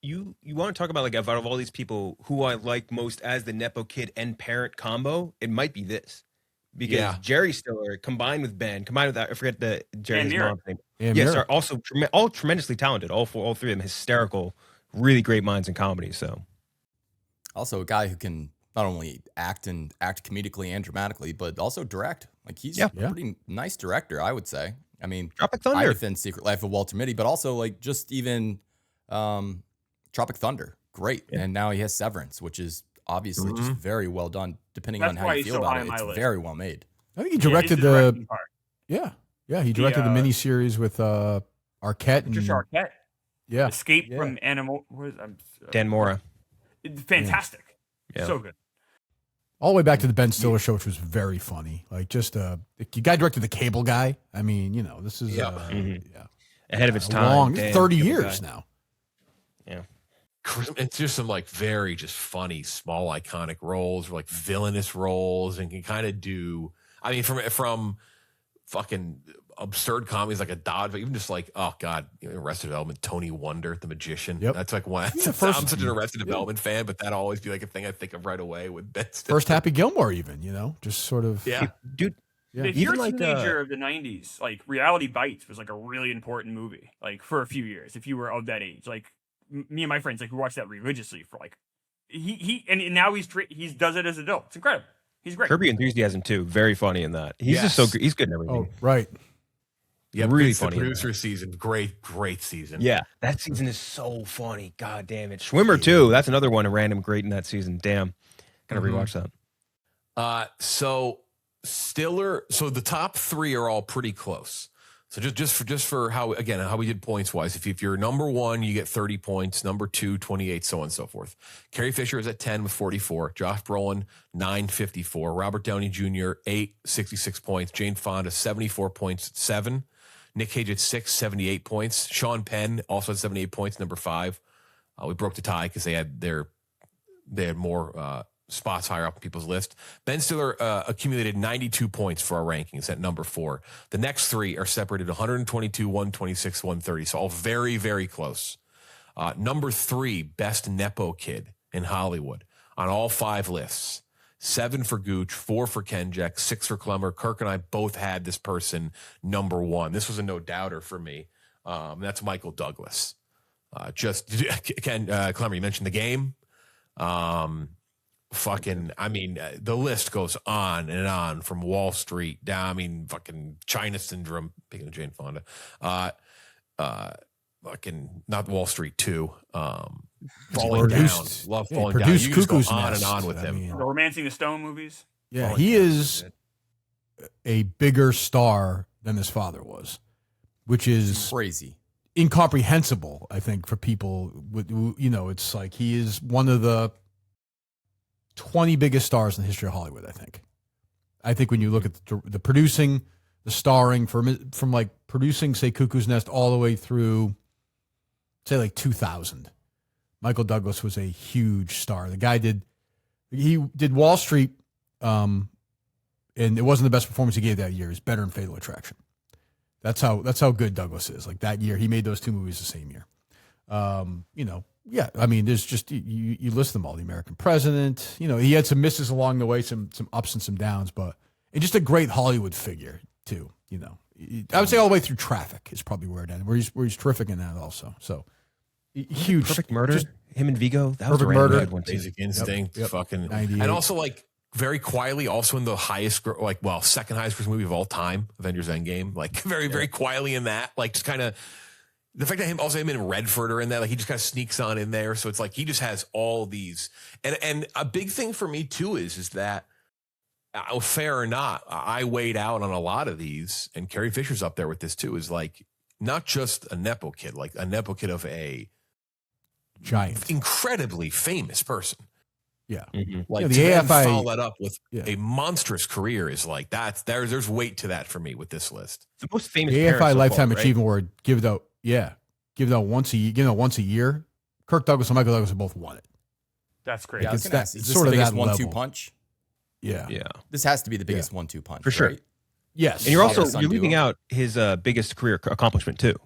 You want to talk about out of all these people who I like most as the Nepo kid and parent combo, it might be this. Because Jerry Stiller combined with Ben, combined with that, I forget the Jerry's mom's name. Yes, are also all tremendously talented. All 3 of them hysterical, really great minds in comedy. So also a guy who can not only act comedically and dramatically, but also direct. Like he's a pretty nice director, I would say. I mean, Tropic Thunder, I defend Secret Life of Walter Mitty, but also like just even Tropic Thunder, great. Yeah. And now he has Severance, which is obviously just very well done. Depending on how you feel about it, it's very well made. I think he directed he directed the miniseries with Arquette and Patricia Arquette. Yeah, Escape from Animal. Dan Mora. Fantastic. Yeah. So good. All the way back to the Ben Stiller show, which was very funny. Like just the guy directed The Cable Guy. I mean, this is Ahead of its time. long, Damn, 30 Cable years Guy. now. Yeah. It's just some like very just funny, small, iconic roles, or like villainous roles, and can kind of do. I mean, from fucking absurd comedies like a Dodge, but even just like, oh god, Arrested Development, Tony Wonder, the magician. Yep. That's like one. Yeah, first- I'm such an Arrested Development fan, but that'll always be like a thing I think of right away with Ben Stiller. First Happy Gilmore, even, just sort of. Yeah. Dude, Yeah. If you're a Even like, teenager of the '90s, like Reality Bites was like a really important movie, like for a few years. If you were of that age, like me and my friends, like we watched that religiously for like and now he does it as an adult. It's incredible. He's great. Kirby Enthusiasm too. Very funny in that. He's just so Yes. good. He's good in everything. Oh, right. Yeah, really it's the funny in producer season. Great season. Yeah, that season is so funny. God damn it. Schwimmer too. That's another one, a random great in that season. Damn. Gotta rewatch that. So Stiller. So the top three are all pretty close. So just for how we did points wise. If you're number one, you get 30 points. Number two, 28, so on and so forth. Carrie Fisher is at 10 with 44. Josh Brolin, 954. Robert Downey Jr., 66 points. Jane Fonda, 74 points, 7. Nick Cage at 6, 78 points. Sean Penn also at 78 points, number 5. We broke the tie because they had more spots higher up on people's list. Ben Stiller accumulated 92 points for our rankings at number 4. The next three are separated 122, 126, 130. So all very, very close. Number 3, best Nepo kid in Hollywood on all 5 lists. 7 for Gooch, 4 for Kenjac, 6 for Klemmer. Kirk and I both had this person number 1. This was a no doubter for me. That's Michael Douglas. Klemmer, you mentioned The Game. The list goes on and on, from Wall Street down. I mean, fucking China Syndrome. Speaking of Jane Fonda, fucking not Wall Street 2. Falling Down, love Falling Down. Produced You just go Cuckoo's on Nest. and on with I him. mean, The Romancing the Stone movies. yeah, he is a bigger star than his father was, which is Crazy. incomprehensible, I think, for people. It's like he is one of the 20 biggest stars in the history of Hollywood, I think when you look at the producing, the starring, from like producing, say, Cuckoo's Nest all the way through, say, like 2000, Michael Douglas was a huge star. The guy did Wall Street, and it wasn't the best performance he gave that year. It was better in Fatal Attraction. That's how good Douglas is. Like that year, he made those 2 movies the same year. Yeah, I mean, there's just you list them all. The American President, he had some misses along the way, some ups and some downs, but and just a great Hollywood figure too. I would say all the way through Traffic is probably where it ended, where he's terrific in that also. So huge. Perfect Murder. just Him and Vigo. That was a Perfect random Murder. good one too. Basic Instinct, Yep. fucking, 98. and also like very quietly, also in the second highest grossing movie of all time, Avengers Endgame. Like very quietly in that, like just kind of. The fact that him in Redford are in that, like he just kind of sneaks on in there. So it's like he just has all these. And a big thing for me too is that, fair or not, I weighed out on a lot of these, and Carrie Fisher's up there with this too, is like not just a Nepo kid, like a Nepo kid of a giant, incredibly famous person. yeah. Like Yeah, the to then AFI follow that up with yeah. a monstrous career is like there's weight to that for me with this list. The most famous The parent AFI so Lifetime far, right? Achievement Award, give it out once a year. Kirk Douglas and Michael Douglas have both won it. That's great. Yeah, I was It's gonna that- ask, is it's this sort the of biggest that 1-2 level. punch? Yeah. Yeah. This has to be the biggest 1-2 punch. For sure. Right? Yes. And you're also Son you're leaving duo. out his biggest career accomplishment too.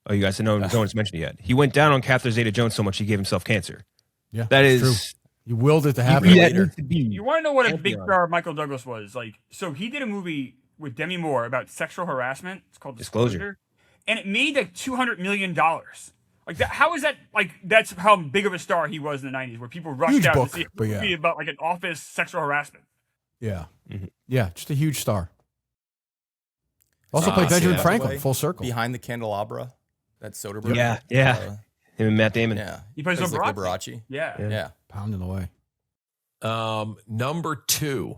Oh, you guys know no one's mentioned it yet. He went down on Catherine Zeta-Jones so much he gave himself cancer. Yeah. That it's is true. You willed it to happen. that later. needs to be. You want to know what a big Pantheon. star Michael Douglas was? Like, so he did a movie with Demi Moore about sexual harassment. It's called Disclosure. and it made like $200 million. Like that, how is that? Like that's how big of a star he was in the '90s, where people rushed Huge out book, to see a but movie yeah. about like an office sexual harassment. Yeah. Mhm. Yeah. Just a huge star. Also Ah, played see, Benjamin that's Franklin, way. full circle. Behind the Candelabra, that Soderbergh. Yeah. Uh, Him and Matt Damon. yeah. He plays Like Liberace. Liberace. Yeah. Yeah. Yeah. Pounding away. Number 2,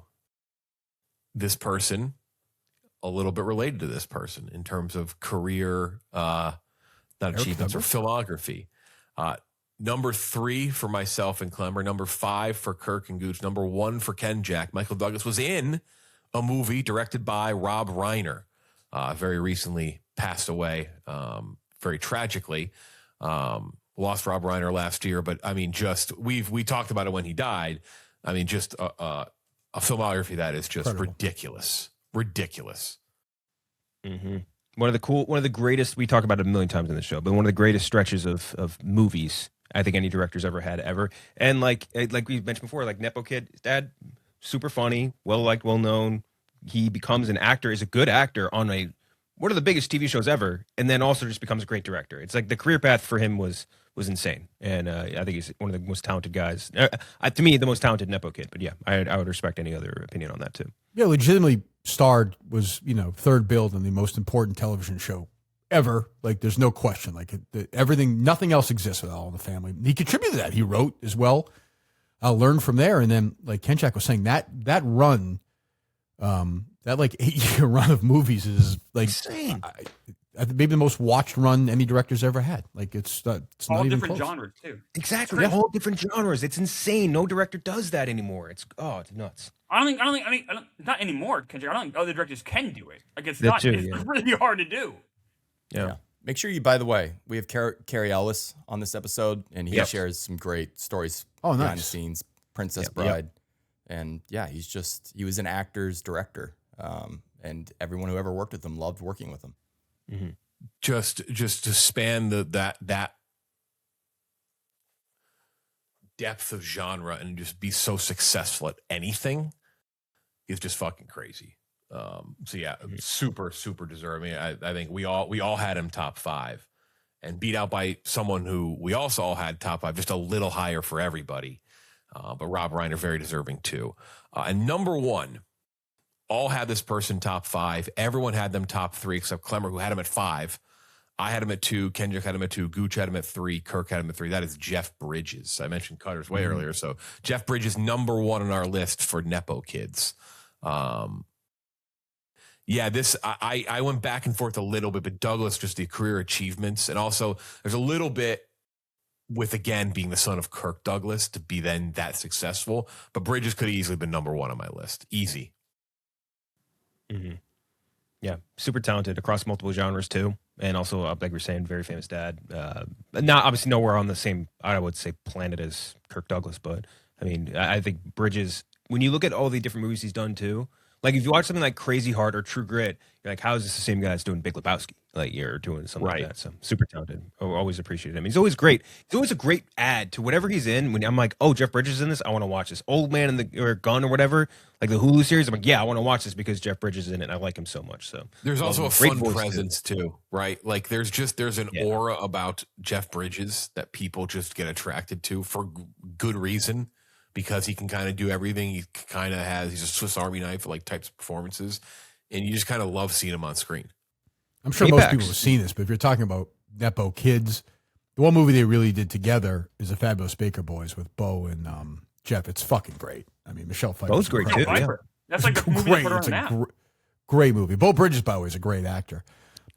this person, a little bit related to this person in terms of career, not achievements or filmography. Number 3 for myself and Klemmer. Number 5 for Kirk and Gooch. Number 1 for Kenjac. Michael Douglas was in a movie directed by Rob Reiner. Very recently passed away, very tragically. Lost Rob Reiner last year, but I mean, we talked about it when he died. I mean, just a filmography that is just ridiculous. Mm-hmm. One of the greatest, we talk about it a million times in the show, but one of the greatest stretches of movies I think any director's ever had ever. And like we mentioned before, like Nepo kid, his dad, super funny, well-liked, well-known. He becomes an actor, is a good actor on one of the biggest TV shows ever, and then also just becomes a great director. It's like the career path for him was insane. And I think he's one of the most talented guys. To me, the most talented Nepo kid. But yeah, I would respect any other opinion on that too. Yeah, legitimately starred, was, third billed in the most important television show ever. Like, there's no question. Like, everything, nothing else exists without All in the Family. He contributed to that. He wrote as well. I'll learn from there. And then, like Kenjac was saying, that run, that like 8-year run of movies is like insane. Maybe the most watched run any director's ever had. Like, it's all not even different close. genres too. Exactly, all different genres. It's insane. No director does that anymore. It's nuts. I don't think, not anymore, Kenjac. I don't think other directors can do it. Like, it's That too, it's really hard to do. Yeah. Make sure you, by the way, we have Cary Elwes on this episode, and he Yep. shares some great stories Oh, behind the nice. scenes, Princess Bride. And yeah, he was an actor's director. And everyone who ever worked with him loved working with him. Mm-hmm. Just to span that depth of genre and just be so successful at anything is just fucking crazy. So yeah, super deserving. I think we all had him top 5, and beat out by someone who we also all had top 5, just a little higher for everybody. But Rob Reiner, very deserving too. And number 1, all had this person top 5. Everyone had them top 3 except Klemmer, who had him at 5. I had him at 2. Kenjac had him at 2. Gooch had him at 3. Kirk had him at 3. That is Jeff Bridges. I mentioned Cutter's way earlier. So Jeff Bridges, number 1 on our list for Nepo kids. Yeah, this I went back and forth a little bit, but Douglas, just the career achievements, and also there's a little bit with, again, being the son of Kirk Douglas to be then that successful. But Bridges could have easily been number 1 on my list. Easy. Mm-hmm. Yeah, super talented across multiple genres too, and also like we're saying, very famous dad. Not obviously nowhere on the same, I would say, planet as Kirk Douglas, but I mean, I think Bridges. When you look at all the different movies he's done too, like if you watch something like Crazy Heart or True Grit, you're like, how is this the same guy that's doing Big Lebowski? Like you're doing something like that. So super talented. Always appreciated him. He's always great. He's always a great add to whatever he's in. When I'm like, oh, Jeff Bridges is in this, I want to watch this. Old Man in the Gun or whatever, like the Hulu series. I'm like, yeah, I want to watch this because Jeff Bridges is in it. And I like him so much. So there's also a great fun presence too, right? Like there's an aura about Jeff Bridges that people just get attracted to for good reason, because he can kind of do everything. He's a Swiss Army knife for like types of performances, and you just kind of love seeing him on screen. I'm sure most people have seen this, but if you're talking about Nepo kids, the one movie they really did together is The Fabulous Baker Boys with Bo and Jeff. It's fucking great. I mean, Michelle Pfeiffer. Bo's great too. Yeah. That's like the movie great. that put It's her on a now. great movie. Bo Bridges, by the way, is a great actor.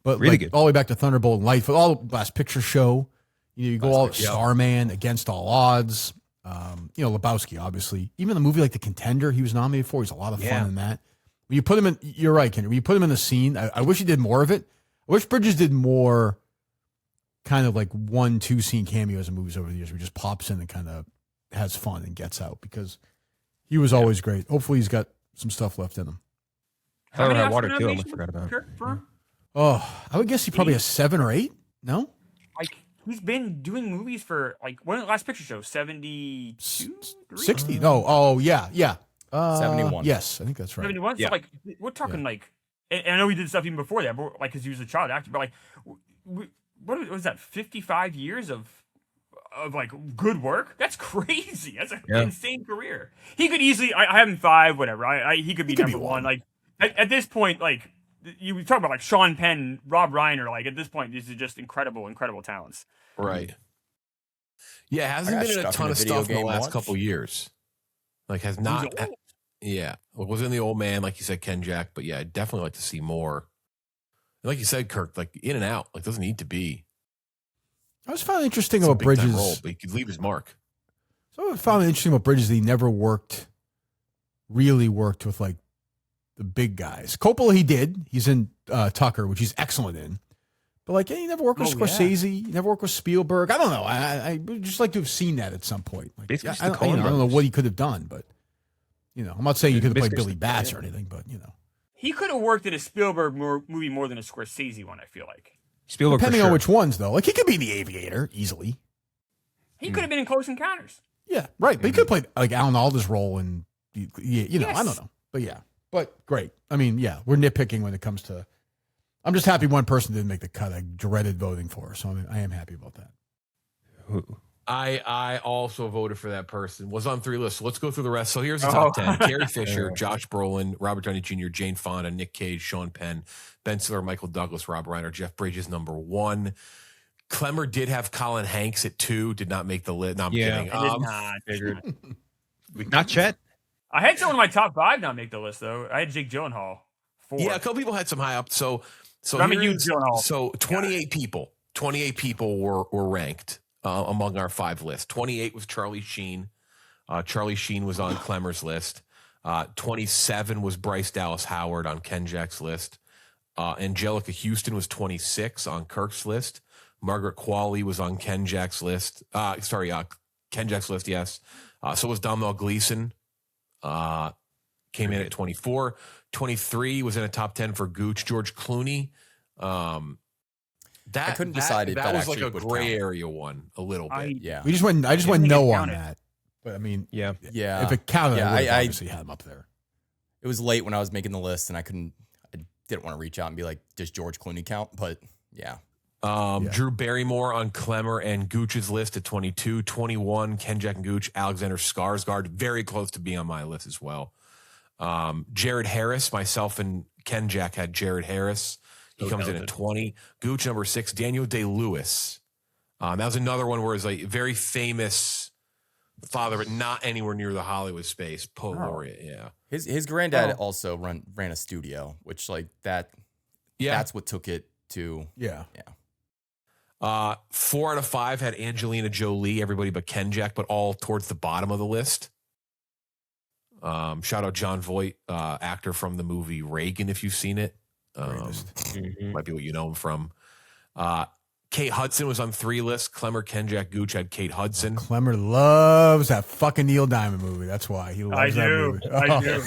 But Really like, good. all the way back to Thunderbolt and Lightfoot, all the Last Picture Show. You go all Starman, Against All Odds. Lebowski, obviously. Even the movie like The Contender, he was nominated for. He's a lot of fun in that. When you put him in, you're right, Kendra. When you put him in the scene, I wish he did more of it. I wish Bridges did more kind of like 1-2 scene cameos in movies over the years where he just pops in and kind of has fun and gets out, because he was always great. Hopefully he's got some stuff left in him. How many Hot Oscar Water too. I nominations, forgot about. Kirk, for him? Oh, I would guess he probably has 7 or 8. No? Like, he's been doing movies for, like, when the Last Picture Show? 72? 60? No. Oh, yeah. 71. Yes, I think that's right. 71? Yeah. So, like, we're talking, like, and I know he did stuff even before that, but, like, because he was a child actor, but, like, what was that, 55 years of like, good work? That's crazy. That's an insane career. He could easily, I have him 5, whatever. He could be number 1. Like, at this point, like, you talk about, like, Sean Penn, Rob Reiner, like, at this point, these are just incredible talents. Right. Yeah, hasn't been in a ton of stuff in the last couple years. Like, has not. Yeah. Was in The Old Man, like you said, Kenjac, but yeah, I'd definitely like to see more. Like you said, Kirk, like in and out, like doesn't need to be. I was finding interesting It's a about big time Bridges. role, but he could leave his mark. So I found it interesting about Bridges that he never really worked with like the big guys. Coppola, he did. He's in Tucker, which he's excellent in. But like, he never worked with Scorsese. He never worked with Spielberg. I don't know. I would just like to have seen that at some point. Like, Basically just I the don't Coen know brothers. what he could have done, but I'm not saying he could have played Basically Billy Bats or anything, but He could have worked in a Spielberg movie more than a Scorsese one, I feel like. Spielberg, depending for sure. on which ones though. Like he could be the Aviator easily. He could have been in Close Encounters. Yeah, right. But he could have played like Alan Alda's role in, I Yes. don't know. But yeah, but great. I mean, yeah, we're nitpicking when it comes to. I'm just happy one person didn't make the cut. I dreaded voting for her, so I am happy about that. I also voted for that person. Was on 3 lists. So let's go through the rest. So here's the top 10. Carrie Fisher, Josh Brolin, Robert Downey Jr., Jane Fonda, Nick Cage, Sean Penn, Ben Stiller, Michael Douglas, Rob Reiner, Jeff Bridges, number 1. Klemmer did have Colin Hanks at 2. Did not make the list. No, I'm kidding. I did not. Figured. Not Chet. I had someone in my top 5 not make the list, though. I had Jake Gyllenhaal. 4. Yeah, a couple people had some high up. So I'm a here's- huge Gyllenhaal. So 28 people. 28 people were ranked among our 5 lists. 28 was Charlie Sheen. Charlie Sheen was on Klemmer's list. 27 was Bryce Dallas Howard on Kenjac's list. Angelica Houston was 26 on Kirk's list. Margaret Qualley was on Kenjac's list. Kenjac's list, yes. So was Domhnall Gleeson. Came in at 24. 23 was in a top 10 for Gooch. George Clooney. I couldn't decide if that that was like actually a would gray count. area one a little bit. Yeah. I just went think no it on counted. that. But I mean, Yeah. Yeah. if it counted, Yeah, I would I- obviously had him up there. It was late when I was making the list, and I didn't want to reach out and be like, does George Clooney count? But yeah. Drew Barrymore on Klemmer and Gooch's list at 22. 21, Kenjac and Gooch. Alexander Skarsgård, very close to being on my list as well. Jared Harris, myself and Kenjac had Jared Harris. He comes in at 20. Gooch, number 6. Daniel Day-Lewis. That was another one where it's like very famous father, but not anywhere near the Hollywood space. Poet laureate, yeah. His granddad also ran a studio, which like that. Yeah. That's what took it to. Yeah. 4 out of 5 had Angelina Jolie, everybody but Kenjac, but all towards the bottom of the list. Shout out John Voight, actor from the movie Reagan, if you've seen it. Might be what you know him from. Kate Hudson was on 3 lists. Klemmer, Kenjac, Gooch had Kate Hudson. Clemmer loves that fucking Neil Diamond movie. That's why he loves that movie. I do.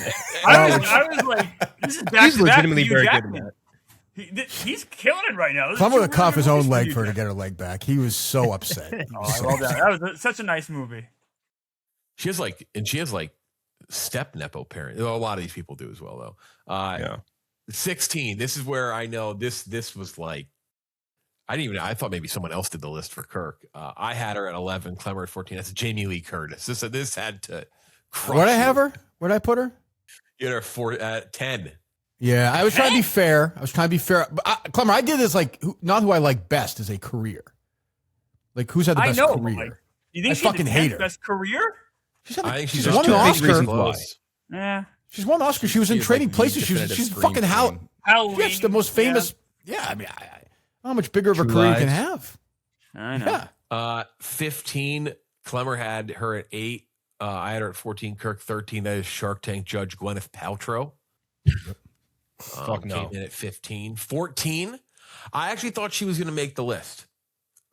I was like, this is back He's to back legitimately Hugh very good Jackman. at that. He's killing it right now. Those are Clemmer two would cuff really his good own movies leg to for her do to get her leg back. He was so upset. Oh, I love that. That was such a nice movie. She has like step Nepo parent. A lot of these people do as well, though. 16. This is where I know this was like, I thought maybe someone else did the list for Kirk. I had her at 11, Klemmer at 14. That's Jamie Lee Curtis. This had to crush Where'd I you. have her? Where'd I put her? You had her at 10. Yeah, I was trying to be fair. But Clemmer, I did this like not who I like best as a career. Like who's had the I best know. but, career? Like, you think I she had fucking the hate 10th her. best career? I think she's she's won two an big Oscar. reasons why. Yeah. She's won an Oscar. She was in She is, Trading like, the Places. definitive She's scream fucking queen. Halloween. She's the most famous. Yeah, I mean, how much bigger of a True career you can Lies. have? I know. Yeah. 15, Klemmer had her at 8. I had her at 14. Kirk 13. That is Shark Tank judge Gwyneth Paltrow. Fuck no. Came in at 15. 14. I actually thought she was going to make the list.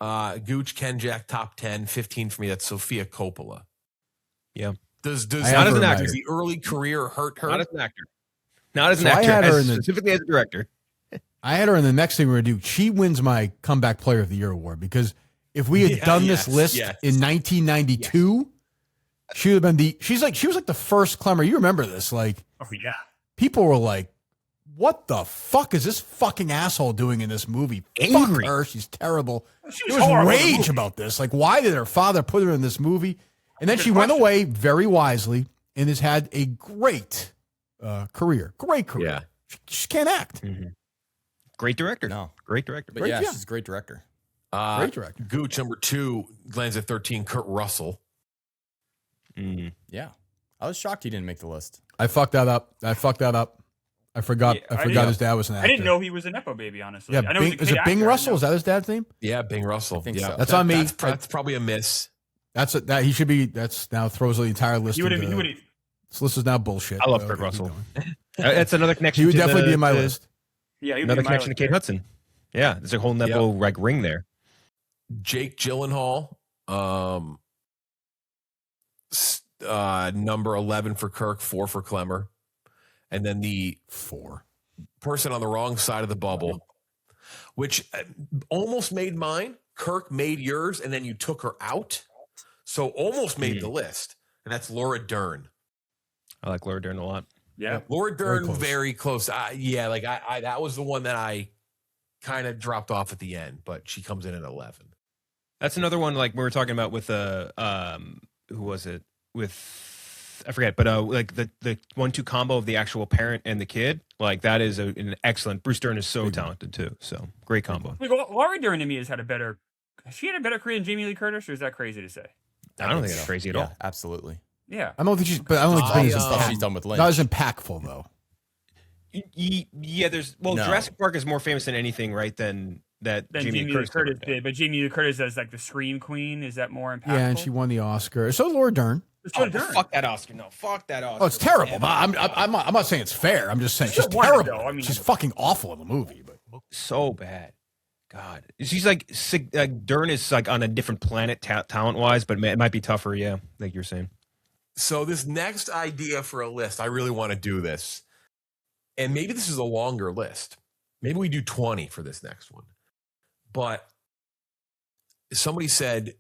Gooch, Kenjac, top 10. 15 for me. That's Sophia Coppola. Yeah. Does I have her in does my- the early career hurt her? Not as an actor. Not as an So I actor. had her As in the- specifically as a director. I had her in the next thing we're gonna do. She wins my Comeback Player of the Year award because if we had done this list in 1992, she would have been she was like the first Klemmer. You remember this? Like Oh, yeah. people were like, "What the fuck is this fucking asshole doing in this movie? Angry. Fuck her, she's terrible." She There was was horrible in the rage movie. about this. Like, why did her father put her in this movie? And then Good she went question. away very wisely and has had a great career. Great career. Yeah. She just can't act. Great director. No. Great director. But yeah, yeah. she's a great director. Great director. Gooch, number 2, lands at 13. Kurt Russell. Yeah. I was shocked he didn't make the list. I fucked that up. I forgot. Yeah, I I forgot didn't- his dad was an actor. I didn't know he was a Nepo baby, honestly. Yeah, I know he's Bing, a is kid it Bing actor, I Russell? know. Is that his dad's name? Yeah, Bing Russell. I think yeah, so. That's on me. That's probably a miss. That he should be. That's now throws the entire list. He would have. into- He would. This list is now bullshit. I love but Kurt okay, Russell. keep going. That's another connection. He would to definitely the- be in my the- list. Yeah, he would Another be my connection to list, Kate yeah. Hudson. Yeah, there's a whole Nepo like ring there. Jake Gyllenhaal, number 11 for Kirk, 4 for Klemmer, and then the 4. person on the wrong side of the bubble, which almost made mine. Kirk made yours, and then you took her out, so almost made the list. And that's Laura Dern. I like Laura Dern a lot. Yeah. Laura Dern, close. very close. Yeah, like I that was the one that I kind of dropped off at the end, but she comes in at 11. That's another one like we were talking about with who was it? With I forget, but like the 1-2 combo of the actual parent and the kid, like that is an excellent. Bruce Dern is so talented too. So great combo. Like, Laura Dern to me has had a better. She had a better career than Jamie Lee Curtis, or is that crazy to say? I don't think it's crazy at Yeah, all. absolutely. Yeah. I don't think she's. But I don't think I, she's been as Stuff she's impactful. done with Lynch. Not as impactful though. Yeah, there's No. Jurassic Park is more famous than anything, right? Than Then Jamie Jamie Lee Lee Curtis Curtis did. did, but Jamie Lee Curtis as like the Scream Queen. Is that more impactful? Yeah, and she won the Oscar. So did Laura Dern. So did Dern. Fuck that Oscar! No, fuck that Oscar! Oh, it's terrible. But I'm not saying it's fair. I'm just saying she's Still won it, terrible. though. I mean- She's fucking awful in the movie. But So bad. God, she's like sick. Like Dern is like on a different planet talent wise, but it might be tougher. Yeah, like you're saying. So this next idea for a list, I really want to do this. And maybe this is a longer list. Maybe we do 20 for this next one. But somebody said,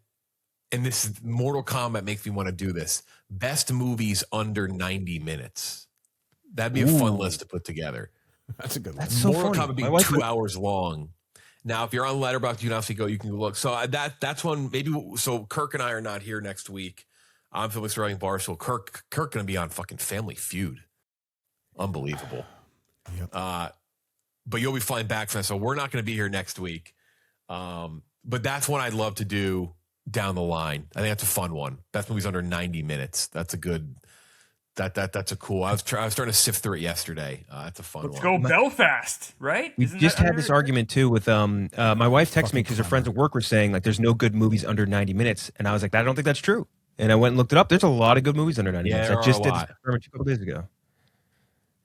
and this is Mortal Kombat makes me want to do this. Best movies under 90 minutes. That'd be a fun list to put together. that's a good one. That's so Mortal funny. Kombat being 2 hours long. Now, if you're on Letterboxd, you can obviously go. You can look. So that's one. Maybe so. Kirk and I are not here next week. I'm filming surrounding Barstool. Kirk going to be on fucking Family Feud. Unbelievable. Yep. But you'll be flying back from that, so we're not going to be here next week. But that's one I'd love to do down the line. I think that's a fun one. Best movies under 90 minutes. That's a good. That's a cool. I was starting to sift through it yesterday. That's a fun Let's one. go Belfast, right? We Isn't just that had this under- argument too with my wife texted me because her friends at work were saying like there's no good movies under 90 minutes, and I was like I don't think that's true. And I went and looked it up. There's a lot of good movies under 90 Yeah, minutes. there I are just a did lot. this experiment a couple days ago.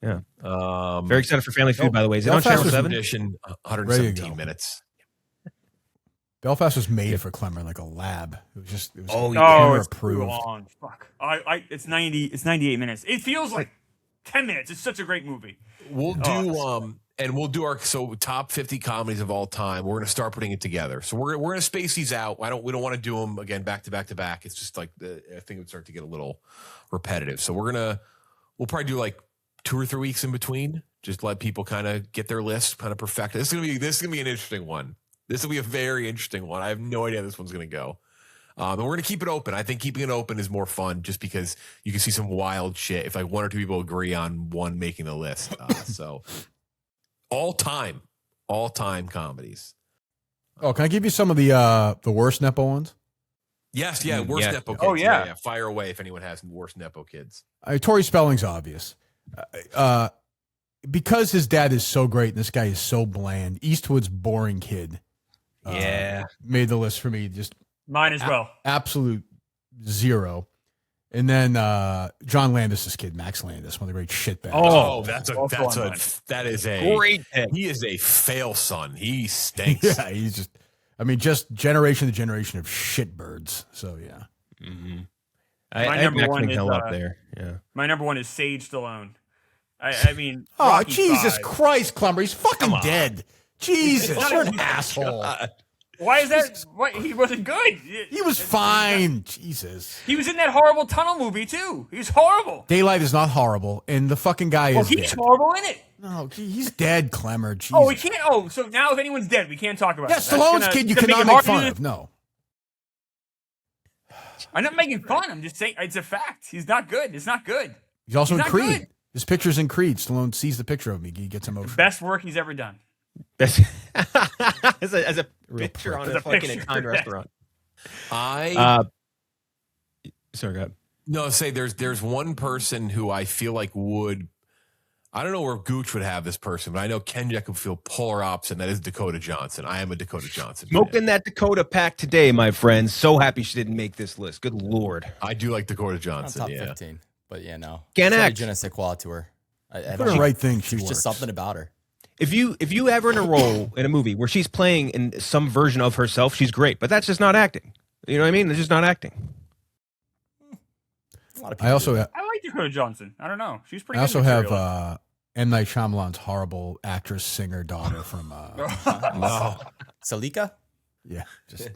Yeah. Very excited for Family Feud, by the way. Is it on Belfast Channel was 7? Edition, Ready to 117 go. minutes. Belfast was made for Klemmer like a lab. It was Oh, Oh, Klemmer it's too approved. long. Fuck. It's 90. It's 98 minutes. It feels like 10 minutes. It's such a great movie. We'll Oh, do and we'll do our top 50 comedies of all time. We're going to start putting it together. So we're going to space these out. We don't want to do them again back to back to back. It's just like I think it would start to get a little repetitive. So we'll probably do like 2 or 3 weeks in between. Just let people kind of get their list kind of perfect. This is going to be an interesting one. This will be a very interesting one. I have no idea how this one's going to go. And we're going to keep it open. I think keeping it open is more fun just because you can see some wild shit if like 1 or 2 people agree on one making the list. So all time comedies. Oh, can I give you some of the worst Nepo ones? Yes, yeah, worst yeah. Nepo kids. Oh, yeah. Fire away if anyone has worst Nepo kids. Tori Spelling's obvious. Because his dad is so great and this guy is so bland, Eastwood's boring kid Yeah. made the list for me. Just Mine as well. absolute 0. And then John Landis's kid, Max Landis, one of the great shitbags. Oh, also on mine. that is a Great pick. He is a fail son. He stinks. Yeah, he's just generation to generation of shitbirds. So yeah. Mm-hmm. My I had number Max one is, Minghella up there. Yeah. My number one is Sage Stallone. I mean, Oh, Rocky Jesus V. Christ, Klemmer. He's fucking dead. Jesus, not you're a- an asshole. Why is that? What, he wasn't good. He was fine. Jesus. He was in that horrible tunnel movie too. He was horrible. Daylight is not horrible, and the fucking guy Well, is he's dead. horrible in it. No, he's dead, Klemmer. Jesus. Oh, we can't. Oh, so now if anyone's dead, we can't talk about Yeah, it. That's Stallone's gonna- kid you it's gonna cannot it make hard fun to- of. No. I'm not making fun. I'm just saying it's a fact. He's not good. It's not good. He's also He's in not Creed. good. His picture's in Creed. Stallone sees the picture of me. He gets emotional. Best work he's ever done. as a Real picture prick. on As a a fucking picture. Italian restaurant. Sorry, go ahead. No, say there's one person who I feel like would I don't know where Gooch would have this person, but I know Kenjac would feel polar opposite, and that is Dakota Johnson. I am a Dakota Johnson fan. Smoking that Dakota pack today, my friends. So happy she didn't make this list. Good Lord. I do like Dakota Not Johnson. top Yeah. 15, but yeah, no. Can't She's got a act. je ne sais quoi to her. I For don't the know. right thing, she There's works. just something about her. If you ever in a role in a movie where she's playing in some version of herself, she's great. But that's just not acting. You know what I mean? It's just not acting. A lot of people I also do that. I like Dakota Johnson. I don't know. She's pretty. I good also have material. M. Night Shyamalan's horrible actress, singer, daughter from No. Salika? yeah, just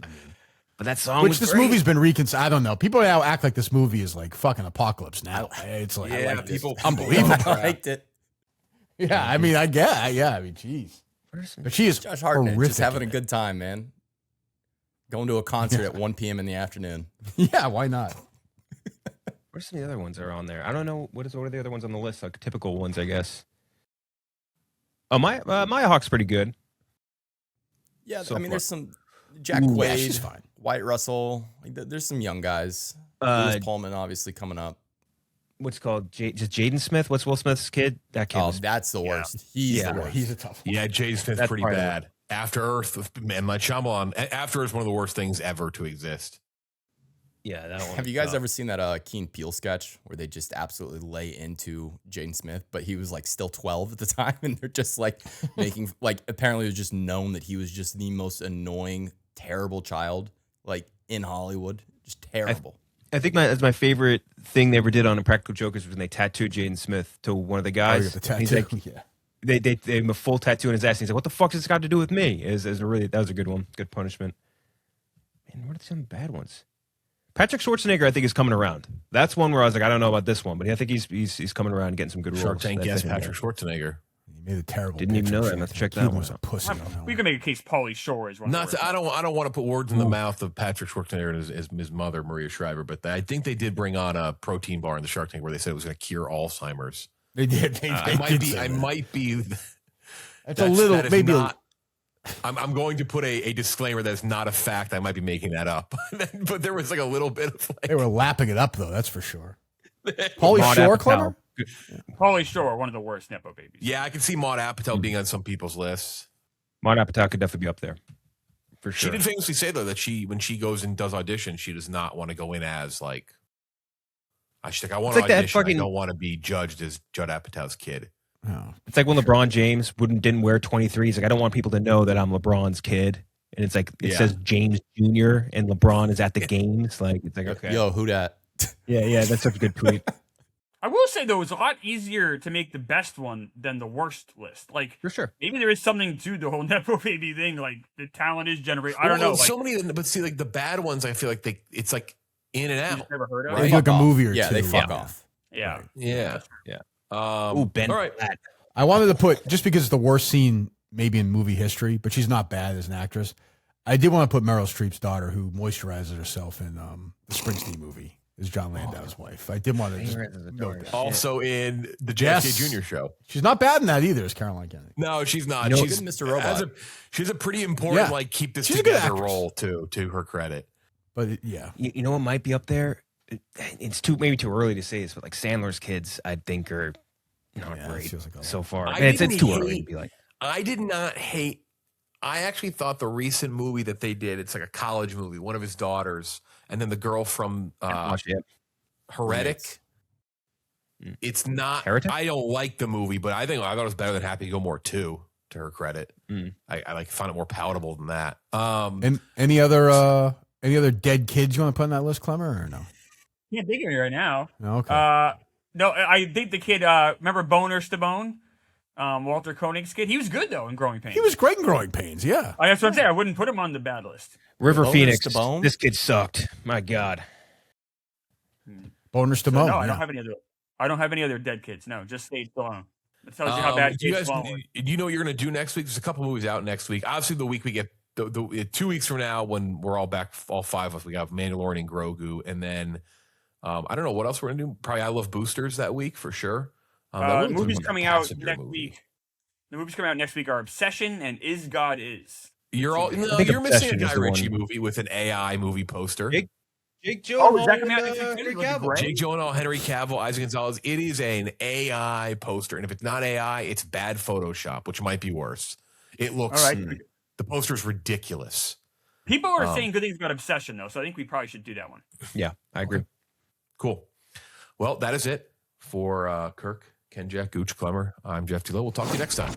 But that song which was this great. movie's been reconsidered. I don't know. People now act like this movie is like fucking apocalypse now. It's like Yeah, liked it. people unbelievable. I liked it. Yeah, I mean, I get, yeah, I mean, jeez. But she is Josh Hartnett horrific just having a in it. good time, man. Going to a concert at 1 p.m. in the afternoon. Yeah, why not? What are some of the other ones that are on there? I don't know. What are the other ones on the list? Like typical ones, I guess. Oh, Maya Hawke's pretty good. Yeah, So I mean, far. there's some Jack Ooh, yeah, Quaid, she's fine. Wyatt Russell. Like, there's some young guys. Uh, Lewis Pullman obviously coming up. What's it called just Jaden Smith? What's Will Smith's kid? That kid. Oh, was, that's the worst. He's Yeah. the worst. He's a tough one. Yeah, Jaden Smith's That's pretty part of it. bad. After Earth, man, like Shyamalan. After Earth is one of the worst things ever to exist. yeah, that one. Have you guys ever seen that Key and Peele sketch where they just absolutely lay into Jaden Smith, but he was like still 12 at the time, and they're just like making like apparently it was just known that he was just the most annoying, terrible child like in Hollywood, just terrible. I think that's my favorite thing they ever did on Impractical Jokers was when they tattooed Jaden Smith to one of the Oh, guys. you got the He's tattoo. like, Yeah. they gave him a full tattoo on his ass. And he's like, "What the fuck does this got to do with me?" That was a good one. Good punishment. Man, what are some bad ones? Patrick Schwarzenegger, I think, is coming around. That's one where I was like, I don't know about this one, but I think he's coming around and getting some good roles. Shark Tank, That's yes, it. Patrick Schwarzenegger. He made a terrible. Didn't even picture know that. of I'm gonna Shane. check that He one was a out. pussy on that We one. can make a case. Pauly Shore is one. Not, of the I worst. don't want to put words in the mouth of Patrick Schwarzenegger and his mother Maria Shriver, but I think they did bring on a protein bar in the Shark Tank where they said it was going to cure Alzheimer's. They did. They did say I that. might be. That's a little, that is maybe. not- I'm going to put a disclaimer that's not a fact. I might be making that up, but there was like a little bit of They like. were lapping it up though. That's for sure. Pauly Maud Shore, Apatow. Klemmer? Good. Pauly Shore, one of the worst Nepo babies. Yeah, I can see Maud Apatow being on some people's lists. Maud Apatow could definitely be up there for She sure. did famously say though that when she goes and does auditions, she does not want to go in as like. She's like, I want It's to like that audition. fucking- I don't want to be judged as Judd Apatow's kid. Oh. It's like when LeBron James didn't wear 23. He's like, I don't want people to know that I'm LeBron's kid. And it's like it Yeah. says James Jr. and LeBron is at the games. Like it's like okay, Yo, who dat? yeah, that's such a good tweet. I will say though, it's a lot easier to make the best one than the worst list. Like For sure. maybe there is something to the whole Nepo baby thing. Like the talent is generated. I don't know. Well, Like, so many, but see, like the bad ones, I feel like it's like in and you out. just never heard of. Right. They Fuck do like a off. movie or Yeah, two. they fuck off. Yeah. Yeah, Yeah. Um, Ooh, Ben. All right. Platt. I wanted to put, just because it's the worst scene maybe in movie history, but she's not bad as an actress. I did want to put Meryl Streep's daughter, who moisturizes herself in the Springsteen movie, is John Landau's wife. I did want to just note that. Also in the Yes. JFK Jr. show. She's not bad in that either, as Caroline Kennedy. No, she's not. You know, She's good Mr. Robot. She's a pretty important Yeah. like keep this She's a good together actress. role too. To her credit, But yeah, You know what might be up there? It's maybe too early to say this, but like Sandler's kids, I think are not Yeah, it great feels like a so lot. far. I And it's didn't too early hate- to be like. I did not hate. I actually thought the recent movie that they did, it's like a college movie, one of his daughters, and then the girl from Watch it. Heretic. Mm. It's not. Heretic? I don't like the movie, but I thought it was better than Happy Gilmore 2, to her credit. Mm. I like found it more palatable than that. and any other dead kids you want to put on that list, Klemmer, or no? Can't think of it right now. No, okay. No, I think the kid. Remember Boner Stabone? Walter Koenig's kid. He was good though in Growing Pains. He was great in Growing Pains. Yeah, That's what I'm saying. I wouldn't put him on the bad list. River Bonus Phoenix. to bone? This kid sucked. My God. Boner So, Stallone. no, I yeah. don't have any other. I don't have any other dead kids. No, just Stage Stallone. That tells you how Do bad you Stage guys, Stallone was. you know what you're going to do next week? There's a couple movies out next week. Obviously, the week we get 2 weeks from now, when we're all back, all five of us, we got Mandalorian and Grogu, and then I don't know what else we're going to do. Probably I Love Boosters that week for sure. That The looks like movies a coming out passenger next movie. week. The movies coming out next week are Obsession and Is God Is. You're all I no, think you're missing a Obsession is Guy the Ritchie one. movie with an AI movie poster. Jake Jake Oh, is that Gyllenhaal coming out with, next week? Henry With the Cavill. gray? Jake Gyllenhaal, Henry Cavill, Isaac Gonzalez. It is an AI poster, and if it's not AI, it's bad Photoshop, which might be worse. It looks. All right. The poster is ridiculous. People are saying good things about Obsession, though, so I think we probably should do that one. Yeah, I agree. Cool. Well, that is it for Kirk, Kenjac, Gooch, Klemmer. I'm Jeff Tilo. We'll talk to you next time.